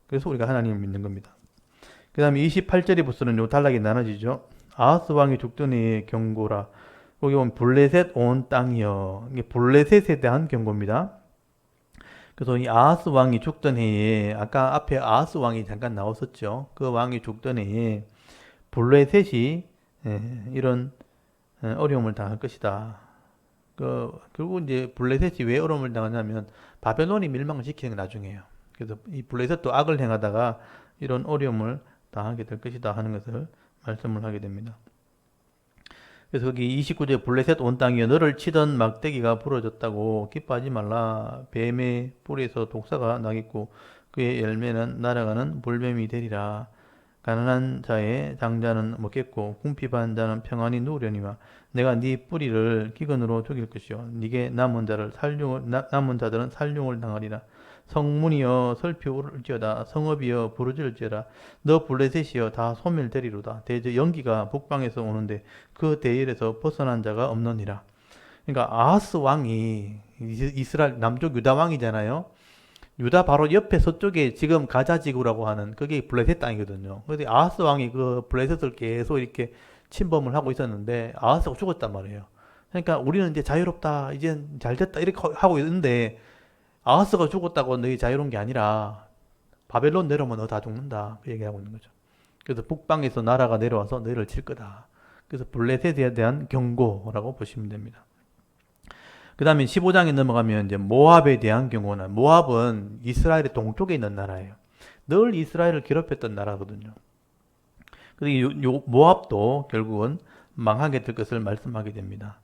그래서 우리가 하나님을 믿는 겁니다. 그 다음에 28절이 부서는 단락이 나눠지죠. 아하스 왕이 죽던 해의 경고라. 거기 보면 블레셋 온 땅이여. 이게 블레셋에 대한 경고입니다. 그래서 이 아하스 왕이 죽던 해에 아까 앞에 아하스 왕이 잠깐 나왔었죠. 그 왕이 죽던 해에 블레셋이 이런 어려움을 당할 것이다. 결국 이제 블레셋이 왜 어려움을 당하냐면 바벨론이 멸망을 시키는 게 나중이에요. 그래서 이 블레셋도 악을 행하다가 이런 어려움을 당하게 될 것이다 하는 것을 말씀을 하게 됩니다. 그래서 거기 29절에 블레셋 온 땅이여 너를 치던 막대기가 부러졌다고 기뻐하지 말라. 뱀의 뿌리에서 독사가 나겠고 그의 열매는 날아가는 불뱀이 되리라. 가난한 자의 장자는 먹겠고 궁핍한 자는 평안히 누우려니와 내가 네 뿌리를 기근으로 죽일 것이요 네게 남은 자들은 살흉을 당하리라. 성문이여 슬피 울지어다. 성읍이여 부르짖을지어다. 너 블레셋이여 다 소멸되리로다. 대저 연기가 북방에서 오는데 그 대열에서 벗어난 자가 없느니라. 그러니까 아하스 왕이 이스라엘 남쪽 유다 왕이잖아요. 유다 바로 옆에 서쪽에 지금 가자 지구라고 하는 그게 블레셋 땅이거든요. 그런데 아하스 왕이 그 블레셋을 계속 이렇게 침범을 하고 있었는데 아하스가 죽었단 말이에요. 그러니까 우리는 이제 자유롭다, 이제 잘 됐다 이렇게 하고 있는데 아하스가 죽었다고 너희 자유로운 게 아니라 바벨론 내려오면 너 다 죽는다 그 얘기하고 있는 거죠. 그래서 북방에서 나라가 내려와서 너희를 칠 거다. 그래서 블레셋에 대한 경고라고 보시면 됩니다. 그 다음에 15장에 넘어가면 이제 모압에 대한 경고는 모압은 이스라엘의 동쪽에 있는 나라예요. 늘 이스라엘을 괴롭혔던 나라거든요. 그래서 모압도 결국은 망하게 될 것을 말씀하게 됩니다.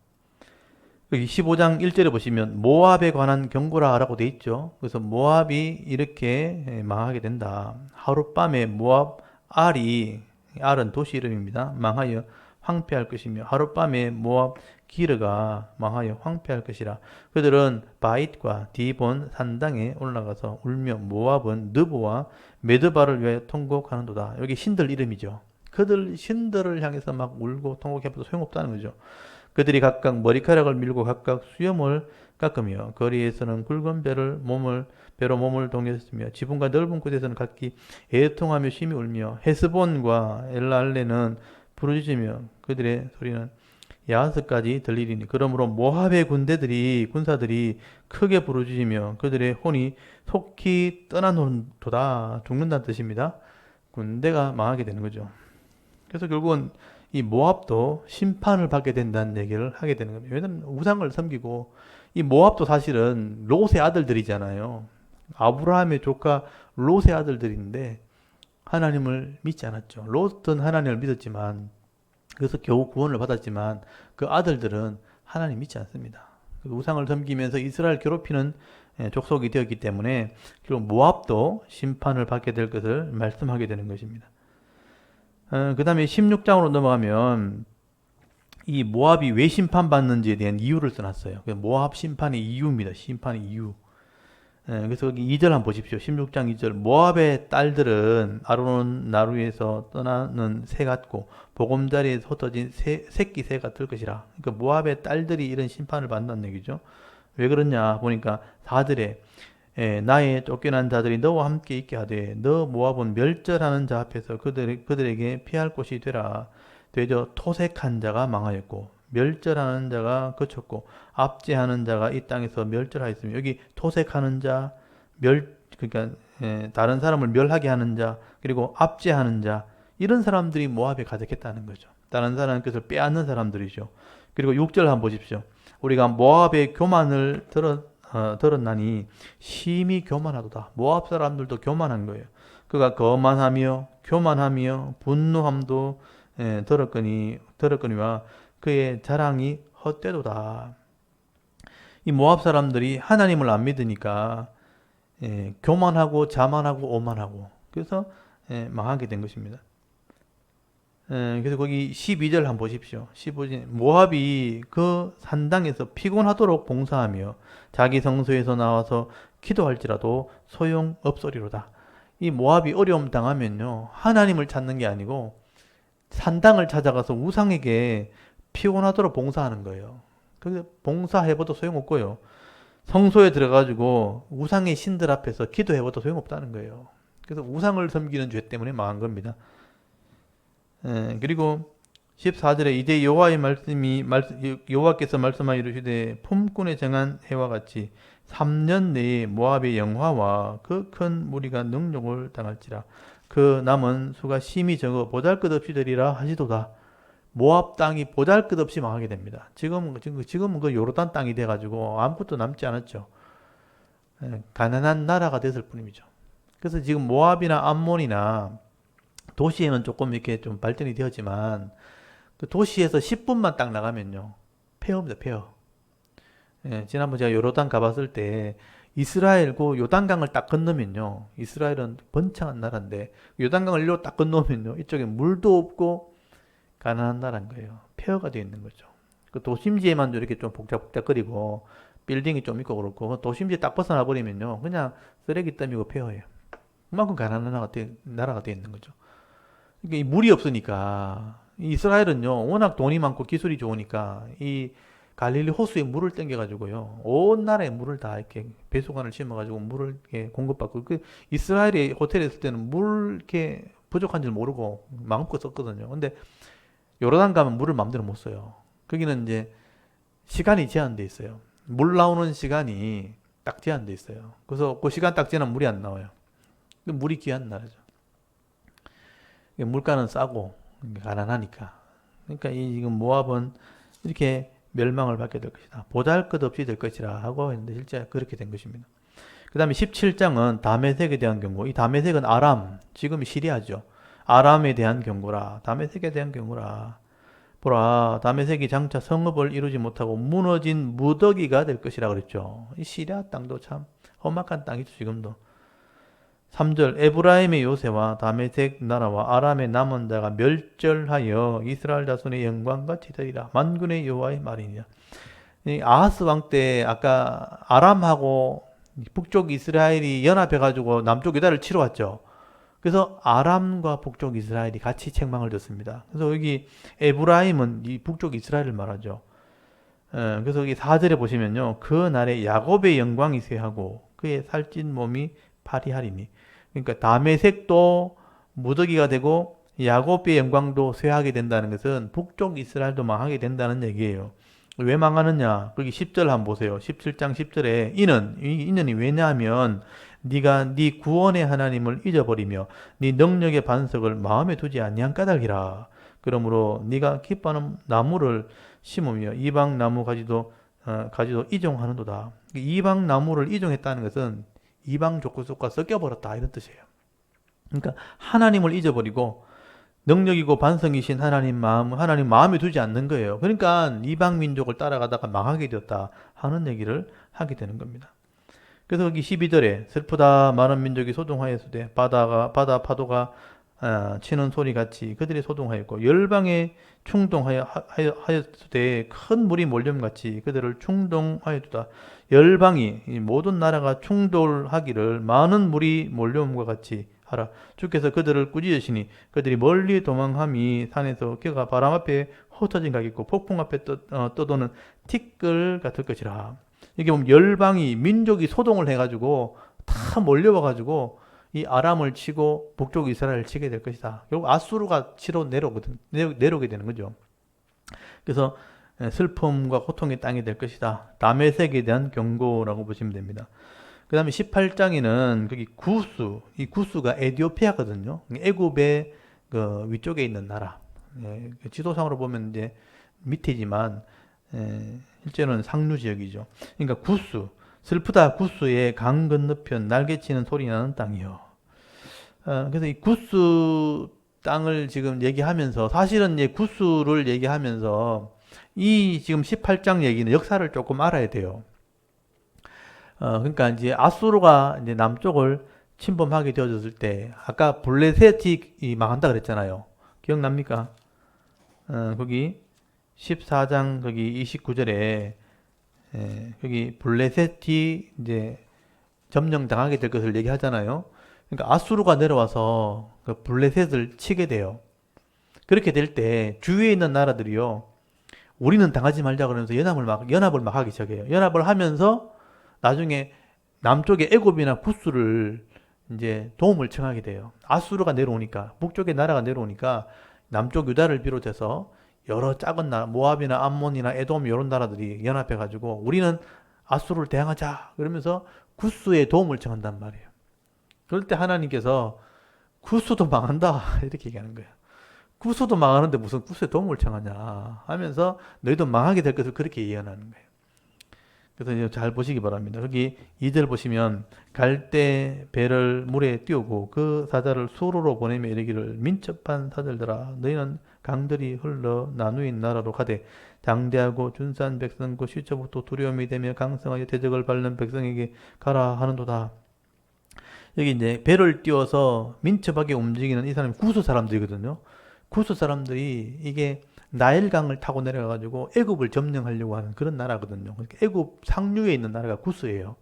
여기 15장 1절에 보시면 모압에 관한 경고라라고 돼 있죠. 그래서 모압이 이렇게 망하게 된다. 하룻밤에 모압 알은 도시 이름입니다. 망하여 황폐할 것이며 하룻밤에 모압 기르가 망하여 황폐할 것이라. 그들은 바잇과 디본 산당에 올라가서 울며 모압은 느보와 메드바를 위하여 통곡하는도다. 여기 신들 이름이죠. 그들 신들을 향해서 막 울고 통곡해도 소용없다는 거죠. 그들이 각각 머리카락을 밀고 각각 수염을 깎으며 거리에서는 굵은 배로 몸을 동였으며 지붕과 넓은 곳에서는 각기 애통하며 심히 울며 헤스본과 엘랄레는 부르짖으며 그들의 소리는 야하스까지 들리리니 그러므로 모압의 군사들이 크게 부르짖으며 그들의 혼이 속히 떠나노도다. 죽는다는 뜻입니다. 군대가 망하게 되는 거죠. 그래서 결국은 이 모압도 심판을 받게 된다는 얘기를 하게 되는 겁니다. 왜냐하면 우상을 섬기고 이 모압도 사실은 롯의 아들들이잖아요. 아브라함의 조카 롯의 아들들인데 하나님을 믿지 않았죠. 롯은 하나님을 믿었지만 그래서 겨우 구원을 받았지만 그 아들들은 하나님 믿지 않습니다. 우상을 섬기면서 이스라엘 괴롭히는 족속이 되었기 때문에 결국 모압도 심판을 받게 될 것을 말씀하게 되는 것입니다. 그 다음에 16장으로 넘어가면 이 모압이 왜 심판받는지에 대한 이유를 써놨어요. 모압 심판의 이유입니다. 심판의 이유. 그래서 여기 2절 한번 보십시오. 16장 2절. 모압의 딸들은 아르논 나루에서 떠나는 새 같고 보금자리에서 흩어진 새끼 새 같을 것이라. 그러니까 모압의 딸들이 이런 심판을 받는다는 얘기죠. 왜 그러냐 보니까 4절에 나의 쫓겨난 자들이 너와 함께 있게 하되 너 모압은 멸절하는 자 앞에서 그들에게 피할 곳이 되져 토색한 자가 망하였고 멸절하는 자가 그쳤고 압제하는 자가 이 땅에서 멸절하였으며 여기 토색하는 자, 그러니까 다른 사람을 멸하게 하는 자 그리고 압제하는 자 이런 사람들이 모압에 가득했다는 거죠. 다른 사람의 것을 빼앗는 사람들이죠. 그리고 6절 한번 보십시오. 우리가 모압의 교만을 들었나니 심히 교만하도다. 모압 사람들도 교만한 거예요. 그가 거만하며 교만하며 분노함도 들었거니와 그의 자랑이 헛되도다. 이 모압 사람들이 하나님을 안 믿으니까 교만하고 자만하고 오만하고 그래서 망하게 된 것입니다. 그래서 거기 12절 한번 보십시오. 15절 모압이 그 산당에서 피곤하도록 봉사하며 자기 성소에서 나와서 기도할지라도 소용없으리로다. 이 모압이 어려움 당하면요 하나님을 찾는 게 아니고 산당을 찾아가서 우상에게 피곤하도록 봉사하는 거예요. 그래서 봉사해봐도 소용없고요. 성소에 들어가지고 우상의 신들 앞에서 기도해봐도 소용없다는 거예요. 그래서 우상을 섬기는 죄 때문에 망한 겁니다. 그리고 14절에 이제 여호와께서 말씀하여 이르시되 품꾼에 정한 해와 같이 3년 내에 모압의 영화와 그 큰 무리가 능욕을 당할지라 그 남은 수가 심히 적어 보잘것없이 되리라 하시도다. 모압 땅이 보잘것없이 망하게 됩니다. 지금은 그 요르단 땅이 돼가지고 아무것도 남지 않았죠. 가난한 나라가 됐을 뿐이죠. 그래서 지금 모압이나 암몬이나 도시에는 조금 이렇게 좀 발전이 되었지만 그 도시에서 10분만 딱 나가면요 폐허입니다. 폐허. 지난번 제가 요르단 가봤을 때 이스라엘 그 요단강을 딱 건너면요 이스라엘은 번창한 나라인데 요단강을 일로 딱 건너면요 이쪽에 물도 없고 가난한 나라인 거예요. 폐허가 되어 있는 거죠. 그 도심지에만 이렇게 좀 복잡복잡거리고 빌딩이 좀 있고 그렇고 도심지에 딱 벗어나 버리면요 그냥 쓰레기 더미고 폐허예요. 그만큼 가난한 나라가 되어 있는 거죠. 그러니까 이 물이 없으니까 이스라엘은요 워낙 돈이 많고 기술이 좋으니까 이 갈릴리 호수에 물을 땡겨가지고요 온 나라에 물을 다 이렇게 배수관을 심어가지고 물을 이렇게 공급받고 그 이스라엘에 호텔에 있을 때는 물 이렇게 부족한 줄 모르고 마음껏 썼거든요. 근데 요르단 가면 물을 마음대로 못 써요. 거기는 이제 시간이 제한돼 있어요. 물 나오는 시간이 딱 제한돼 있어요. 그래서 그 시간 딱 지나면 물이 안 나와요. 물이 귀한 나라죠. 물가는 싸고 가난하니까. 그러니까 지금 모압은 이렇게 멸망을 받게 될 것이다. 보잘것없이 될 것이라 하고 했는데 실제 그렇게 된 것입니다. 그 다음에 17장은 다메섹에 대한 경고. 이 다메섹은 아람, 지금 시리아죠. 아람에 대한 경고라. 다메섹에 대한 경고라. 보라, 다메섹이 장차 성읍을 이루지 못하고 무너진 무더기가 될 것이라 그랬죠. 이 시리아 땅도 참 험악한 땅이죠, 지금도. 3절, 에브라임의 요새와 다메섹 나라와 아람의 남은 자가 멸절하여 이스라엘 자손의 영광같이 되리라. 만군의 여호와의 말이니라. 이 아하스 왕 때 아까 아람하고 북쪽 이스라엘이 연합해가지고 남쪽 유다를 치러 왔죠. 그래서 아람과 북쪽 이스라엘이 같이 책망을 졌습니다. 그래서 여기 에브라임은 이 북쪽 이스라엘을 말하죠. 그래서 여기 4절에 보시면요. 그 날에 야곱의 영광이 쇠하고 그의 살찐 몸이 파리하리니. 그러니까 다메섹도 무더기가 되고 야곱의 영광도 쇠하게 된다는 것은 북쪽 이스라엘도 망하게 된다는 얘기예요. 왜 망하느냐? 거기 10절 한번 보세요. 17장 10절에 이는이 왜냐하면 네가 네 구원의 하나님을 잊어버리며 네 능력의 반석을 마음에 두지 아니한 까닭이라. 그러므로 네가 기뻐하는 나무를 심으며 이방 나무 가지도 이종하는도다. 이방 나무를 이종했다는 것은 이방 족속과 섞여버렸다 이런 뜻이에요. 그러니까 하나님을 잊어버리고 능력이고 반성이신 하나님 마음에 두지 않는 거예요. 그러니까 이방 민족을 따라가다가 망하게 되었다 하는 얘기를 하게 되는 겁니다. 그래서 여기 12절에 슬프다 많은 민족이 소동하였으되 바다 파도가 치는 소리 같이 그들이 소동하였고 열방에 충동하였으되 큰 물이 몰림같이 그들을 충동하였도다. 열방이 모든 나라가 충돌하기를 많은 물이 몰려옴과 같이 하라. 주께서 그들을 꾸짖으시니 그들이 멀리 도망함이 산에서 겨가 바람 앞에 흩어진 가겠고 폭풍 앞에 떠도는 티끌 같을 것이라. 이게 보면 열방이 민족이 소동을 해가지고 다 몰려와가지고 이 아람을 치고 북쪽 이스라엘을 치게 될 것이다. 결국 아수르가 치러 내려오게 되는 거죠. 그래서 슬픔과 고통의 땅이 될 것이다. 다메섹에 대한 경고라고 보시면 됩니다. 그 다음에 18장에는 거기 구스, 이 구스가 에티오피아거든요. 애굽의 그 위쪽에 있는 나라. 지도상으로 보면 이제 밑이지만 실제로는 상류 지역이죠. 그러니까 구스, 슬프다 구스의 강 건너편 날개치는 소리 나는 땅이요. 그래서 이 구스 땅을 지금 얘기하면서 사실은 이제 구스를 얘기하면서 이 지금 18장 얘기는 역사를 조금 알아야 돼요. 그러니까 이제 아수르가 이제 남쪽을 침범하게 되어졌을 때 아까 블레셋이 망한다 그랬잖아요. 기억납니까? 거기 14장 거기 29절에 거기 블레셋이 이제 점령당하게 될 것을 얘기하잖아요. 그러니까 아수르가 내려와서 그 블레셋을 치게 돼요. 그렇게 될 때 주위에 있는 나라들이요, 우리는 당하지 말자 그러면서 연합을 막 하기 시작해요. 연합을 하면서 나중에 남쪽의 애굽이나 구스를 이제 도움을 청하게 돼요. 아수르가 내려오니까, 북쪽의 나라가 내려오니까 남쪽 유다를 비롯해서 여러 작은 나라, 모압이나 암몬이나 에돔 이런 나라들이 연합해가지고 우리는 아수르를 대항하자 그러면서 구스의 도움을 청한단 말이에요. 그럴 때 하나님께서 구스도 망한다 이렇게 얘기하는 거예요. 구스도 망하는데 무슨 구스의 도움을 청하냐 하면서 너희도 망하게 될 것을 그렇게 예언하는 거예요. 그래서 이제 잘 보시기 바랍니다. 여기 2절 보시면 갈 때 배를 물에 띄우고 그 사자를 수로로 보내며 이르기를 민첩한 사절들아 너희는 강들이 흘러 나누인 나라로 가되 장대하고 준산 백성과 시초부터 두려움이 되며 강성하여 대적을 밟는 백성에게 가라 하는도다. 여기 이제 배를 띄워서 민첩하게 움직이는 이 사람이 구스 사람들이거든요. 구스 사람들이 이게 나일강을 타고 내려가가지고 애굽을 점령하려고 하는 그런 나라거든요. 그러니까 애굽 상류에 있는 나라가 구스예요.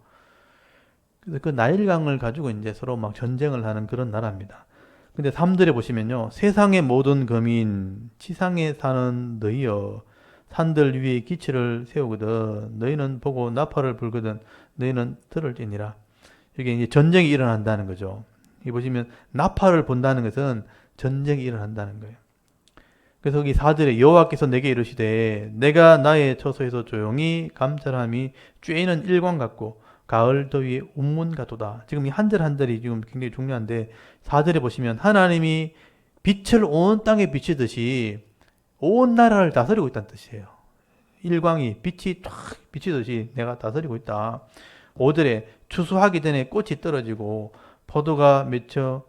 그래서 그 나일강을 가지고 이제 서로 막 전쟁을 하는 그런 나라입니다. 근데 3절에 보시면요, 세상의 모든 거민, 지상에 사는 너희여, 산들 위에 기치를 세우거든, 너희는 보고 나팔을 불거든, 너희는 들을지니라. 이게 이제 전쟁이 일어난다는 거죠. 이 보시면 나팔을 본다는 것은 전쟁이 일어난다는 거예요. 그래서 여기 4절에 여호와께서 내게 이르시되 내가 나의 처소에서 조용히 감찰함이 쬐이는 일광 같고 가을 더위에 운문 같도다. 지금 이 한 절 한 절이 지금 굉장히 중요한데 4절에 보시면 하나님이 빛을 온 땅에 비치듯이 온 나라를 다스리고 있다는 뜻이에요. 일광이 빛이 탁 비치듯이 내가 다스리고 있다. 5절에 추수하기 전에 꽃이 떨어지고 포도가 맺혀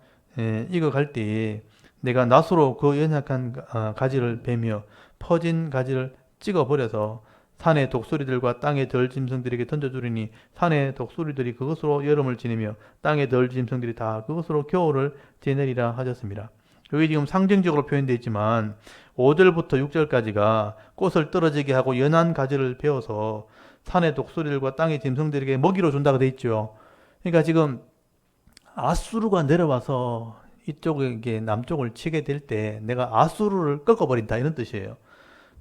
익어갈 때에 내가 낫으로 그 연약한 가지를 베며 퍼진 가지를 찍어버려서 산의 독수리들과 땅의 덜 짐승들에게 던져주리니 산의 독수리들이 그것으로 여름을 지내며 땅의 덜 짐승들이 다 그것으로 겨울을 지내리라 하셨습니다. 여기 지금 상징적으로 표현되어 있지만 5절부터 6절까지가 꽃을 떨어지게 하고 연한 가지를 베어서 산의 독수리들과 땅의 짐승들에게 먹이로 준다고 되어 있죠. 그러니까 지금 아수르가 내려와서 이쪽에 남쪽을 치게 될 때 내가 아수르를 꺾어버린다 이런 뜻이에요.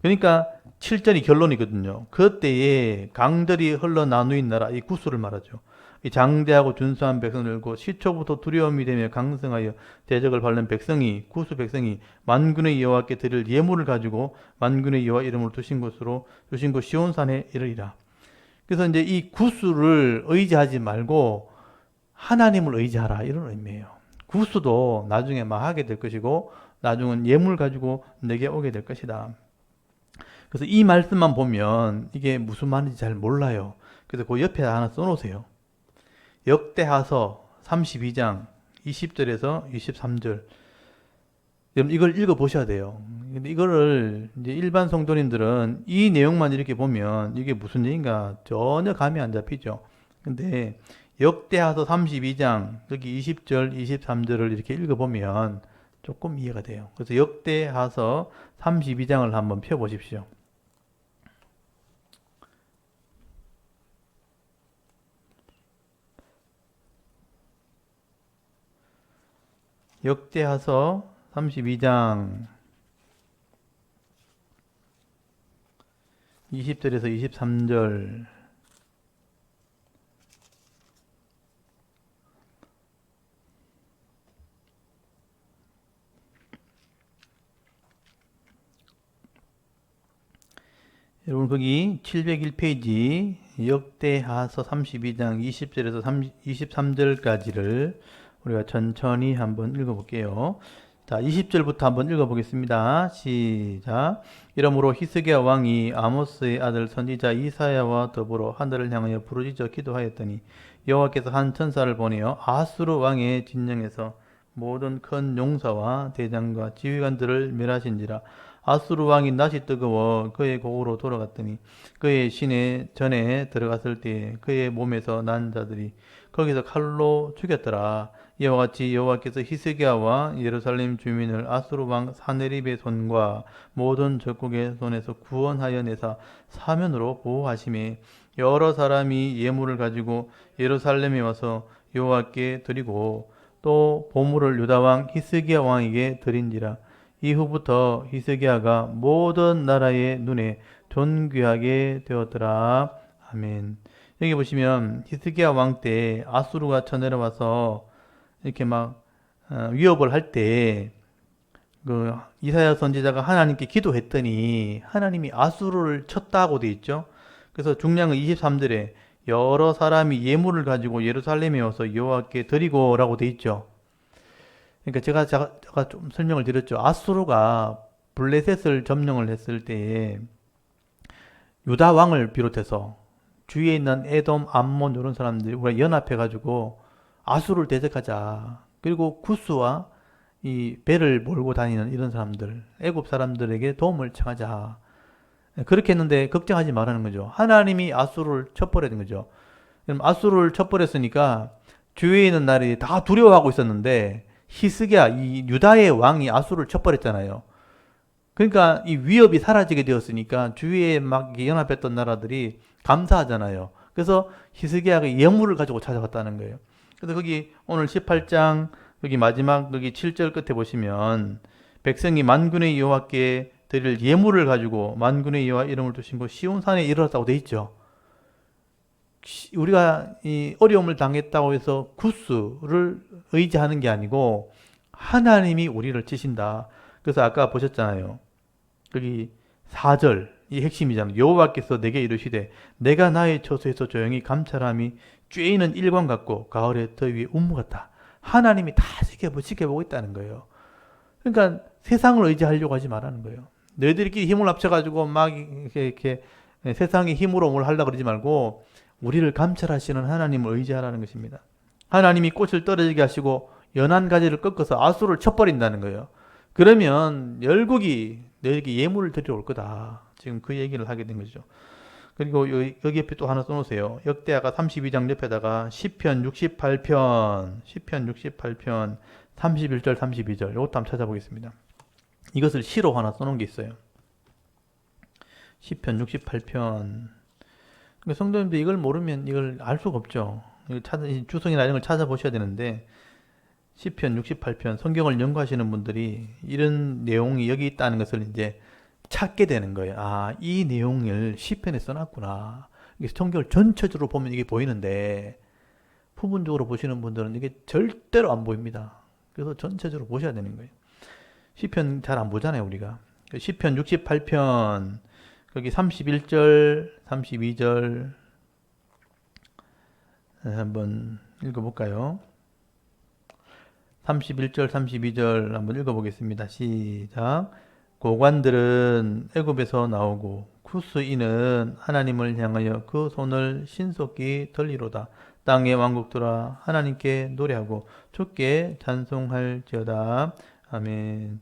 그러니까 7절이 결론이거든요. 그때에 강들이 흘러나누인 나라, 이 구스를 말하죠. 이 장대하고 준수한 백성들과 시초부터 두려움이 되며 강성하여 대적을 밟는 백성이, 구스 백성이 만군의 여호와께 드릴 예물을 가지고 만군의 여호와 이름을 두신 곳으로 두신 곳 시온산에 이르리라. 그래서 이제 이 구스를 의지하지 말고 하나님을 의지하라 이런 의미예요. 구스도 나중에 망하게 될 것이고 나중은 예물 가지고 내게 오게 될 것이다. 그래서 이 말씀만 보면 이게 무슨 말인지 잘 몰라요. 그래서 그 옆에 하나 써놓으세요. 역대하서 32장 20절에서 23절. 여러분 이걸 읽어보셔야 돼요. 근데 이거를 이제 일반 성도님들은 이 내용만 이렇게 보면 이게 무슨 얘기인가 전혀 감이 안 잡히죠. 근데 역대하서 32장 여기 20절 23절을 이렇게 읽어보면 조금 이해가 돼요. 그래서 역대하서 32장을 한번 펴보십시오. 역대하서 32장 20절에서 23절. 여러분 거기 701페이지 역대하서 32장 20절에서 23절까지를 우리가 천천히 한번 읽어볼게요. 자, 20절부터 한번 읽어보겠습니다. 시작. 이러므로 히스기야 왕이 아모스의 아들 선지자 이사야와 더불어 하늘을 향하여 부르짖어 기도하였더니 여호와께서 한 천사를 보내어 아수르 왕의 진영에서 모든 큰 용사와 대장과 지휘관들을 멸하신지라. 아수르 왕이 낯이 뜨거워 그의 고으로 돌아갔더니 그의 시내 전에 들어갔을 때에 그의 몸에서 난 자들이 거기서 칼로 죽였더라. 이와 같이 여호와께서 히스기야와 예루살렘 주민을 아수르 왕 사네립의 손과 모든 적국의 손에서 구원하여 내사 사면으로 보호하심에 여러 사람이 예물을 가지고 예루살렘에 와서 여호와께 드리고 또 보물을 유다 왕 히스기야 왕에게 드린지라. 이후부터 히스기야가 모든 나라의 눈에 존귀하게 되었더라. 아멘. 여기 보시면 히스기야 왕 때 아수르가 쳐내려와서 이렇게 막 위협을 할 때 그 이사야 선지자가 하나님께 기도했더니 하나님이 아수르를 쳤다고 돼 있죠. 그래서 중량은 23절에 여러 사람이 예물을 가지고 예루살렘에 와서 여호와께 드리고라고 돼 있죠. 그러니까 제가 좀 설명을 드렸죠. 아수르가 블레셋을 점령을 했을 때에 유다 왕을 비롯해서 주위에 있는 에돔, 암몬 이런 사람들이 우리가 연합해가지고 아수르를 대적하자. 그리고 구스와 이 배를 몰고 다니는 이런 사람들, 애굽 사람들에게 도움을 청하자. 그렇게 했는데 걱정하지 말라는 거죠. 하나님이 아수르를 쳐버리는 거죠. 그럼 아수르를 쳐버렸으니까 주위에 있는 나라들이 다 두려워하고 있었는데 히스기야, 이 유다의 왕이 아수르를 쳐버렸잖아요. 그러니까 이 위협이 사라지게 되었으니까 주위에 막 연합했던 나라들이 감사하잖아요. 그래서 히스기야가 예물을 가지고 찾아갔다는 거예요. 그래서 거기 오늘 18장 여기 마지막 여기 7절 끝에 보시면 백성이 만군의 여호와께 드릴 예물을 가지고 만군의 여호와 이름을 두신 곳 시온산에 이르렀다고 돼 있죠. 우리가 이 어려움을 당했다고 해서 구스를 의지하는 게 아니고 하나님이 우리를 치신다. 그래서 아까 보셨잖아요. 여기 4절 이 핵심이잖아요. 여호와께서 내게 이르시되 내가 나의 처소에서 조용히 감찰함이 쬐이는 일광 같고 가을의 더위에 운무 같다. 하나님이 다 지켜보고 있다는 거예요. 그러니까 세상을 의지하려고 하지 말라는 거예요. 너희들끼리 힘을 합쳐가지고 막 이렇게 세상의 힘으로 뭘 하려고 그러지 말고 우리를 감찰하시는 하나님을 의지하라는 것입니다. 하나님이 꽃을 떨어지게 하시고 연한 가지를 꺾어서 아수를 쳐버린다는 거예요. 그러면 열국이 너에게 예물을 드리러 올 거다. 지금 그 얘기를 하게 된 거죠. 그리고 여기 옆에 또 하나 써놓으세요. 역대하가 32장 옆에다가 시편 68편 31절 32절 이것도 한번 찾아보겠습니다. 이것을 시로 하나 써놓은 게 있어요. 시편 68편. 그러니까 성도님들 이걸 모르면 이걸 알 수가 없죠. 주성이나 이런 걸 찾아보셔야 되는데 시편 68편 성경을 연구하시는 분들이 이런 내용이 여기 있다는 것을 이제 찾게 되는 거예요. 아, 이 내용을 시편에 써놨구나. 이게 성경을 전체적으로 보면 이게 보이는데 부분적으로 보시는 분들은 이게 절대로 안 보입니다. 그래서 전체적으로 보셔야 되는 거예요. 시편 잘 안 보잖아요, 우리가. 시편 68편 거기 31절, 32절 한번 읽어볼까요? 31절, 32절 한번 읽어보겠습니다. 시작. 고관들은 애굽에서 나오고 쿠스인은 하나님을 향하여 그 손을 신속히 들리로다. 땅의 왕국들아 하나님께 노래하고 주께 찬송할지어다. 아멘.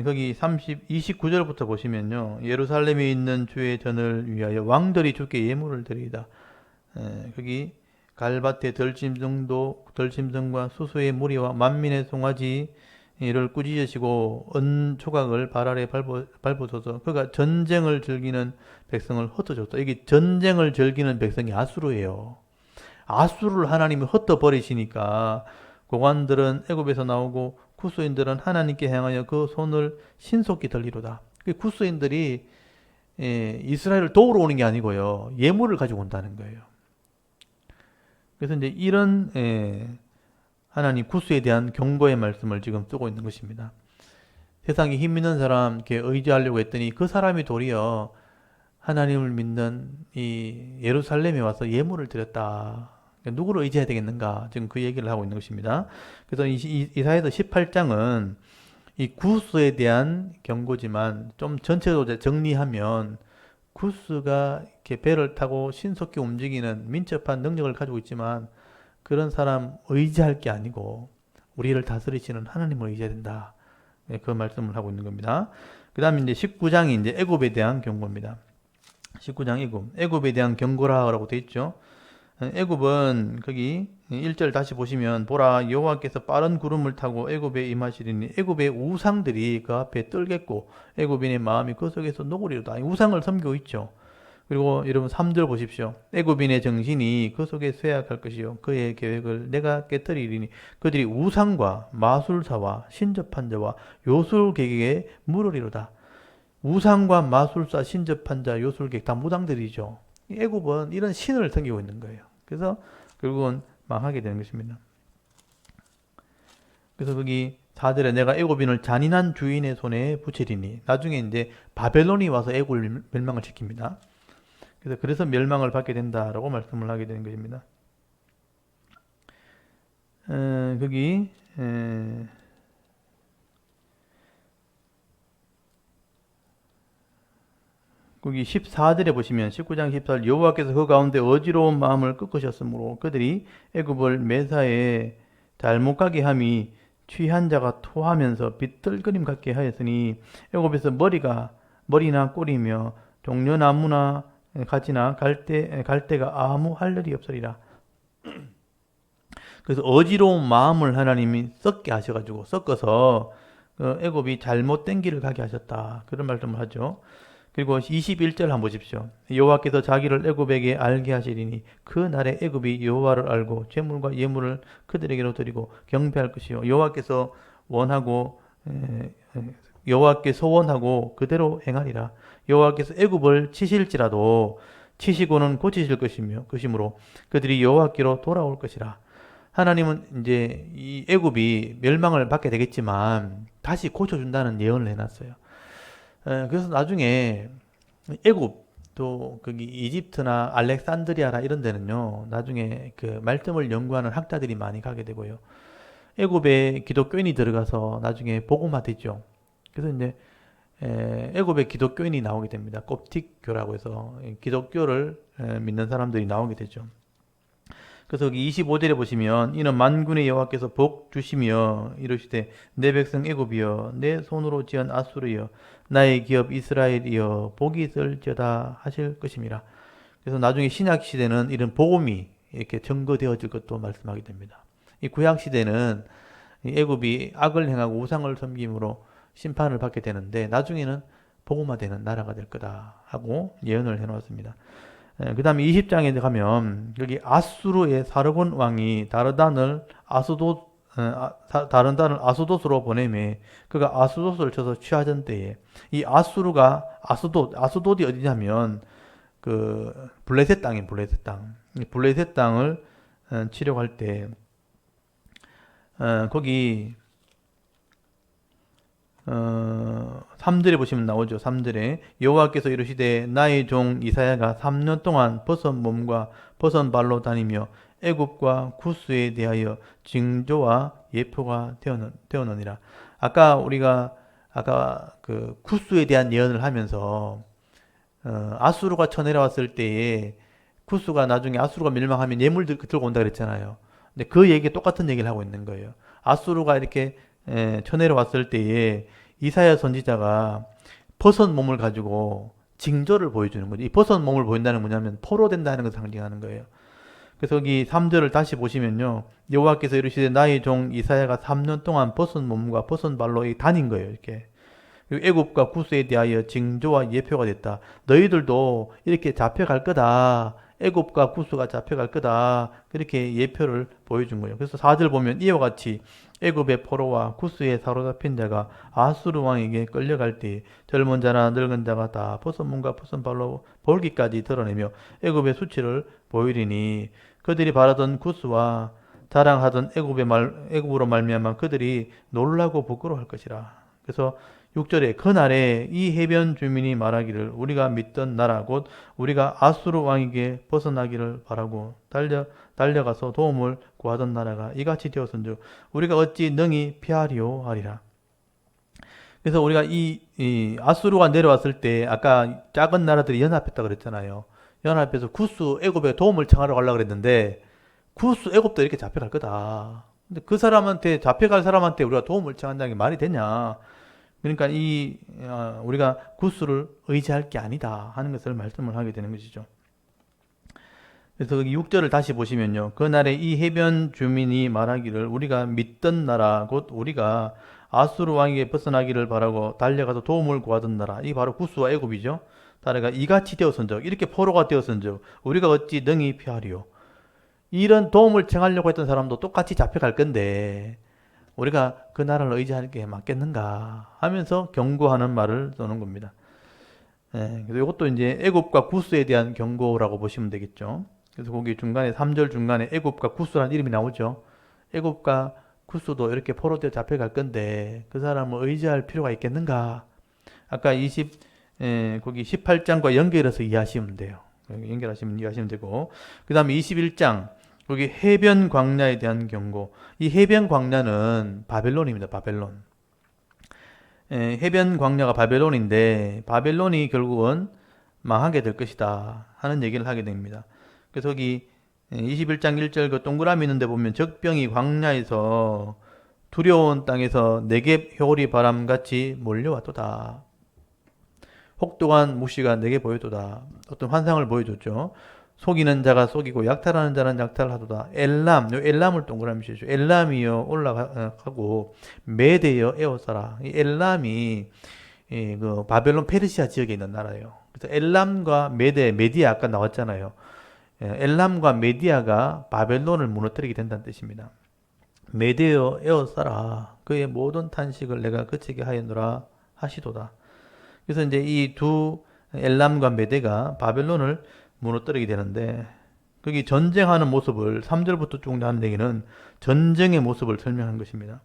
거기 29절부터 보시면요. 예루살렘에 있는 주의 전을 위하여 왕들이 주께 예물을 드리이다. 거기 갈밭의 덜짐승과 수수의 무리와 만민의 송아지 이를 꾸짖으시고 은초각을 발 아래 밟으소서. 그가 전쟁을 즐기는 백성을 흩어줬다. 이게 전쟁을 즐기는 백성이 아수르예요. 아수르를 하나님이 흩어버리시니까 고관들은 애굽에서 나오고 쿠스인들은 하나님께 향하여 그 손을 신속히 들리로다. 쿠스인들이 이스라엘을 도우러 오는 게 아니고요. 예물을 가지고 온다는 거예요. 그래서 이제 이런 하나님 쿠스에 대한 경고의 말씀을 지금 쓰고 있는 것입니다. 세상에 힘 있는 사람 이렇게 의지하려고 했더니 그 사람이 도리어 하나님을 믿는 이 예루살렘에 와서 예물을 드렸다. 누구를 의지해야 되겠는가? 지금 그 얘기를 하고 있는 것입니다. 그래서 이사야서 18장은 이 구스에 대한 경고지만 좀 전체적으로 정리하면 구스가 이렇게 배를 타고 신속히 움직이는 민첩한 능력을 가지고 있지만 그런 사람 의지할 게 아니고 우리를 다스리시는 하나님을 의지해야 된다. 그 말씀을 하고 있는 겁니다. 그 다음에 이제 19장이 이제 애굽에 대한 경고입니다. 19장 애굽에 대한 경고라고 되어 있죠. 애굽은 거기 1절 다시 보시면 보라 여호와께서 빠른 구름을 타고 애굽에 임하시리니 애굽의 우상들이 그 앞에 떨겠고 애굽인의 마음이 그 속에서 녹으리로다. 우상을 섬기고 있죠. 그리고 여러분 3절 보십시오. 애굽인의 정신이 그 속에 쇠약할 것이요 그의 계획을 내가 깨뜨리리니 그들이 우상과 마술사와 신접한 자와 요술객에게 물으리로다. 우상과 마술사, 신접한 자, 요술객 다 무당들이죠. 애굽은 이런 신을 섬기고 있는 거예요. 그래서 결국은 망하게 되는 것입니다. 그래서 거기 4절에 내가 애굽인을 잔인한 주인의 손에 붙이리니 나중에 이제 바벨론이 와서 애굽을 멸망을 시킵니다. 그래서 멸망을 받게 된다라고 말씀을 하게 되는 것입니다. 거기 거기 14절에 보시면 19장 14절 여호와께서 그 가운데 어지러운 마음을 꺾으셨으므로 그들이 애굽을 매사에 잘못 가게 함이 취한 자가 토하면서 비틀거림 같게 하였으니 애굽에서 머리나 꼬리며 종려나무나 가지나 갈대가 아무 할 일이 없으리라. 그래서 어지러운 마음을 하나님이 썩게 하셔가지고 섞어서 애굽이 잘못된 길을 가게 하셨다. 그런 말씀을 하죠. 그리고 21절 한번 보십시오. 여호와께서 자기를 애굽에게 알게 하시리니 그 날에 애굽이 여호와를 알고 제물과 예물을 그들에게로 드리고 경배할 것이요 여호와께서 원하고 그대로 행하리라. 여호와께서 애굽을 치실지라도 치시고는 고치실 것이므로 그들이 여호와께로 돌아올 것이라. 하나님은 이제 이 애굽이 멸망을 받게 되겠지만 다시 고쳐준다는 예언을 해놨어요. 그래서 나중에 애굽 또 거기 이집트나 알렉산드리아라 이런 데는요 나중에 그 말씀을 연구하는 학자들이 많이 가게 되고요 애굽에 기독교인이 들어가서 나중에 복음화되죠. 그래서 이제 애굽에 기독교인이 나오게 됩니다. kop틱교라고 해서 기독교를 믿는 사람들이 나오게 되죠. 그래서 여기 25절에 보시면 이는 만군의 여호와께서 복 주시며 이르시되 내 백성 애굽이여 내 손으로 지은 아수르여 나의 기업 이스라엘이여 복이 있을지어다 하실 것임이라. 그래서 나중에 신약 시대는 이런 복음이 이렇게 증거되어질 것도 말씀하게 됩니다. 이 구약 시대는 이 애굽이 악을 행하고 우상을 섬김으로 심판을 받게 되는데 나중에는 복음화되는 나라가 될 거다 하고 예언을 해놓았습니다. 그 다음에 20장에 가면 여기 아수르의 사르곤 왕이 다른 단을 아수도스로 보내매 그가 아수도스를 쳐서 취하던 때에 이 아수돗이 어디냐면 그 블레셋 땅인 블레셋 땅. 블레셋 땅을 치려고 때 거기 3절에 보시면 나오죠. 3절에 여호와께서 이르시되 나의 종 이사야가 3년 동안 벗은 몸과 벗은 발로 다니며 애굽과 구스에 대하여 징조와 예표가 되었느니라. 우리가 그 구스에 대한 예언을 하면서 아수르가 쳐내려왔을 때에 구스가 나중에 아수르가 멸망하면 예물 들고 온다 그랬잖아요. 근데 그 얘기 똑같은 얘기를 하고 있는 거예요. 아수르가 이렇게 쳐내려왔을 때에 이사야 선지자가 벗은 몸을 가지고 징조를 보여주는 거죠. 이 벗은 몸을 보인다는 건 뭐냐면 포로된다는 것을 상징하는 거예요. 그래서 여기 3절을 다시 보시면요. 여호와께서 이르시되 나의 종 이사야가 3년 동안 벗은 몸과 벗은 발로 다닌 거예요. 이렇게. 애굽과 구스에 대하여 징조와 예표가 됐다. 너희들도 이렇게 잡혀갈 거다. 애굽과 구스가 잡혀갈 거다. 그렇게 예표를 보여준 거예요. 그래서 4절 보면 이와 같이 애굽의 포로와 구스에 사로잡힌 자가 아수르 왕에게 끌려갈 때 젊은 자나 늙은 자가 다 벗은 몸과 벗은 발로 볼기까지 드러내며 애굽의 수치를 보이리니 그들이 바라던 구스와 자랑하던 애굽으로 말미암아 그들이 놀라고 부끄러워할 것이라. 그래서 6절에 그날에 이 해변 주민이 말하기를 우리가 믿던 나라 곧 우리가 아수르 왕에게 벗어나기를 바라고 달려가서 도움을 구하던 나라가 이같이 되었은즉 우리가 어찌 능히 피하리오 하리라. 그래서 우리가 이 아수르가 내려왔을 때 아까 작은 나라들이 연합했다 그랬잖아요. 연합해서 구스 애굽에 도움을 청하러 가려고 그랬는데 구스 애굽도 이렇게 잡혀갈 거다. 근데 그 사람한테 잡혀갈 사람한테 우리가 도움을 청한다는 게 말이 되냐? 그러니까 우리가 구스를 의지할 게 아니다 하는 것을 말씀을 하게 되는 것이죠. 그래서 여기 6절을 다시 보시면요. 그날에 이 해변 주민이 말하기를 우리가 믿던 나라 곧 우리가 아수르 왕에게 벗어나기를 바라고 달려가서 도움을 구하던 나라 이 바로 구스와 애굽이죠. 다르가 이같이 되었은즉 이렇게 포로가 되었은즉 우리가 어찌 능히 피하리요. 이런 도움을 청하려고 했던 사람도 똑같이 잡혀갈 건데 우리가 그 나라를 의지할 게 맞겠는가 하면서 경고하는 말을 써놓은 겁니다. 그래서 이것도 이제 애굽과 구스에 대한 경고라고 보시면 되겠죠. 그래서 거기 중간에 3절 중간에 애굽과 구스라는 이름이 나오죠. 애굽과 구스도 이렇게 포로되어 잡혀갈 건데 그 사람을 의지할 필요가 있겠는가? 아까 거기 18장과 연결해서 이해하시면 돼요. 이해하시면 되고 그 다음에 21장 여기 해변 광야에 대한 경고. 이 해변 광야는 바벨론입니다. 바벨론. 해변 광야가 바벨론인데 바벨론이 결국은 망하게 될 것이다 하는 얘기를 하게 됩니다. 그래서 여기 21장 1절 그 동그라미 있는데 보면 적병이 광야에서 두려운 땅에서 네겝 효리 바람같이 몰려왔도다. 혹독한 무시가 내게 보여도다. 어떤 환상을 보여줬죠. 속이는 자가 속이고 약탈하는 자는 약탈하도다. 엘람을 동그라미 씌우죠. 엘람이여 올라가고 메대여 에워싸라. 이 엘람이 그 바벨론 페르시아 지역에 있는 나라예요. 그래서 엘람과 메디아 아까 나왔잖아요. 엘람과 메디아가 바벨론을 무너뜨리게 된다는 뜻입니다. 메대여 에워싸라. 그의 모든 탄식을 내가 그치게 하였노라 하시도다. 그래서 이제 이 두 엘람과 메대가 바벨론을 무너뜨리게 되는데 거기 전쟁하는 모습을 3절부터 쭉 나오는 얘기는 전쟁의 모습을 설명한 것입니다.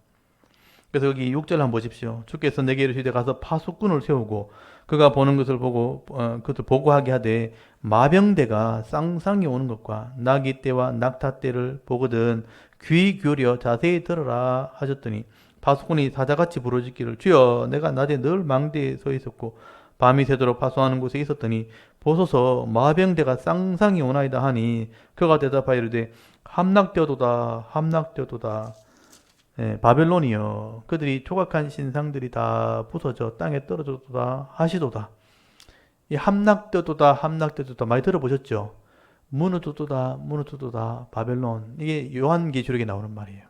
그래서 여기 6절 한번 보십시오. 주께서 내게 이르시되 가서 파수꾼을 세우고 그가 보는 것을 보고 그것을 보고하게 하되 마병대가 쌍쌍이 오는 것과 나기 때와 낙타 때를 보거든 귀 기울여 자세히 들어라 하셨더니 파수꾼이 사자같이 부르짖기를 주여 내가 낮에 늘 망대에 서 있었고 밤이 새도록 파수하는 곳에 있었더니 보소서 마병대가 쌍쌍이 오나이다 하니 그가 대답하여 이르되 함락되어도다 함락되어도다. 예, 바벨론이여 그들이 조각한 신상들이 다 부서져 땅에 떨어져도다 하시도다. 이 함락되어도다 함락되어도다 많이 들어보셨죠? 무너져도다 무너져도다 바벨론. 이게 요한계시록에 나오는 말이에요.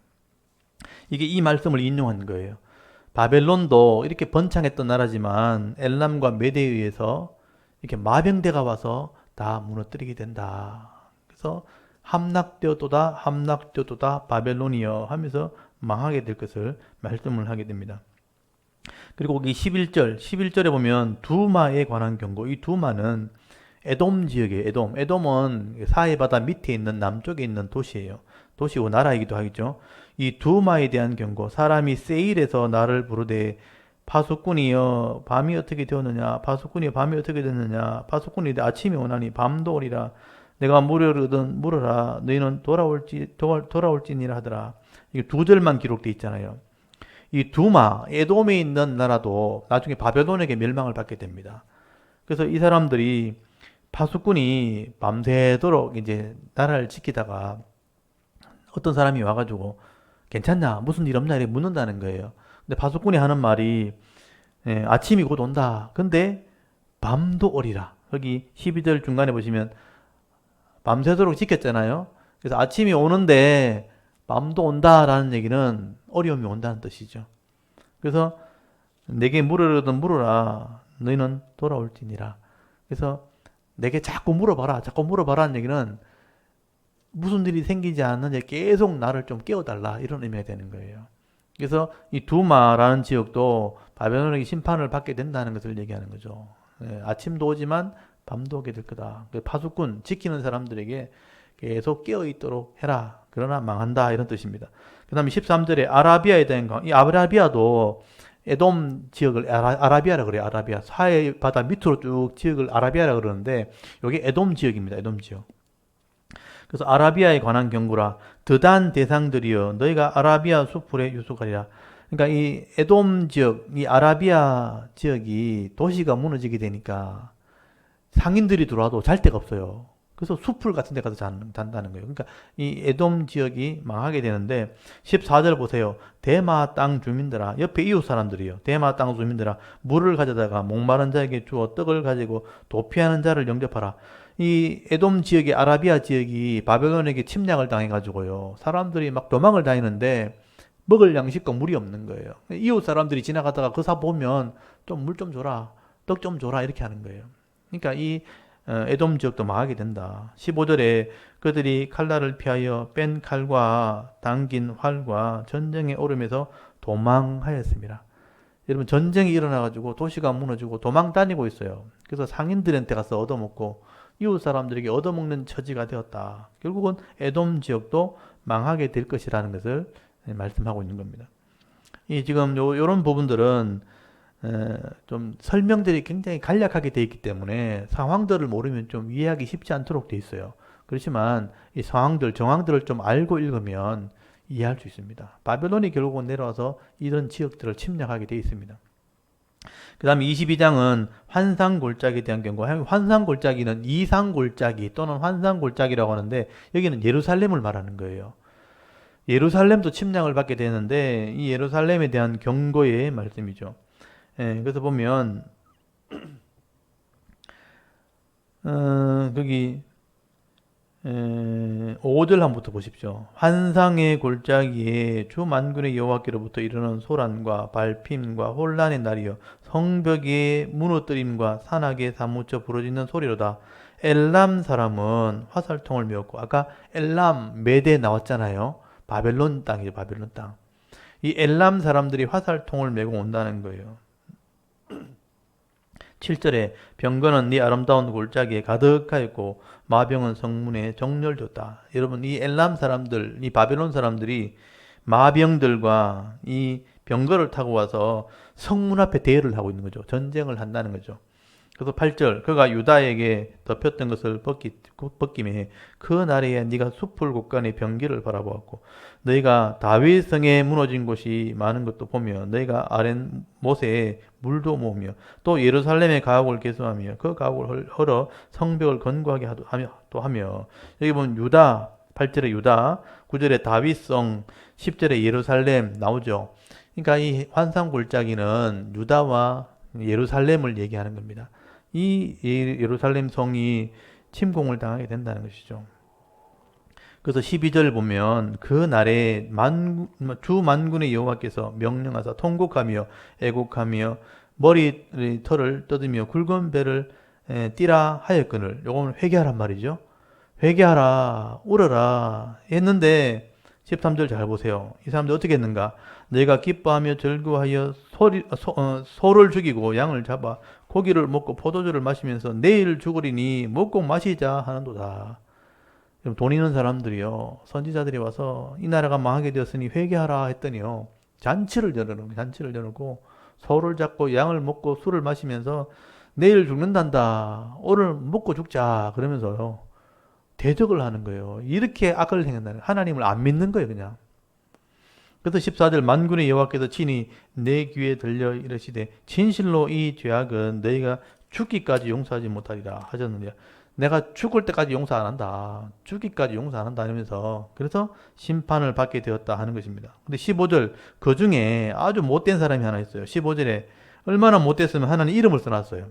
이게 이 말씀을 인용한 거예요. 바벨론도 이렇게 번창했던 나라지만 엘람과 메대에 의해서 이렇게 마병대가 와서 다 무너뜨리게 된다. 그래서 함락되어도다 함락되어도다 바벨론이여 하면서 망하게 될 것을 말씀을 하게 됩니다. 그리고 거기 11절에 보면 두마에 관한 경고. 이 두마는 에돔 지역이에요. 에돔은 사해 바다 밑에 있는 남쪽에 있는 도시예요. 도시고 나라이기도 하겠죠. 이 두마에 대한 경고. 사람이 세일에서 나를 부르되 파수꾼이여 밤이 어떻게 되었느냐 파수꾼이 밤이 어떻게 됐느냐 파수꾼이 아침이 오나니 밤도 오리라. 내가 물으려든 물어라 너희는 돌아올지니라 하더라. 이게 두 절만 기록되어 있잖아요. 이 두마 에돔에 있는 나라도 나중에 바벨론에게 멸망을 받게 됩니다. 그래서 이 사람들이 파수꾼이 밤새도록 이제 나라를 지키다가 어떤 사람이 와가지고 괜찮냐 무슨 일 없냐 이렇게 묻는다는 거예요. 근데 파수꾼이 하는 말이 아침이 곧 온다. 근데 밤도 오리라. 여기 12절 중간에 보시면 밤새도록 지켰잖아요. 그래서 아침이 오는데 밤도 온다라는 얘기는 어려움이 온다는 뜻이죠. 그래서 내게 물으려든 물어라. 너희는 돌아올지니라. 그래서 내게 자꾸 물어봐라는 얘기는 무슨 일이 생기지 않느냐 계속 나를 좀 깨워달라 이런 의미가 되는 거예요. 그래서 이 두마라는 지역도 바벨론에게 심판을 받게 된다는 것을 얘기하는 거죠. 아침도 오지만 밤도 오게 될 거다. 파수꾼 지키는 사람들에게 계속 깨어있도록 해라. 그러나 망한다 이런 뜻입니다. 그 다음에 13절에 아라비아에 대한 이 아라비아도 에돔 지역을 아라비아라 그래요. 아라비아 사해 바다 밑으로 쭉 지역을 아라비아라 그러는데 이게 에돔 지역입니다. 에돔 지역. 그래서 아라비아에 관한 경고라. 드단 대상들이여 너희가 아라비아 수풀에 유숙하리라. 그러니까 이 에돔 지역, 이 아라비아 지역이 도시가 무너지게 되니까 상인들이 들어와도 잘 데가 없어요. 그래서 숲풀 같은 데 가서 잔다는 거예요. 그러니까 이 에돔 지역이 망하게 되는데 14절 보세요. 대마 땅 주민들아 옆에 이웃 사람들이요. 대마 땅 주민들아 물을 가져다가 목마른 자에게 주어 떡을 가지고 도피하는 자를 영접하라. 이 에돔 지역이 아라비아 지역이 바벨론에게 침략을 당해가지고요. 사람들이 막 도망을 다니는데 먹을 양식과 물이 없는 거예요. 이웃 사람들이 지나가다가 그 사 보면 좀 물 좀 줘라. 떡 좀 줘라. 이렇게 하는 거예요. 그러니까 이 에돔 지역도 망하게 된다. 15절에 그들이 칼날을 피하여 뺀 칼과 당긴 활과 전쟁에 오르면서 도망하였습니다. 여러분 전쟁이 일어나가지고 도시가 무너지고 도망 다니고 있어요. 그래서 상인들한테 가서 얻어먹고 이웃 사람들에게 얻어먹는 처지가 되었다. 결국은 에돔 지역도 망하게 될 것이라는 것을 말씀하고 있는 겁니다. 이 지금 요런 부분들은 좀 설명들이 굉장히 간략하게 되어 있기 때문에 상황들을 모르면 좀 이해하기 쉽지 않도록 되어 있어요. 그렇지만 이 상황들, 정황들을 좀 알고 읽으면 이해할 수 있습니다. 바벨론이 결국은 내려와서 이런 지역들을 침략하게 되어 있습니다. 그 다음에 22장은 환상골짜기에 대한 경고. 환상골짜기는 이상골짜기 또는 환상골짜기라고 하는데 여기는 예루살렘을 말하는 거예요. 예루살렘도 침략을 받게 되는데 이 예루살렘에 대한 경고의 말씀이죠. 그래서 보면 거기 5절 한부터 보십시오. 환상의 골짜기에 주 만군의 여호와께로부터 이르는 소란과 발핌과 혼란의 날이여 성벽의 무너뜨림과 산악에 사무쳐 부러지는 소리로다. 엘람 사람은 화살통을 메었고 아까 엘람 메대 나왔잖아요. 바벨론 땅이죠. 바벨론 땅. 이 엘람 사람들이 화살통을 메고 온다는 거예요. 7절에 병거는 네 아름다운 골짜기에 가득하였고 마병은 성문에 정렬되었다. 여러분 이 엘람 사람들, 이 바벨론 사람들이 마병들과 이 병거를 타고 와서 성문 앞에 대열을 하고 있는 거죠. 전쟁을 한다는 거죠. 그래서 8절 그가 유다에게 덮였던 것을 벗김에 그 날에 네가 숲을 곳간의 병기를 바라보았고 너희가 다윗 성에 무너진 곳이 많은 것도 보며 너희가 아랫 못에 물도 모으며 또 예루살렘의 가옥을 개수하며 그 가옥을 헐어 성벽을 견고하게 하며 여기 보면 유다 8절에 유다 9절에 다윗성 10절에 예루살렘 나오죠. 그러니까 이 환상골짜기는 유다와 예루살렘을 얘기하는 겁니다. 이 예루살렘 성이 침공을 당하게 된다는 것이죠. 그래서 12절 보면 그 날에 주 만군의 여호와께서 명령하사 통곡하며 애곡하며 머리 털을 뜯으며 굵은 배를 띠라 하였거늘. 요거는 회개하란 말이죠. 회개하라 울어라 했는데 13절 잘 보세요. 이 사람들 어떻게 했는가? 내가 기뻐하며 즐거워하여 소를 죽이고 양을 잡아 고기를 먹고 포도주를 마시면서 내일 죽으리니 먹고 마시자 하는도다. 돈 있는 사람들이요, 선지자들이 와서 이 나라가 망하게 되었으니 회개하라 했더니요, 잔치를 열고 소를 잡고 양을 먹고 술을 마시면서 내일 죽는단다, 오늘 먹고 죽자 그러면서요 대적을 하는 거예요. 이렇게 악을 행한다는, 하나님을 안 믿는 거예요 그냥. 그래서 14절 만군의 여호와께서 친히 내 귀에 들려 이르시되 진실로 이 죄악은 너희가 죽기까지 용서하지 못하리라 하셨느냐. 내가 죽을 때까지 용서 안 한다. 죽기까지 용서 안 한다 하면서 그래서 심판을 받게 되었다 하는 것입니다. 근데 15절 그 중에 아주 못된 사람이 하나 있어요. 15절에 얼마나 못됐으면 하나님 이름을 써놨어요.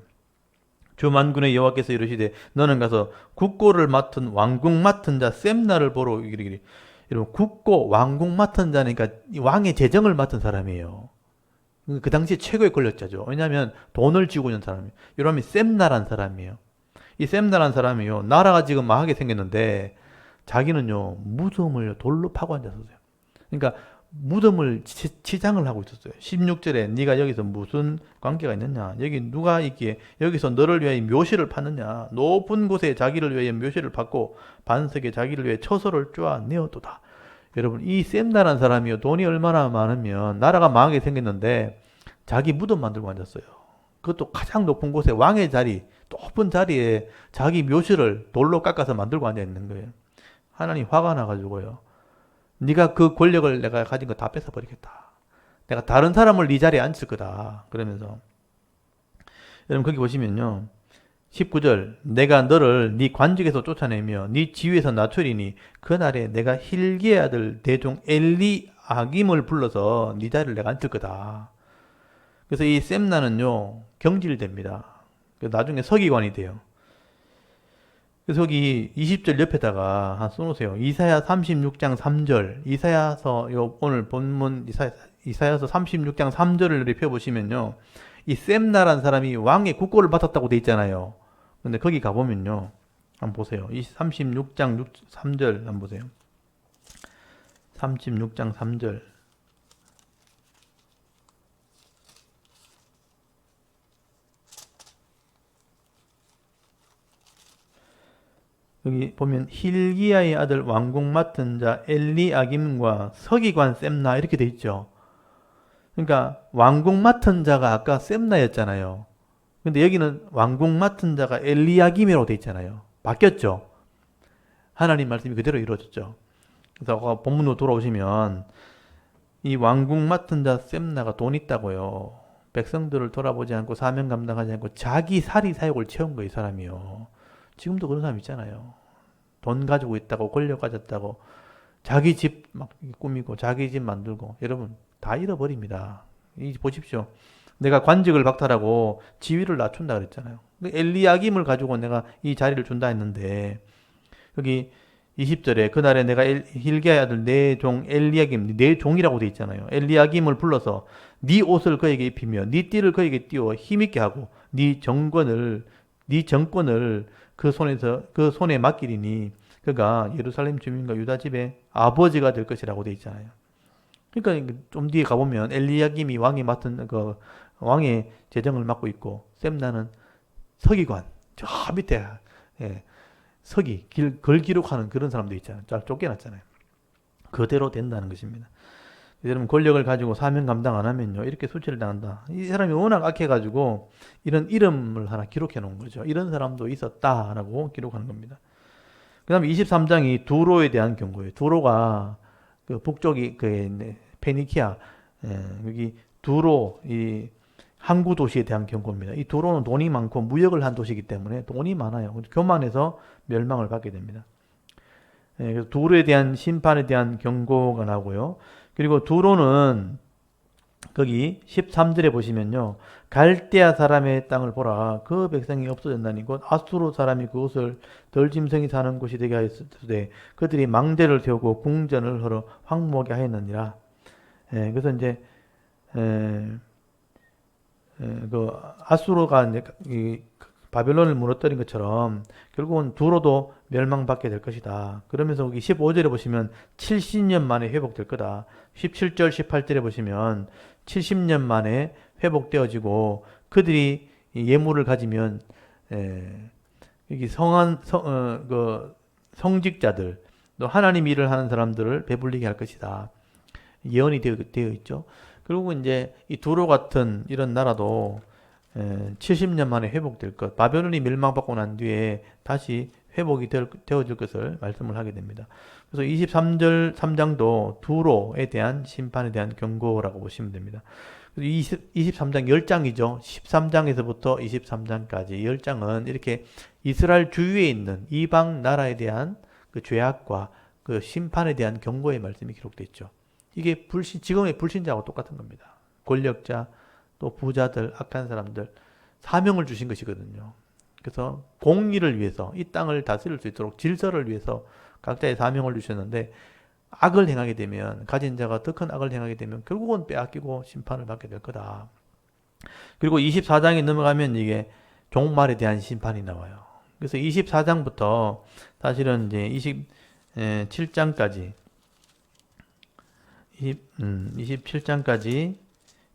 주 만군의 여호와께서 이르시되 너는 가서 국고를 맡은 왕국 맡은 자 셈나를 보러 이르기를. 여러분 국고 왕국 맡은 자니까 왕의 재정을 맡은 사람이에요. 그 당시에 최고의 권력자죠. 왜냐하면 돈을 쥐고 있는 사람이에요. 이러면 셈나란 사람이에요. 이 셈나란 사람이요, 나라가 지금 망하게 생겼는데 자기는요 무덤을 돌로 파고 앉았었어요. 그러니까 무덤을 치장을 하고 있었어요. 16절에 네가 여기서 무슨 관계가 있느냐, 여기 누가 있기에 여기서 너를 위하여 묘실을 팠느냐, 높은 곳에 자기를 위하여 묘실을 팠고 반석에 자기를 위해 처소를 쪼아내었도다. 여러분 이 셈나란 사람이요, 돈이 얼마나 많으면 나라가 망하게 생겼는데 자기 무덤 만들고 앉았어요. 그것도 가장 높은 곳에 왕의 자리, 높은 자리에 자기 묘실을 돌로 깎아서 만들고 앉아 있는 거예요. 하나님 화가 나가지고요, 네가 그 권력을 내가 가진 거 다 뺏어버리겠다. 내가 다른 사람을 네 자리에 앉힐 거다. 그러면서 여러분 거기 보시면요, 19절 내가 너를 네 관직에서 쫓아내며 네 지위에서 낮추리니 그날에 내가 힐기의 아들 대종 엘리아김을 불러서 네 자리를 내가 앉힐 거다. 그래서 이 셈나는요 경질됩니다. 나중에 서기관이 돼요. 그래서 여기 20절 옆에다가 한 써놓으세요. 이사야 36장 3절. 이사야서, 오늘 본문 이사야서 36장 3절을 펴보시면요, 이 셈나란 사람이 왕의 국고를 맡았다고 돼 있잖아요. 근데 거기 가보면요, 한번 보세요. 이 36장 3절 한번 보세요. 36장 3절. 여기 보면 힐기야의 아들 왕국 맡은 자 엘리아김과 서기관 셈나 이렇게 돼 있죠. 그러니까 왕국 맡은 자가 아까 셈나였잖아요. 근데 여기는 왕국 맡은 자가 엘리아김이라고 돼 있잖아요. 바뀌었죠. 하나님 말씀이 그대로 이루어졌죠. 그래서 본문으로 돌아오시면 이 왕국 맡은 자 셈나가 돈 있다고요. 백성들을 돌아보지 않고 사명 감당하지 않고 자기 사리 사욕을 채운 거예요, 이 사람이요. 지금도 그런 사람 있잖아요. 돈 가지고 있다고, 권력 가졌다고, 자기 집 막 꾸미고, 자기 집 만들고, 여러분 다 잃어버립니다. 보십시오. 내가 관직을 박탈하고 지위를 낮춘다 그랬잖아요. 엘리야김을 가지고 내가 이 자리를 준다 했는데, 여기 20절에 그날에 내가 힐기야의 아들 내 종 엘리야김, 내 종이라고 돼 있잖아요. 엘리야김을 불러서 네 옷을 그에게 입히며 네 띠를 그에게 띄워 힘있게 하고 네 정권을 그 손에 맡기리니 그가 예루살렘 주민과 유다 집의 아버지가 될 것이라고 돼 있잖아요. 그러니까 좀 뒤에 가보면 엘리야김이 왕의 재정을 맡고 있고 셈나는 서기관, 저 밑에 걸 기록하는 그런 사람도 있잖아요. 잘 쫓겨났잖아요. 그대로 된다는 것입니다. 여러분 권력을 가지고 사명 감당 안 하면요 이렇게 수치를 당한다. 이 사람이 워낙 악해가지고 이런 이름을 하나 기록해 놓은 거죠. 이런 사람도 있었다라고 기록하는 겁니다. 그 다음에 23장이 두로에 대한 경고예요. 두로가 그 북쪽이 그 페니키아 여기 두로 이 항구 도시에 대한 경고입니다. 이 두로는 돈이 많고 무역을 한 도시이기 때문에 돈이 많아요. 교만해서 멸망을 받게 됩니다. 그래서 두로에 대한 심판에 대한 경고가 나오고요. 그리고 두로는 거기 13절에 보시면요. 갈대아 사람의 땅을 보라. 그 백성이 없어졌나니 곧 아수르 사람이 그곳을 덜짐승이 사는 곳이 되게 하였으되 그들이 망대를 세우고 궁전을 헐어 황무하게 하였느니라. 그래서 이제 그 아수르가 이제 이 바벨론을 무너뜨린 것처럼 결국은 두로도 멸망받게 될 것이다. 그러면서 여기 15절에 보시면 70년 만에 회복될 거다. 17절, 18절에 보시면 70년 만에 회복되어지고 그들이 예물을 가지면 여기 성직자들 또 하나님 일을 하는 사람들을 배불리게 할 것이다. 예언이 되어 있죠. 그리고 이제 이 두로 같은 이런 나라도 70년 만에 회복될 것. 바벨론이 멸망받고 난 뒤에 다시 회복이 되어질 것을 말씀을 하게 됩니다. 그래서 23절 3장도 두로에 대한 심판에 대한 경고라고 보시면 됩니다. 23장 10장이죠. 13장에서부터 23장까지 10장은 이렇게 이스라엘 주위에 있는 이방 나라에 대한 그 죄악과 그 심판에 대한 경고의 말씀이 기록되어 있죠. 이게 지금의 불신자하고 똑같은 겁니다. 권력자, 또 부자들, 악한 사람들, 사명을 주신 것이거든요. 그래서 공의를 위해서 이 땅을 다스릴 수 있도록 질서를 위해서 각자의 사명을 주셨는데 악을 행하게 되면 가진 자가 더 큰 악을 행하게 되면 결국은 빼앗기고 심판을 받게 될 거다. 그리고 24장에 넘어가면 이게 종말에 대한 심판이 나와요. 그래서 24장부터 사실은 이제 27장까지 27장까지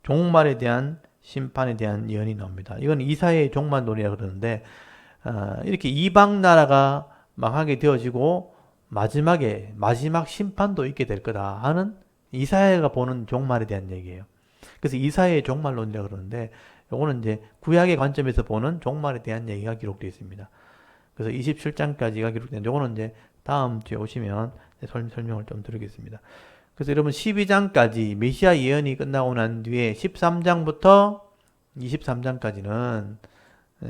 종말에 대한 심판에 대한 예언이 나옵니다. 이건 이사야의 종말론이라고 그러는데 이렇게 이방 나라가 망하게 되어지고 마지막 심판도 있게 될 거다 하는 이사야가 보는 종말에 대한 얘기예요. 그래서 이사야의 종말론이라고 그러는데 요거는 이제 구약의 관점에서 보는 종말에 대한 얘기가 기록되어 있습니다. 그래서 27장까지가 기록된 요거는 이제 다음 주에 오시면 설명을 좀 드리겠습니다. 그래서 여러분 12장까지 메시아 예언이 끝나고 난 뒤에 13장부터 23장까지는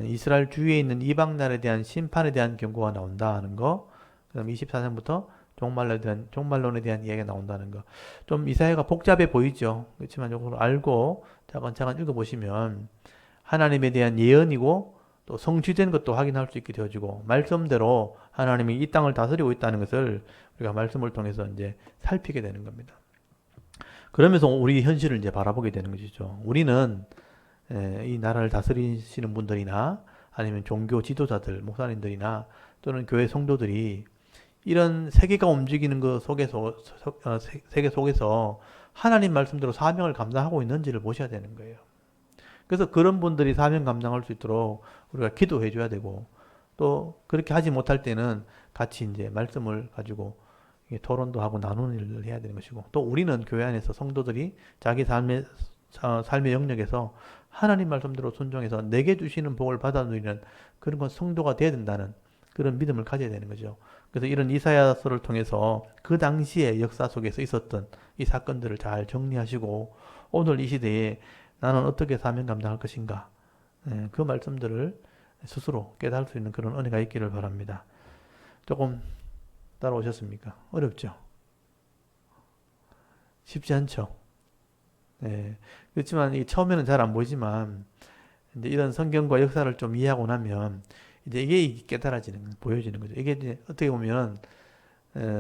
이스라엘 주위에 있는 이방 나라에 대한 심판에 대한 경고가 나온다 하는 거. 그다음 24장부터 종말론에 대한 이야기가 나온다는 거. 좀 이사야가 복잡해 보이죠. 그렇지만 이걸 알고 차근차근 읽어보시면 하나님에 대한 예언이고 또 성취된 것도 확인할 수 있게 되어지고 말씀대로 하나님이 이 땅을 다스리고 있다는 것을 우리가 말씀을 통해서 이제 살피게 되는 겁니다. 그러면서 우리 현실을 이제 바라보게 되는 것이죠. 우리는 이 나라를 다스리시는 분들이나 아니면 종교 지도자들, 목사님들이나 또는 교회 성도들이 이런 세계가 움직이는 그 세계 속에서 하나님 말씀대로 사명을 감당하고 있는지를 보셔야 되는 거예요. 그래서 그런 분들이 사명 감당할 수 있도록 우리가 기도해 줘야 되고 또 그렇게 하지 못할 때는 같이 이제 말씀을 가지고 토론도 하고 나누는 일을 해야 되는 것이고 또 우리는 교회 안에서 성도들이 자기 삶의 영역에서 하나님 말씀대로 순종해서 내게 주시는 복을 받아 누리는 그런 건 성도가 되어야 된다는 그런 믿음을 가져야 되는 거죠. 그래서 이런 이사야서를 통해서 그 당시의 역사 속에서 있었던 이 사건들을 잘 정리하시고 오늘 이 시대에 나는 어떻게 사명 감당할 것인가 그 말씀들을 스스로 깨달을 수 있는 그런 은혜가 있기를 바랍니다. 조금 따라오셨습니까? 어렵죠? 쉽지 않죠? 네. 그렇지만 이 처음에는 잘 안 보이지만 이제 이런 성경과 역사를 좀 이해하고 나면 이제 이게 깨달아지는 보여지는 거죠. 이게 이제 어떻게 보면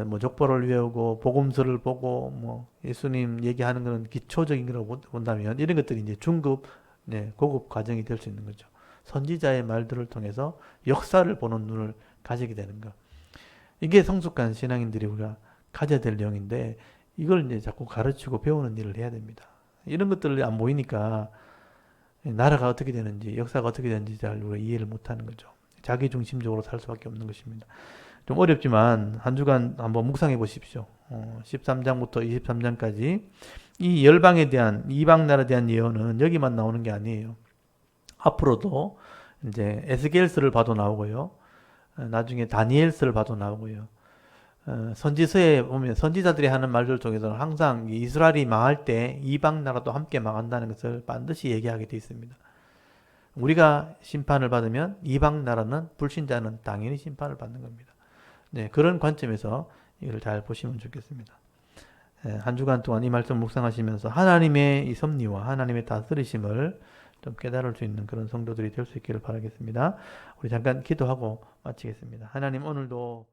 뭐 족보를 외우고 복음서를 보고 뭐 예수님 얘기하는 거는 기초적인 거라고 본다면 이런 것들이 이제 중급, 고급 과정이 될 수 있는 거죠. 선지자의 말들을 통해서 역사를 보는 눈을 가지게 되는 거. 이게 성숙한 신앙인들이 우리가 가져야 될 내용인데 이걸 이제 자꾸 가르치고 배우는 일을 해야 됩니다. 이런 것들이 안 보이니까 나라가 어떻게 되는지 역사가 어떻게 되는지 잘 우리가 이해를 못하는 거죠. 자기 중심적으로 살 수밖에 없는 것입니다. 좀 어렵지만 한 주간 한번 묵상해 보십시오. 13장부터 23장까지 이 열방에 대한 이방 나라에 대한 예언은 여기만 나오는 게 아니에요. 앞으로도 이제 에스겔서를 봐도 나오고요. 나중에 다니엘서를 봐도 나오고요. 선지서에 보면 선지자들이 하는 말들 중에서는 항상 이스라엘이 망할 때 이방 나라도 함께 망한다는 것을 반드시 얘기하게 되어 있습니다. 우리가 심판을 받으면 이방 나라는 불신자는 당연히 심판을 받는 겁니다. 네, 그런 관점에서 이걸 잘 보시면 좋겠습니다. 한 주간 동안 이 말씀 묵상하시면서 하나님의 이 섭리와 하나님의 다스리심을 좀 깨달을 수 있는 그런 성도들이 될 수 있기를 바라겠습니다. 우리 잠깐 기도하고 마치겠습니다. 하나님 오늘도